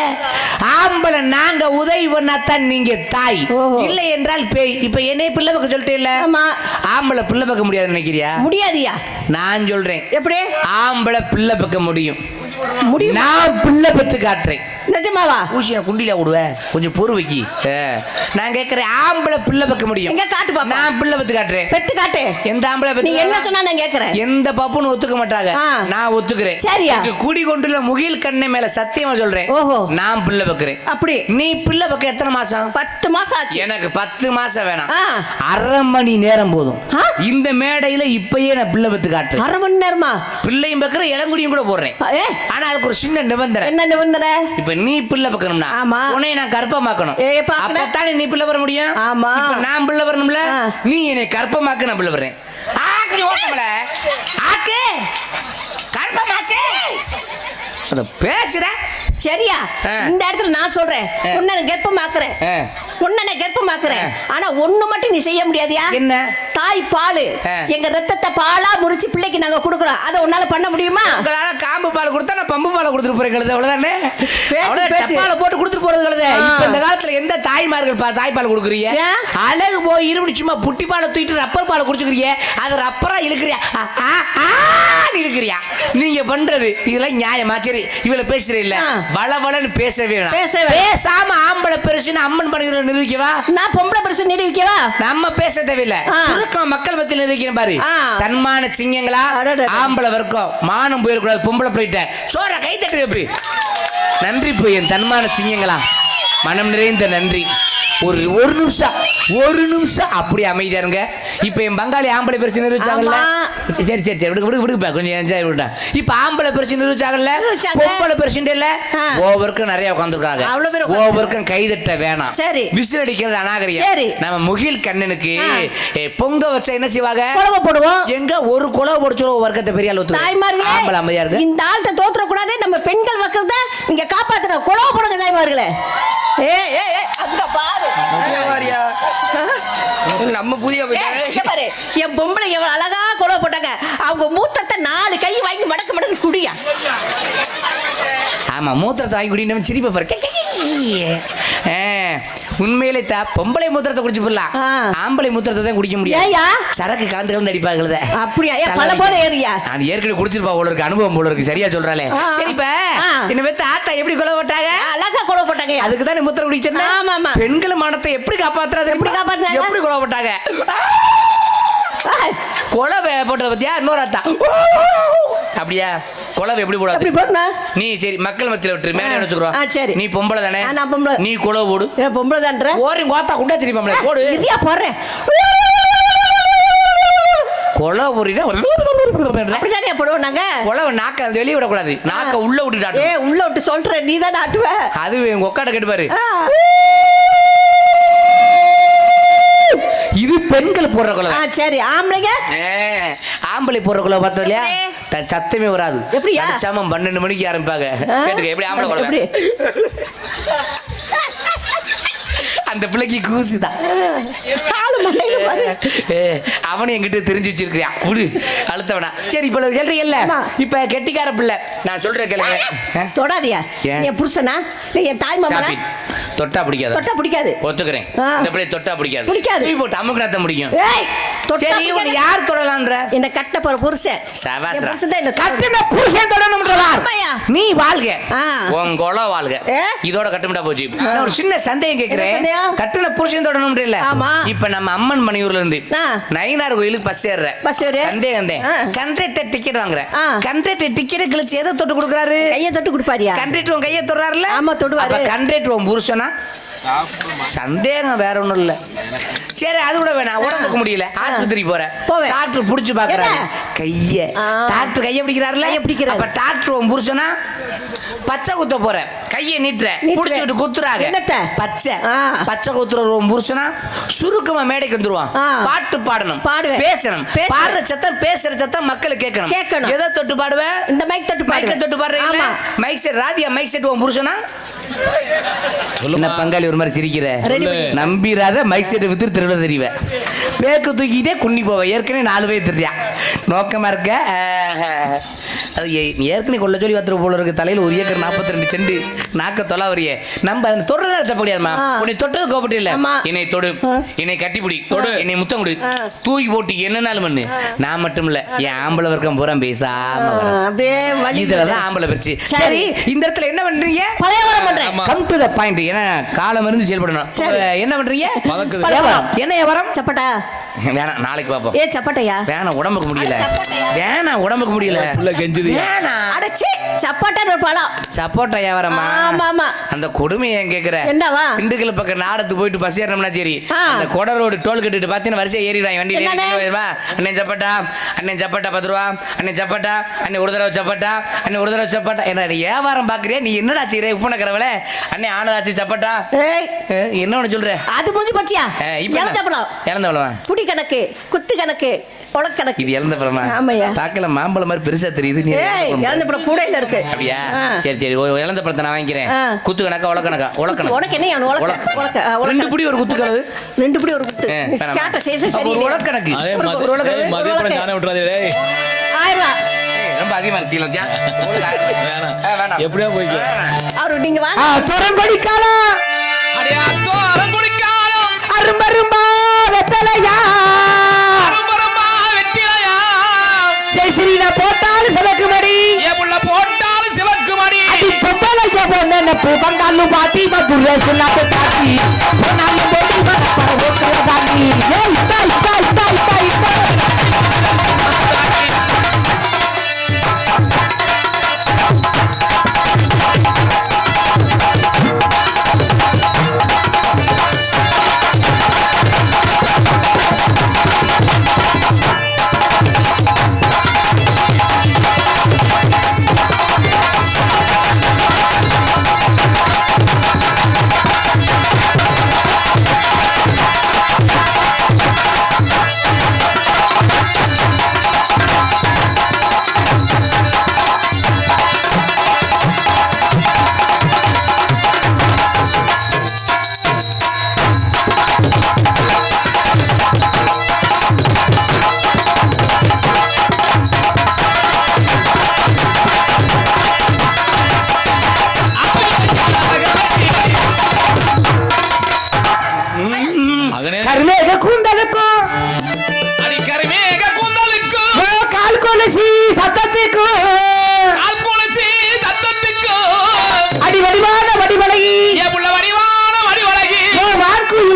ஆம்பளை நாங்க உதவி பண்ணாதான் நீங்க தாய், இல்லை என்றால் பேய். இப்ப என்னைய பிள்ளை வைக்க சொல்லிட்டே இல்ல. ஆமா ஆம்பளை பிள்ளை பக்க முடியாது நினைக்கிறியா? முடியாதியா? நான் சொல்றேன் எப்படி ஆம்பளை பிள்ளை பக்க முடியும். முடியும். நான் பிள்ளை பெத்து காட்டுறேன். நிஜமாவா? ஊசியா குண்டில விடுவேன் கொஞ்சம் பொறு வைக்கி. நான் கேட்கிறேன் ஆம்பளை பிள்ளை பக்க முடியும். எங்க காட்டு பாப்பா. நான் பிள்ளை பெத்து காட்டுறேன். பெத்து காட்டு. எந்த ஆம்பளை நீ என்ன சொன்னா நான் கேட்கிறேன். எந்த பாப்புன்னு ஒத்துக்க மாட்டாங்க. நான் ஒத்துக்கிறேன். சரியா? குடி கொண்டுள்ள முகில் கண்ணை மேல சத்தியமா சொல்றேன். ஓஹோ நான் பிள்ளை பக்கிறேன். அப்படி நீ பிள்ளை பக்க எத்தனை மாசம்? 10 மாசம் ஆச்சு. எனக்கு 10 மாசம் வேணாம், 1/2 மணி நேரம் போதும். இந்த மேடையில இப்பயே நான் பிள்ளை பெத்து காட்டுறேன். 1/2 மணி நேரமா? பிள்ளையும் பக்கிற இளங்குடியும் கூட போடுறேன். ஆனா அதுக்கு ஒரு சின்ன நிபந்தனை. என்ன நிபந்தனை? இப்ப நீ பிள்ளை பக்கணும்னா உன்னை நான் கர்ப்பமாக்கணும். அப்பத்தானே நீ பிள்ளை வர முடியும். ஆமா நான் பிள்ளை வரணும்ல. நீ என்னை கர்ப்பமாக்க நான் பிள்ளை வரேன். பேசுற சரியா? இந்த இடத்துல நான் சொல்றேன் உன்னை கர்ப்பமாக்குறேன். உன்னை கர்ப்பமாக்குறேன். ஆனா ஒண்ணு மட்டும் நீ செய்ய முடியாதியா? என்ன? தாய் பால் எங்க ரத்தத்தை பாலா முறிச்சு பிள்ளைக்கு நாங்க கொடுக்குறோம். அதை உன்னால பண்ண முடியுமா? உங்களால காம்பு பால் கொடுத்தா நான் பம்பு பால் கொடுத்துட்டு போறேன். கழுத அவ்வளவுதானே. பாலை போட்டு கொடுத்துட்டு போறது கழுத. இப்ப இந்த காலத்துல எந்த தாய்மார்கள் தாய்ப்பால் கொடுக்குறீங்க? அழகு போய் இருபடி சும்மா புட்டி பாலை தூக்கிட்டு ரப்பர் பாலை குடிச்சுக்கிறீங்க. அது ரப்பரா இழுக்கிறியா இழுக்கிறியா? நீங்க பண்றது இதெல்லாம் நியாயமா? சரி இவ்வளவு பேசுற இல்ல வளவளன்னு பேசவே பேசாம ஆம்பளை பெருசுன்னு அம்மன் பண்ணுகிற நிரூபிக்கவா? நான் பொம்பளை பெருசு நிரூபிக்கவா? நம்ம பேச தேவையில்லை. சுருக்கம் மக்கள் மத்தியில் நிரூபிக்கிறேன் பாரு. தன்மான சிங்கங்களா ஆம்பளை வர்க்கம் மானம் போயிடக்கூடாது. பொம்பளை போயிட்ட சோற கை தட்டு எப்படி? நன்றி போய் என் தன்மான சிங்கங்களா, மனம் நிறைந்த நன்றி. ஒரு நிமிஷம் அப்படி அமைதியா இருங்க. இப்ப என் பங்காளி ஆம்பளை பெருசு நிரூபிச்சாங்கல்ல. சரி சரி சரி விடுப்பா கொஞ்சம் என்ஜாய் விட்டா. இப்ப ஆம்பளை பெருசு நிரூபிச்சாங்கல்ல, பொம்பளை பெருசு இல்ல. ஒவ்வொருக்கும் நிறைய உட்காந்துருக்காங்க. ஒவ்வொருக்கும் கைதட்ட வேணாம். சரி விசில் அடிக்கிறது அநாகரிகம். நம்ம முகில் கண்ணனுக்கு பொங்க வச்சா என்ன செய்வாங்க? குழவை போடுவோம். எங்க ஒரு குழவை போடுச்சோ வர்க்கத்தை பெரிய ஆள் தாய்மார்களே. ஆம்பளை அமைதியா இருக்கு. இந்த ஆள்கிட்ட தோத்துற கூடாது. நம்ம பெண்கள் வக்கிறத இங்க காப்பாத்துற குழவை போடுங்க தாய்மார்களே. அங்க பாரு நம்ம புதிய பாரு என் பொம்பளை எவ்வளவு அழகா கொலை போட்டாங்க. அவங்க மூத்தத்தை 4 கை வாங்கி மடக்கு குடியா. ஆமா மூத்திரத்தை வாங்கி குடின்னு சிரிப்பை பாரு. உண்மையிலே பொம்பளை மூத்திரத்தை குடிச்சு போடலாம். ஆம்பளை மூத்திரத்தை தான் குடிக்க முடியாது. சரக்கு கலந்து அடிப்பாங்க. அப்படியா? பல போல ஏறியா? நான் ஏற்கனவே குடிச்சிருப்பா போல இருக்கு. அனுபவம் போல இருக்கு. சரியா சொல்றாளே. சரிப்பா என்ன வெத்த ஆத்தா எப்படி கொலை போட்டாங்க? அழகா கொலை போட்டாங்க. அதுக்கு தான் மூத்திரம் குடிச்சேன்னா. ஆமா பெண்கள் மனத்தை எப்படி காப்பாத்துறது? எப்படி காப்பாத்துறாங்க? எப்படி கொலை போட்டாங்க? கொலை போட்டதை பத்தியா இன்னொரு அத்தா அப்படியா? கொலவை எப்படி போட? நீ சரி மக்கள் மத்தியில விட்டு மேலே வச்சுக்கிறோம். சரி நீ பொம்பளை தானே? நான் பொம்பளை. நீ கொலவை போடு. பொம்பளை தான்ற ஓரி கோத்தா குண்டா சரி பொம்பளை போடு. இதையா போடுறேன். கொலை ஊறினா அப்படிதானே போடுவோம் நாங்க. கொலை நாக்க வெளியே விடக்கூடாது, நாக்க உள்ள விட்டுட்டாட்டு. உள்ள விட்டு சொல்ற நீ தான் ஆட்டுவ. அது எங்க ஒக்காட கேட்டுப்பாரு. இது பெண்கள் போடுற கொலை. சரி, ஆம்பளைங்க ஆம்பளை போடுற கொலை பார்த்தது இல்லையா, சத்தமே வராது. எப்படியா? சாமம் 12 மணிக்கு ஆரம்பிப்பாங்க. கேட்டுக்க எப்படி ஆம்பளை கொலை. அந்த பிள்ளைக்கு கூசுதான். அவனு என்கிட்ட தெரிஞ்சு வச்சிருக்கிறியான். விடு அழுத்தவனா. சரி இப்ப சொல்றீங்கல்ல, இப்ப கெட்டிக்கார பிள்ளை நான் சொல்றேன் கேளுங்க. தொடாதியா என் புருஷனா என் தாய் மாமனா? தொட்டா பிடிக்காது. தொட்டா பிடிக்காது ஒத்துக்கிறேன். இந்த பிள்ளை தொட்டா பிடிக்காது. பிடிக்காது. தூக்கி போட்டு அமுக்குனாத்த முடியும். சரி இவனை யார் தொடலாம்ன்ற? என்ன கட்ட போற புருஷன். சபாஸ்ரா. புருஷன் தான் என்ன கட்டின புருஷன் தொடணும்ன்றதா? நீ வாழ்க, உன் கொலை வாழ்க. இதோட கட்டுமிட்டா போச்சு. நான் ஒரு சின்ன சந்தேகம் கேக்குறேன். கட்டின புருஷன் தொடணும்ன்ற இல்ல. இப்ப நம்ம அம்மன் மணியூர்ல இருந்து நயினார் கோயிலுக்கு பஸ் ஏறுற சந்தேகம் தான். கண்டக்டர் டிக்கெட் வாங்குற. கண்டக்டர் டிக்கெட் கிழிச்சு எதை தொட்டு கொடுக்குறாரு? கையை தொட்டு கொடுப்பாரியா? கண்டக்டர் உன் கையை தொடுறாருல? ஆமா தொடுவாரு. கண்டக்டர் உன் புருஷனா? சந்தேகம் வேற ஒண்ணும் இல்ல. சரி அது கூட வேணாம், உடம்புக்கு முடியல, ஆஸ்பத்திரி போறேன், டாக்டர் புடிச்சு பாக்குறாரு கைய. டாக்டர் கைய பிடிக்கிறாருல? அப்ப டாக்டர் உன் புருஷனா? பச்சை குத்த போற, கையை நீட்டுற, புடிச்சுட்டு குத்துறாங்க. பச்சை பச்சை குத்துற உன் புருஷனா? சுருக்கமா மேடைக்கு வந்துருவான், பாட்டு பாடணும், பேசணும், பாடுற சத்தம் பேசுற சத்தம் மக்களுக்கு கேட்கணும். எதை தொட்டு பாடுவ? இந்த மைக் தொட்டு மைக் தொட்டு பாடுறீங்க. மைக் செட் ராதியா, மைக் செட் உன் புருஷனா? என்ன பங்காளி ஒரு மாதிரி சிரிக்கிற? நம்பிராத, மைக் செட் வித்து திருட தெரிவ, பேக்கு தூக்கிட்டே குன்னி போவ. ஏற்கனவே 4 பேர் தெரியா நோக்கமா இருக்க. அது ஏற்கனவே கொள்ள சொல்லி வத்துற போல இருக்கு. தலையில 1 ஏக்கர் 42 செண்டு, நாக்க தொலாவரிய. நம்ம அந்த தொடர தப்ப முடியாதுமா. உன்னை தொட்டது கோபப்பட்டு இல்ல, என்னை தொடு, என்னை கட்டிப்பிடி, தொடு, என்னை முத்தம் கொடு, தூக்கி போட்டு என்னன்னாலும் பண்ணு. நான் மட்டும் இல்ல, என் ஆம்பளை வர்க்கம் பூரா பேசாம இதுலதான் ஆம்பளை பிரிச்சு. சரி இந்த இடத்துல என்ன பண்றீங்க? பழையவரம் பண்றேன். Come to the point. ஏன்னா காலம் இருந்து செயல்படணும். என்ன பண்றீங்க? என்ன வியாபாரம்? சப்பட்டா வேணாம், நாளைக்கு பாப்போம். சப்பட்டையா வேணாம், உடம்புக்கு முடியல. வேணாம், உடம்புக்கு முடியல. சப்போட்டா வியாபாரமா? அந்த கொடுமையை ஏன் கேக்குற? திண்டுக்கல் பக்கம் நாடத்துக்கு போயிட்டு பஸ் ஏறணும்னா சரி, அந்த கொடரோடு டோல் கட்டிட்டு பாத்தீங்கன்னா வரிசையா ஏறிடுறாங்க வண்டியில. அண்ணன் சப்பட்டா, அண்ணன் சப்பட்டா 10 ரூபா, அண்ணன் சப்பட்டா, அண்ணன் ஒரு தடவை சப்பட்டா, அண்ணன் ஒரு தடவை சப்பட்டா. என்ன வியாபாரம் பாக்குறியா நீ? என்னடா செய்யற? உப்பு நக்கறவள அண்ணன் ஆனதாச்சு சப்பட்டா. என்ன ஒண்ணு சொல்ற? அது முடிஞ்சு போச்சியா? இப்ப இழந்தவளவா? புடி கணக்கு, குத்து கணக்கு, உலக்கணக்கு. இது இழந்த பழமா? ஆமாயா. பார்க்கல மாம்பழம் மாதிரி பெருசா தெரியுது. நீ இழந்த பழம் கூடையில இருக்கு. அப்படியா? சரி சரி, இழந்த பழத்தை நான் வாங்கிக்கிறேன். குத்து கணக்கா உலக்கணக்கா? உலக்கணக்கு. உனக்கு என்ன? ரெண்டு புடி ஒரு குத்து கலவு, 2 புடி ஒரு குத்து. கேட்ட சேச சரி. உலக்கணக்கு. அதே மாதிரி மதியப்பறம் ஞான விட்டுறாதே டேய். 1000 ரூபாய் ரொம்ப அதிகமா இருக்கீங்க. வேணாம், எப்படியா போய்க்க. அவரு நீங்க வாங்க. தோரங்கொடி காலம், அடியா தோரங்கொடி காலம், அரும்பரும்பா வெத்தலையா, அரும்பரும்பா வெத்தலையா, ஜெயஸ்ரீனா போட்டாலும் சிவக்கு மடி, ஏபுள்ள போட்டாலும் சிவக்கு மடி, அடி பொம்பளைய பொண்ணு பூவங்காலு பாத்தி மதுரை சுண்ணாப்பு பாத்தி பொன்னாலு போடி வரப்பா ஓக்கல தாண்டி. ஏய் இத்தா இத்தா இத்தா இத்தா இத்தா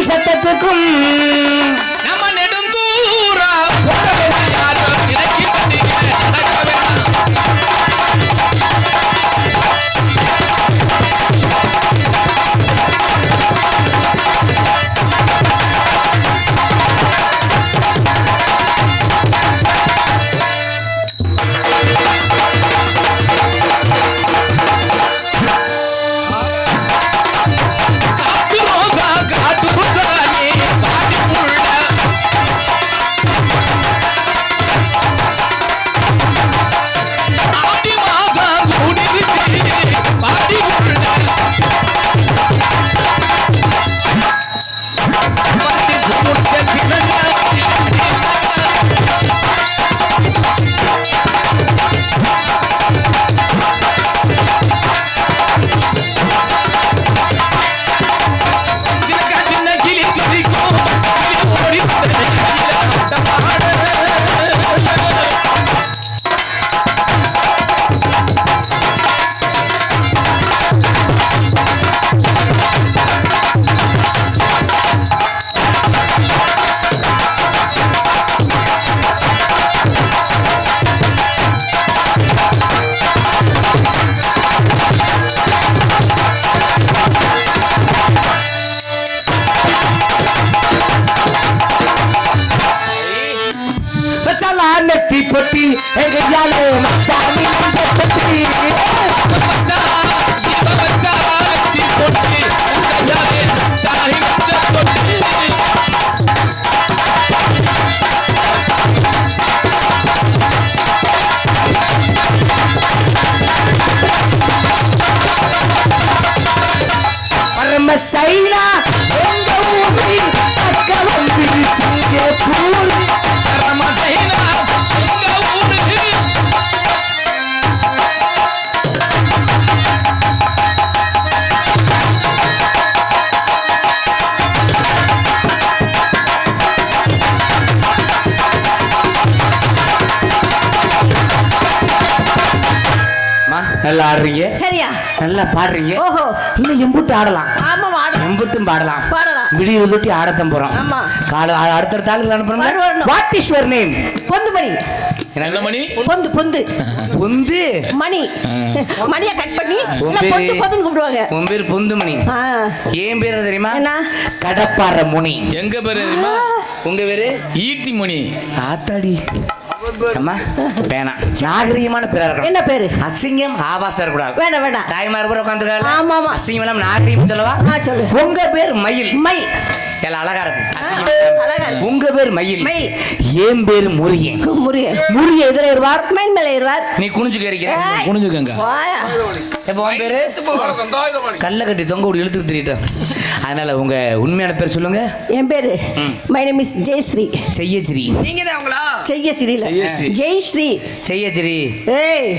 சத்தத்துக்கும் நம்ம நெடுந்தூரா எங்கையாலே மச்சானி மஞ்சப்பட்டி பரம சைனா எங்க ஊரி அக்க வந்து சிங்கப்பூர் பரம சைனா எங்க ஊரி நல்லா ஆடுறீங்க, சரியா நல்லா பாடுறீங்க. ஓஹோ, இன்னும் எம்புட்டு ஆடலாம், ஆமா ஆடலாம், எம்புட்டும் பாடலாம், பாடலாம். விடிய தொட்டி ஆடத்தான் போறோம். ஆமா, அடுத்த ஆளுக்கு அனுப்புறோம். வரணும். What is your name? Ponthumani. என்ன மணி? பொந்து பொந்து பொந்து மணி. மணியை கட் பண்ணி உன் இல்ல, பேரு- பொந்து பொந்துன்னு கூப்பிடுவாங்க. உன் பேர் பொந்துமணி. ஆ. ஏன் பேரு தெரியுமா? என்ன? கடப்பாற முனி. எங்க பேரு தெரியுமா? உங்க பேரு ஈட்டி மணி. ஆத்தாடி. அம்மா வேணாம், நாகரிகமான பேரா இருக்கணும். என்ன பேரு? அசிங்கம் ஆபாசம் இருக்கக்கூடாது. வேண்டாம் வேண்டாம். தாய்மார் கூட உட்காந்துருக்காங்க. ஆமா ஆமா. அசிங்கம் எல்லாம் நாகரிகம் சொல்லவா? சொல்லு. உங்க பேர் மயில். மை. எல்லாம் அழகா இருக்கு. அசிங்கம் அழகா இருக்கு. உங்க பேர் மயில். மை. ஏன் பேர் முருகன். முருகன். முருகன் எதுல இருவார்? மைன் மேல இருவார். நீ குனிஞ்சு கேறிக்க. குனிஞ்சுக்கங்க. வாயா. எப்ப உன் பேரு? கல்ல கட்டி தொங்க விட்டு இழுத்து திரிட்டோம். அதனால உங்க உண்மையான பேர் சொல்லுங்க. என் பேரு மை நேம் இஸ் ஜெயஸ்ரீ. செய்யச்சிரி. ஜெயஸ்ரீ ஜெயஸ்ரீ. ஜெயஸ்ரீ. செய்யச்சிரி. ஏய்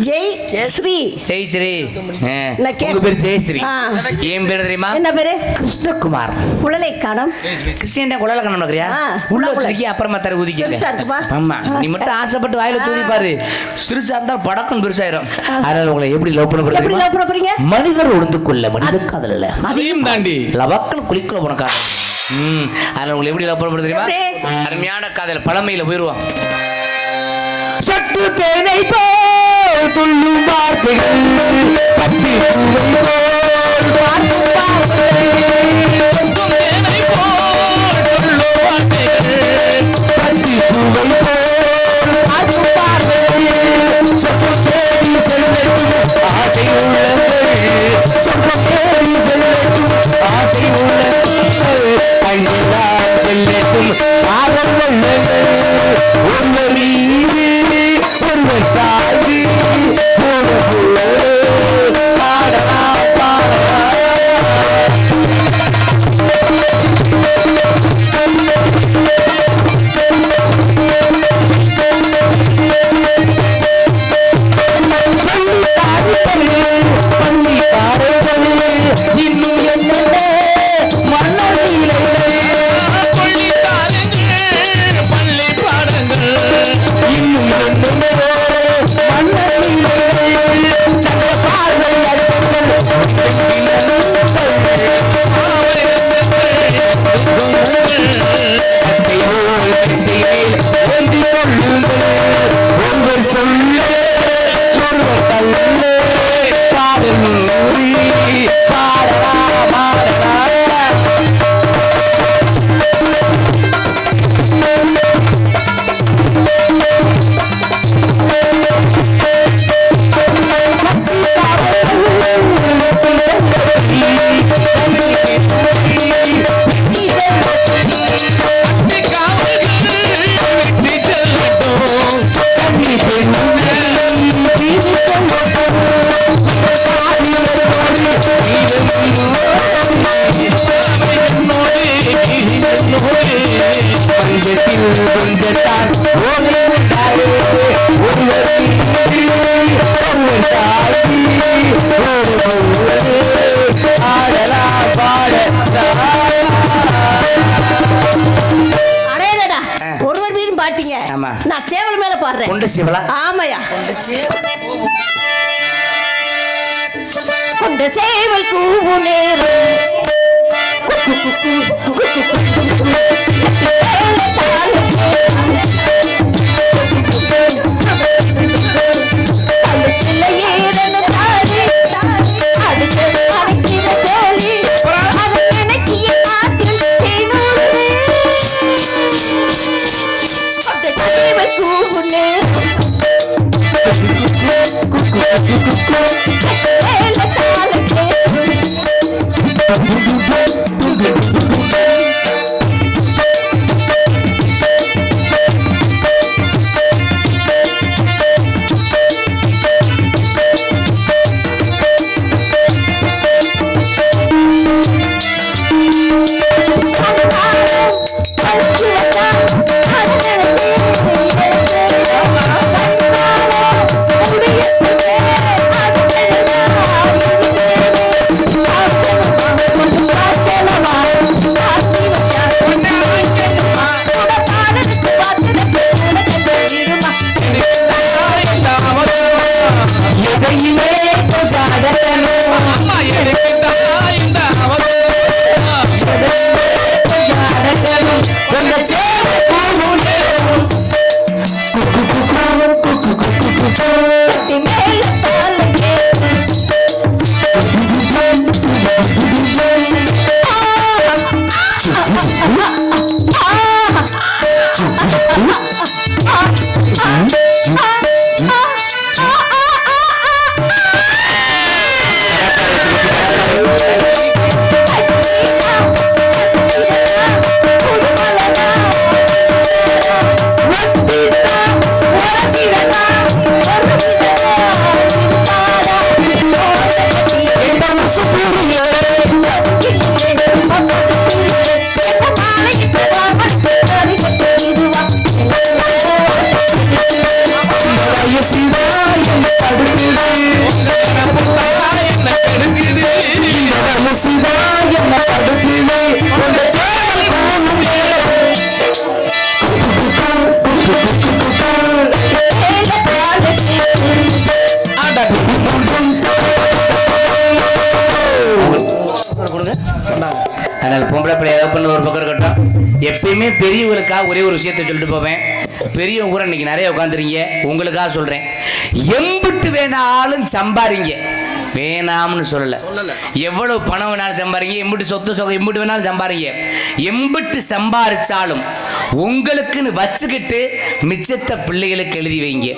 ஜெய் ஸ்ரீ. ஜெயஸ்ரீ. நான் கேட்டேன். உங்க பேர் ஜெயஸ்ரீ. ஆ. ஏன் பேர் தெரியுமா? என்ன பேரு? கிருஷ்ணகுமார். குழலை காணோம். கிறிஸ்டியன் குழலை காணோம் நோக்கிறியா? ஆ. உள்ள வச்சிருக்கீங்க, அப்புறமா தர பெருசா ஊதிக்க. இருக்குமா? ஆமா, நீ மட்டும் ஆசைப்பட்டு வாயில தூவி பாரு, சிறுசா இருந்தா படக்கம் பெருசாயிரும். அதனால உங்களை எப்படி லவ் பண்ண எப்படி போறீங்க? லவ் பண்ண போறீங்க? மனிதர் உணர்ந்து கொள்ள மனித காதல் இல்ல, அதையும் தாண்டி லவக்கன் குளிக்கல உனக்கா. அதனால உங்களை எப்படி லவ் பண்ண போறது தெரியுமா? எப்படி? அருமையான காதல், பழமையில போயிருவோம். சட்டு தேனை போல் துள்ளும் வார்த்தைகள், பட்டி பூவை போல் பார்க்கும் பார்வைகள். சட்டும் தேனை போல் துள்ளும் வார்த்தைகள், பட்டி பூவை போல் பார்க்கும் பார்வைகள். சொர்க்கம் தேடி செல்லட்டும் ஆசை உள்ளங்கள், சொர்க்கம் தேடி செல்லட்டும் ஆசை உள்ளங்கள், அங்கெல்லாம் செல்லட்டும் காதல் உள்ளங்கள். ஒருவர் நீதி ஒருவர் சாதி பாடலாம் பாடலாம். பள்ளி பாடல்கள் இன்னும் என்னென்ன மன்னரிலே பள்ளி பாடங்கள் இன்னும் என்னென்ன மன்னரிலே தங்க பார்வை அடித்தல் ஒருவர் சொல்ல ஒருவர் தள்ள பாடல் பாடலா பாடலா. பஞ்சத்தில் கொஞ்சத்தான் ஓலை உண்டாயே, ஒருவர் ஒருவர் சாதி ஆடலா பாடலா. அடேடா, ஒருவர் வீடும் பாட்டீங்க. ஆமா. நான் சேவல் மேல பாடுறேன். கொண்டு சிவலா. ஆமாயா. கொண்ட சேவல் கூவு நேரம் கூவு நேரம் அதனால் பொம்பளை பிள்ளைய பண்ண ஒரு பக்கம் இருக்கட்டும். எப்பயுமே பெரியவங்களுக்காக ஒரே ஒரு விஷயத்த சொல்லிட்டு போவேன். பெரியவங்க கூட இன்னைக்கு நிறைய உட்காந்துறீங்க, உங்களுக்காக சொல்றேன். எம்பிட்டு வேணாலும் சம்பாதிங்க, வேணாம்னு சொல்லல. எவ்வளவு பணம் வேணாலும் சம்பாதிங்க, எம்பிட்டு சொத்து சொகம் எம்பிட்டு வேணாலும் சம்பாதிங்க. எம்பிட்டு சம்பாதிச்சாலும் உங்களுக்குன்னு வச்சுக்கிட்டு மிச்சத்தை பிள்ளைகளுக்கு எழுதி வைங்க.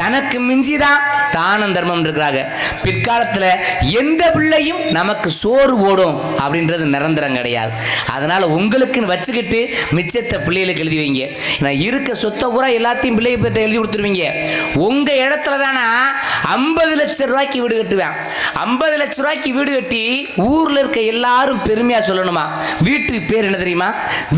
தனக்கு மிஞ்சிதான் தானம் தர்மம் இருக்கிறாங்க. பிற்காலத்தில் எந்த பிள்ளையும் நமக்கு சோறு ஓடும் அப்படின்றது நிரந்தரம் கிடையாது. அதனால உங்களுக்குன்னு வச்சுக்கிட்டு மிச்சத்தை பிள்ளைகளுக்கு எழுதி வைங்க. நான் இருக்க சொத்தை பூரா எல்லாத்தையும் பிள்ளைகிட்ட எழுதி கொடுத்துருவீங்க. உங்க இடத்துல தானே 50 லட்சம் ரூபாய்க்கு வீடு கட்டுவேன். 50 லட்சம் ரூபாய்க்கு வீடு கட்டி ஊர்ல இருக்க எல்லாரும் பெருமையா சொல்லணுமா? வீட்டுக்கு பேர் என்ன தெரியுமா?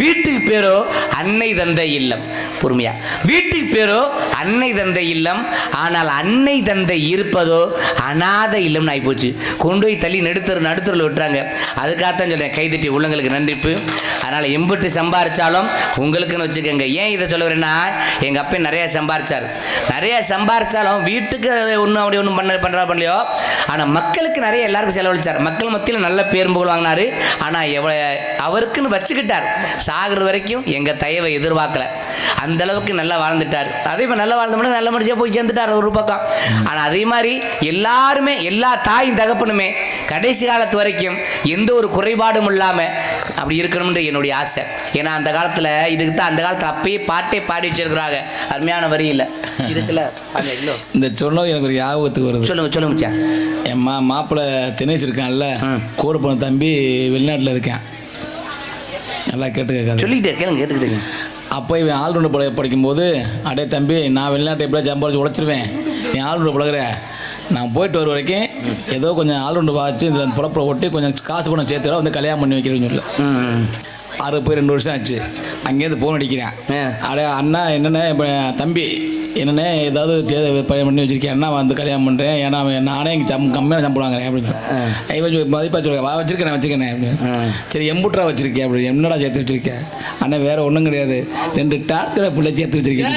வீட்டுக்கு பேரோ அன்னை தந்தை இல்லம். பொறுமையா, வீட்டுக்கு பேரோ அன்னை தந்தை இல்லம். ஆனால் அன்னை தந்தை இருப்பதோ அநாத இல்லம்னு ஆகிப்போச்சு. கொண்டு போய் தள்ளி நடுத்தரில் விட்டுறாங்க. அதுக்காகத்தான் சொல்றேன், கைதட்டி உள்ளங்களுக்கு நன்றிப்பு. அதனால எம்பிட்டு சம்பாரிச்சாலும் உங்களுக்குன்னு வச்சுக்கோங்க. ஏன் இதை சொல்ல வரேன்னா, எங்க அப்பா நிறைய சம்பாரிச்சார். நிறைய சம்பாரிச்சாலும் வீட்டுக்கு ஒன்றும் அப்படி ஒன்றும் பண்ணலையோ, ஆனால் மக்களுக்கு நிறைய எல்லாருக்கும் செலவழிச்சார். மக்கள் மத்தியில் நல்ல பேரும்புகள் வாங்கினாரு. ஆனால் அவருக்குன்னு வச்சுக்கிட்டார். சாகிற வரைக்கும் எங்கள் தயவை எதிர்பார்க்கல. அந்த அளவுக்கு நல்லா வாழ்ந்துட்டார். அதே மாதிரி நல்லா வாழ்ந்தோம்னா நல்ல மனுஷன் போய் சேர்ந்துட்டார் ஒரு பக்கம். ஆனால் அதே மாதிரி எல்லாருமே, எல்லா தாயும் தகப்பனுமே கடைசி காலத்து வரைக்கும் எந்த ஒரு குறைபாடும் இல்லாமல் அப்படி இருக்கணும்ன்ற என்னுடைய ஆசை. ஏன்னா அந்த காலத்தில் இதுக்கு தான் அந்த காலத்தில் அப்பயே பாட்டே பாடி வச்சிருக்கிறாங்க. அருமையான வரி இல்லை இதுக்குல்ல. இந்த சொன்னது எனக்கு ஒரு ஞாபகத்துக்கு வருது. சொல்லுங்க மச்சான். என் மாப்பிள்ளை தினேஷ் இருக்கான்ல, கூட போன தம்பி வெளிநாட்டில் இருக்கேன். நல்லா கேட்டுக்க சொல்லிக்கிட்டே கேளுங்க, கேட்டுக்கிட்டே. அப்போ இவன் ஆல்ரவுண்டர் படிக்கும்போது, அடே தம்பி, நான் வெளிநாட்டை எப்படியா சம்பாதிச்சு உழைச்சிருவேன், நீ ஆல்ரவுண்டர் பழகுற, நான் போயிட்டு வர வரைக்கும் ஏதோ கொஞ்சம் ஆல்ரவுண்டர் பார்த்து இந்த புறப்புற ஓட்டி கொஞ்சம் காசு பணம் சேர்த்துட வந்து கல்யாணம் பண்ணி வைக்கிறேன்னு சொல்ல. 2 வருஷம் ஆச்சு. அங்கேருந்து ஃபோன் அடிக்கிறேன். அடே அண்ணா, என்னென்ன இப்போ தம்பி என்னென்ன ஏதாவது பண்ணி வச்சிருக்கேன், அண்ணா வந்து கல்யாணம் பண்ணுறேன், ஏன்னா நானே இங்கே கம்மியான சம்பளம் வாங்குறேன் அப்படின்னு மதிப்பாக சொல்லுவேன். வச்சிருக்கேன் அப்படின்னு. சரி, எம்புட்ரா வச்சிருக்கேன் அப்படி. என்னடா சேர்த்து வச்சிருக்கேன்? அண்ணா வேற ஒன்றும் கிடையாது, 2 டாக்டரை பிள்ளை சேர்த்து வச்சிருக்கேன்.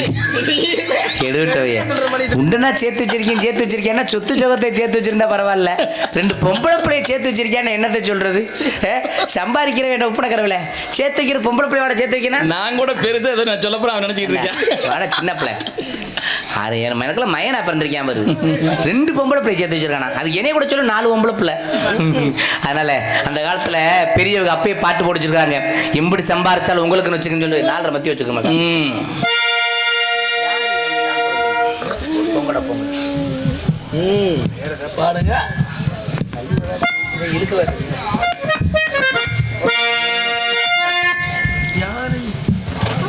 உண்டுனா சேர்த்து வச்சிருக்கேன்னா சொத்து சொகத்தை சேர்த்து வச்சிருந்தா பரவாயில்ல. 2 பொம்பளை பிள்ளைய சேர்த்து வச்சிருக்கேன்னு என்னத்தை சொல்றது? சம்பாதிக்கிற வேண்டாம் உப்புனக்கரவில்ல, சேர்த்து வைக்கிற பொம்பளை பிள்ளையோட சேர்த்து வைக்கணும். நான் கூட பெருசா எதை நான் சொல்ல போறேன் நினைச்சிட்டு இருக்கேன். சின்ன பிள்ளை அது எனக்குள்ள மயனா பிறந்திருக்கேன் பாரு. 2 பொம்பளை பிள்ளை சேர்த்து வச்சிருக்கானா. அது என்னைய கூட சொல்ல 4 பொம்பளை பிள்ளை. அதனால அந்த காலத்துல பெரியவங்க அப்பயே பாட்டு போட்டு வச்சிருக்காங்க. எம்படி சம்பாரிச்சாலும் உங்களுக்குன்னு வச்சுக்கன்னு சொல்லி 4.5 மத்தி வச்சுக்க மாட்டாங்க. பாடுங்க.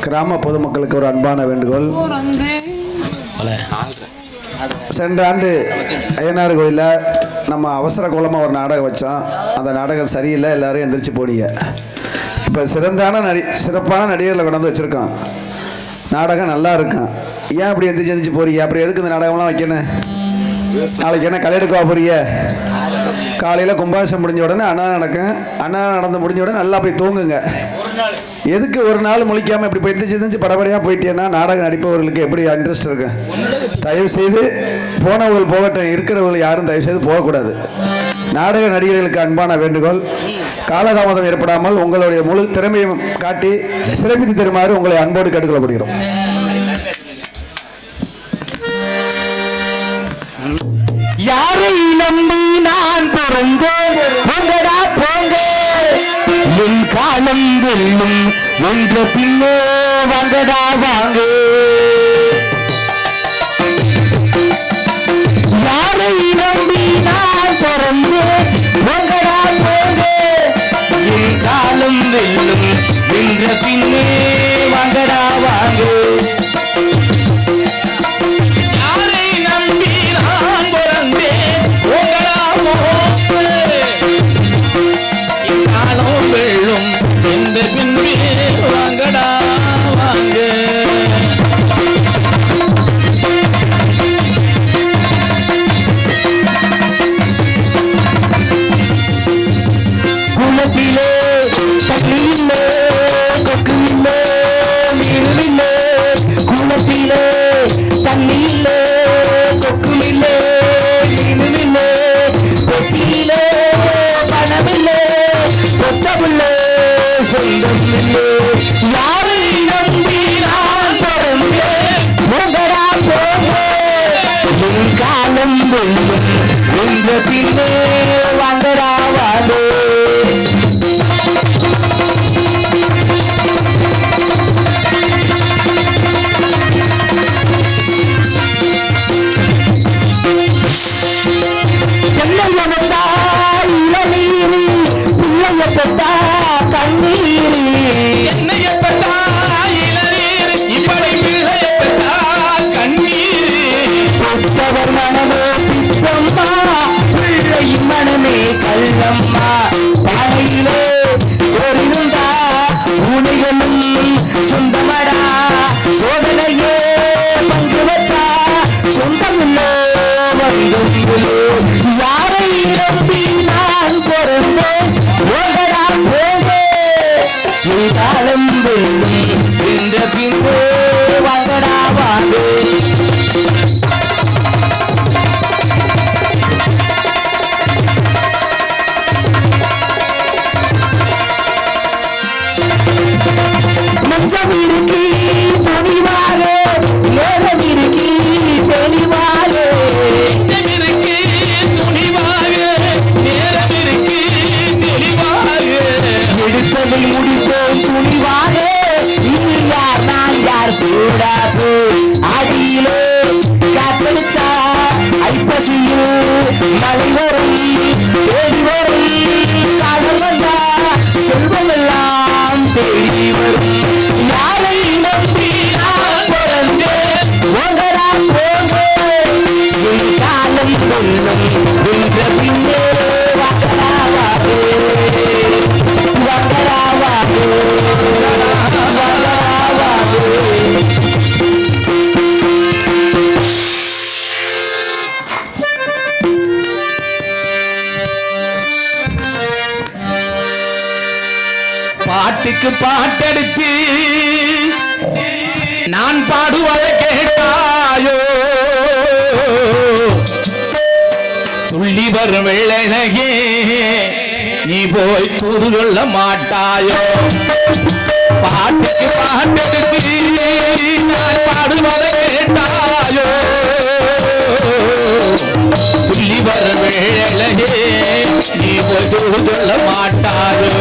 கிராம பொதுமக்களுக்கு ஒரு அன்பான வேண்டுகோள். சென்ற ஆண்டு ஐயனார் கோயிலில் நம்ம அவசர கோலமாக ஒரு நாடகம் வச்சோம். அந்த நாடகம் சரியில்லை, எல்லாரும் எந்திரிச்சு போனீங்க. இப்போ சிறப்பான நடிகர்களை கொண்டாந்து வச்சுருக்கோம். நாடகம் நல்லா இருக்கும். ஏன் அப்படி எந்திரிச்சு போறீங்க? அப்புறம் எதுக்கு இந்த நாடகம்லாம் வைக்கணும்? நாளைக்கு என்ன களை எடுக்கவா போறீங்க? காலையில் கும்பாபிஷேகம் முடிஞ்ச உடனே அன்னதானம் நடக்கும். அன்னதானம் நடந்து முடிஞ்ச உடனே நல்லா போய் தூங்குங்க. எதுக்கு ஒரு நாள் முழிக்காமல் இப்படி எந்திரிச்சு படபடியாக போயிட்டேன்னா நாடகம் நடிப்பவர்களுக்கு எப்படி இன்ட்ரெஸ்ட் இருக்கு? தயவு செய்து போனவர்கள் போகட்டும், இருக்கிறவர்கள் யாரும் தயவு செய்து போகக்கூடாது. நாடக நடிகர்களுக்கு அன்பான வேண்டுகோள், காலதாமதம் ஏற்படாமல் உங்களுடைய முழு திறமையும் காட்டி சிறப்பித்து தருமாறு உங்களை அன்போடு கேட்டுக்கொள்ளப்படுகிறோம். யாரை நம்பி நான் பிறந்தேன்? போங்கடா போங்க, என் காலம் வெல்லும் என்ற பின்னே வாங்கடா வாங்க. யாரை நம்பி நான் பிறந்தேன்? போங்கடா போங்க, என் காலம் வெல்லும் என்ற பின்னே வாங்கடா வாங்க. குளத்திலே தண்ணியிலே கொக்குவிலே மீனுவிலே, குளத்திலே தண்ணியிலே கொக்குவிலே மீனுவிலே, கொட்டியிலே பணமில்லே கொத்தமில்லே சொந்தமில்லே. யாரை நம்பி நான் பிறந்தேன்? போங்கடா போங்க, என் காலம் வெல்லும் என்ற பின்னே வாங்கடா வாடே. கல்லம்மா பானையிலே சொரிந்தா உனைகளும் சொந்தமடா, சோதனையே பங்கு வச்சா சொந்தமில்லை வந்துள்ளே. யாரை நம்பி நான் பிறந்தேன்? போங்கடா போங்க, என் காலம் வெல்லும் என்ற பின்பு வாங்கடா வாங்க. மஞ்சம் இருக்கி துணிவாக, நேரம் இருக்கி தெளிவாக, எடுத்ததை முடிப்போம் துணிவாக. நீ யார் நான் யார் கூடாது, அடியிலே காத்தடிச்சா ஐப்பசியில் மழை வரும், தேடி வரும் காலம் வந்தா செல்வமெல்லாம் தேடி வரும். யாரை நம்பி நான் பிறந்தேன்? போங்கடா போங்க, என் காலம் வெல்லும் என்ற பின்னே வாங்கடா வாங்க, வாங்கடா வாங்க, வாங்கடா வாங்க. பாட்டுக்கு பாட்டெடுத்து நான் பாடுவதை கேட்டாயோ, துள்ளி வரும் வெள்ளனகே நீ போய் தூது சொல்ல மாட்டாயோ. பாட்டுக்கு பாட்டெடுத்து நான் பாடுவதை கேட்டாயோ, துள்ளி வரும் வெள்ளனகே நீ போய் தூது சொல்ல மாட்டாயோ.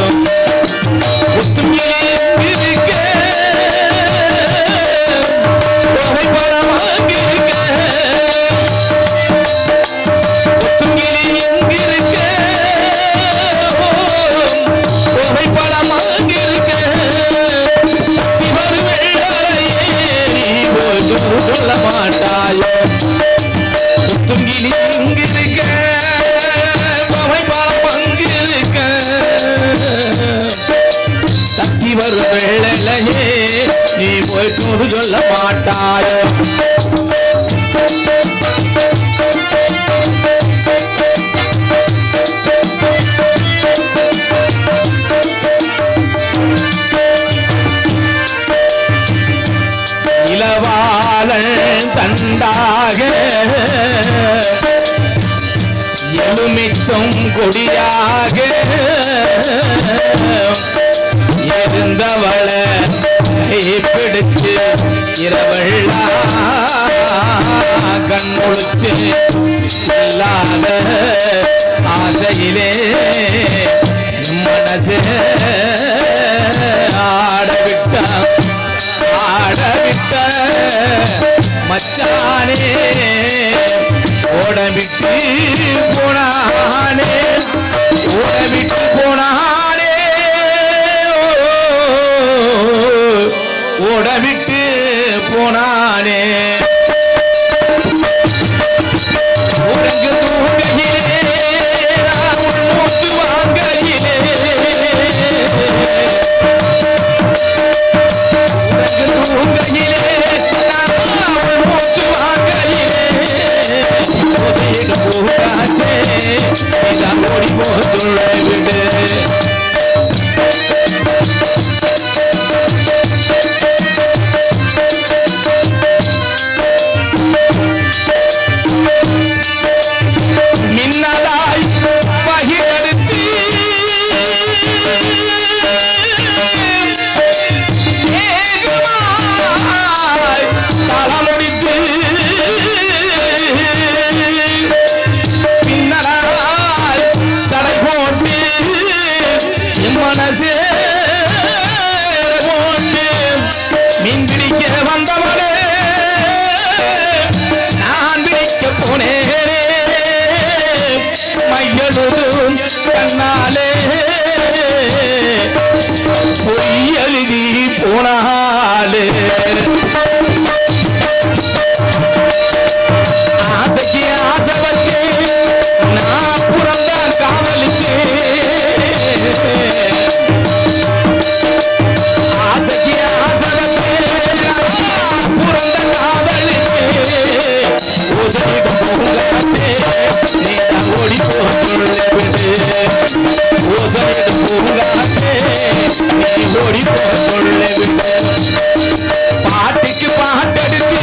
வெளிச்சம் கொடியாக இருந்தவள கைப்பிடிச்சு இரவெல்லாம் கண்முழிச்சு இல்லாத ஆசையிலே மனசு ஆடவிட்ட மச்சானே ஓடவிட்டு போனானே ஓடவிட்டு போனானே ஓடவிட்டு போனானே உறங்கு தூங்கையிலே மூச்சு வாங்கையிலே உறங்கு தூங்கையிலே மூச்சு வாங்கையிலே பூக்காற்றே இதான் ஓடி போதுள்ள விடு மின்னலாய் பகிர்ந்து ஏகமாய் தளமுடித்து பின்னலாய் சடை போட்டு என் மனசே போட்டு மீன் பிடிக்க வந்தவனே நான் பிடிக்க போனேனே மையழுதும் கண்ணாலே பொய் எழுதி போனாலே ஆசைக்கு ஆசை வச்சு நான் புறந்தான் காவலிச்சு ஆசைக்கு ஆசை வச்சு நான் புறந்த காவலிச்சு உதவிடம் பூங்காத்தே நீ தான் ஓடி போட்டுள்ள விடு உதவிடம் பூங்காத்தே நீ ஓடி போட்டுள்ள விடு பாட்டுக்கு பாட்டெடுத்து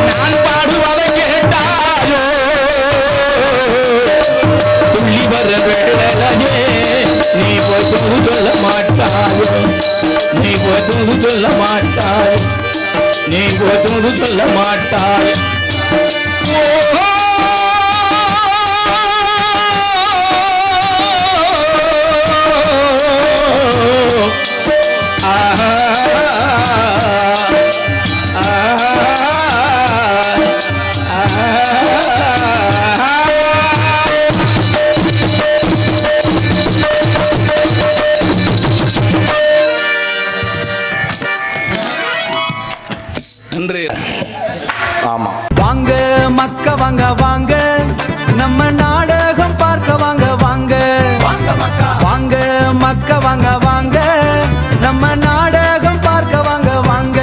நான் பாடுவதை கேட்டாயோ துள்ளி வர வேளையே நீ போய் தூது சொல்ல மாட்டாயோ நீ போய் தூது சொல்ல மாட்டாயோ நீ போய் தூது சொல்ல மாட்டாயோ நன்றி. ஆமா வாங்க மக்க வாங்க வாங்க நம்ம நாடகம் பார்க்க வாங்க வாங்க வாங்க மக்க வாங்க வாங்க நம்ம நாடகம் பார்க்க வாங்க வாங்க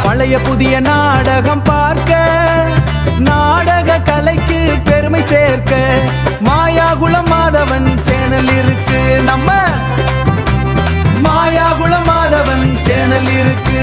பழைய புதிய நாடகம் பார்க்க நாடக கலைக்கு பெருமை சேர்க்க மாயாகுளம் மாதவன் சேனல் இருக்கு நம்ம மாயாகுளம் மாதவன் சேனல் இருக்கு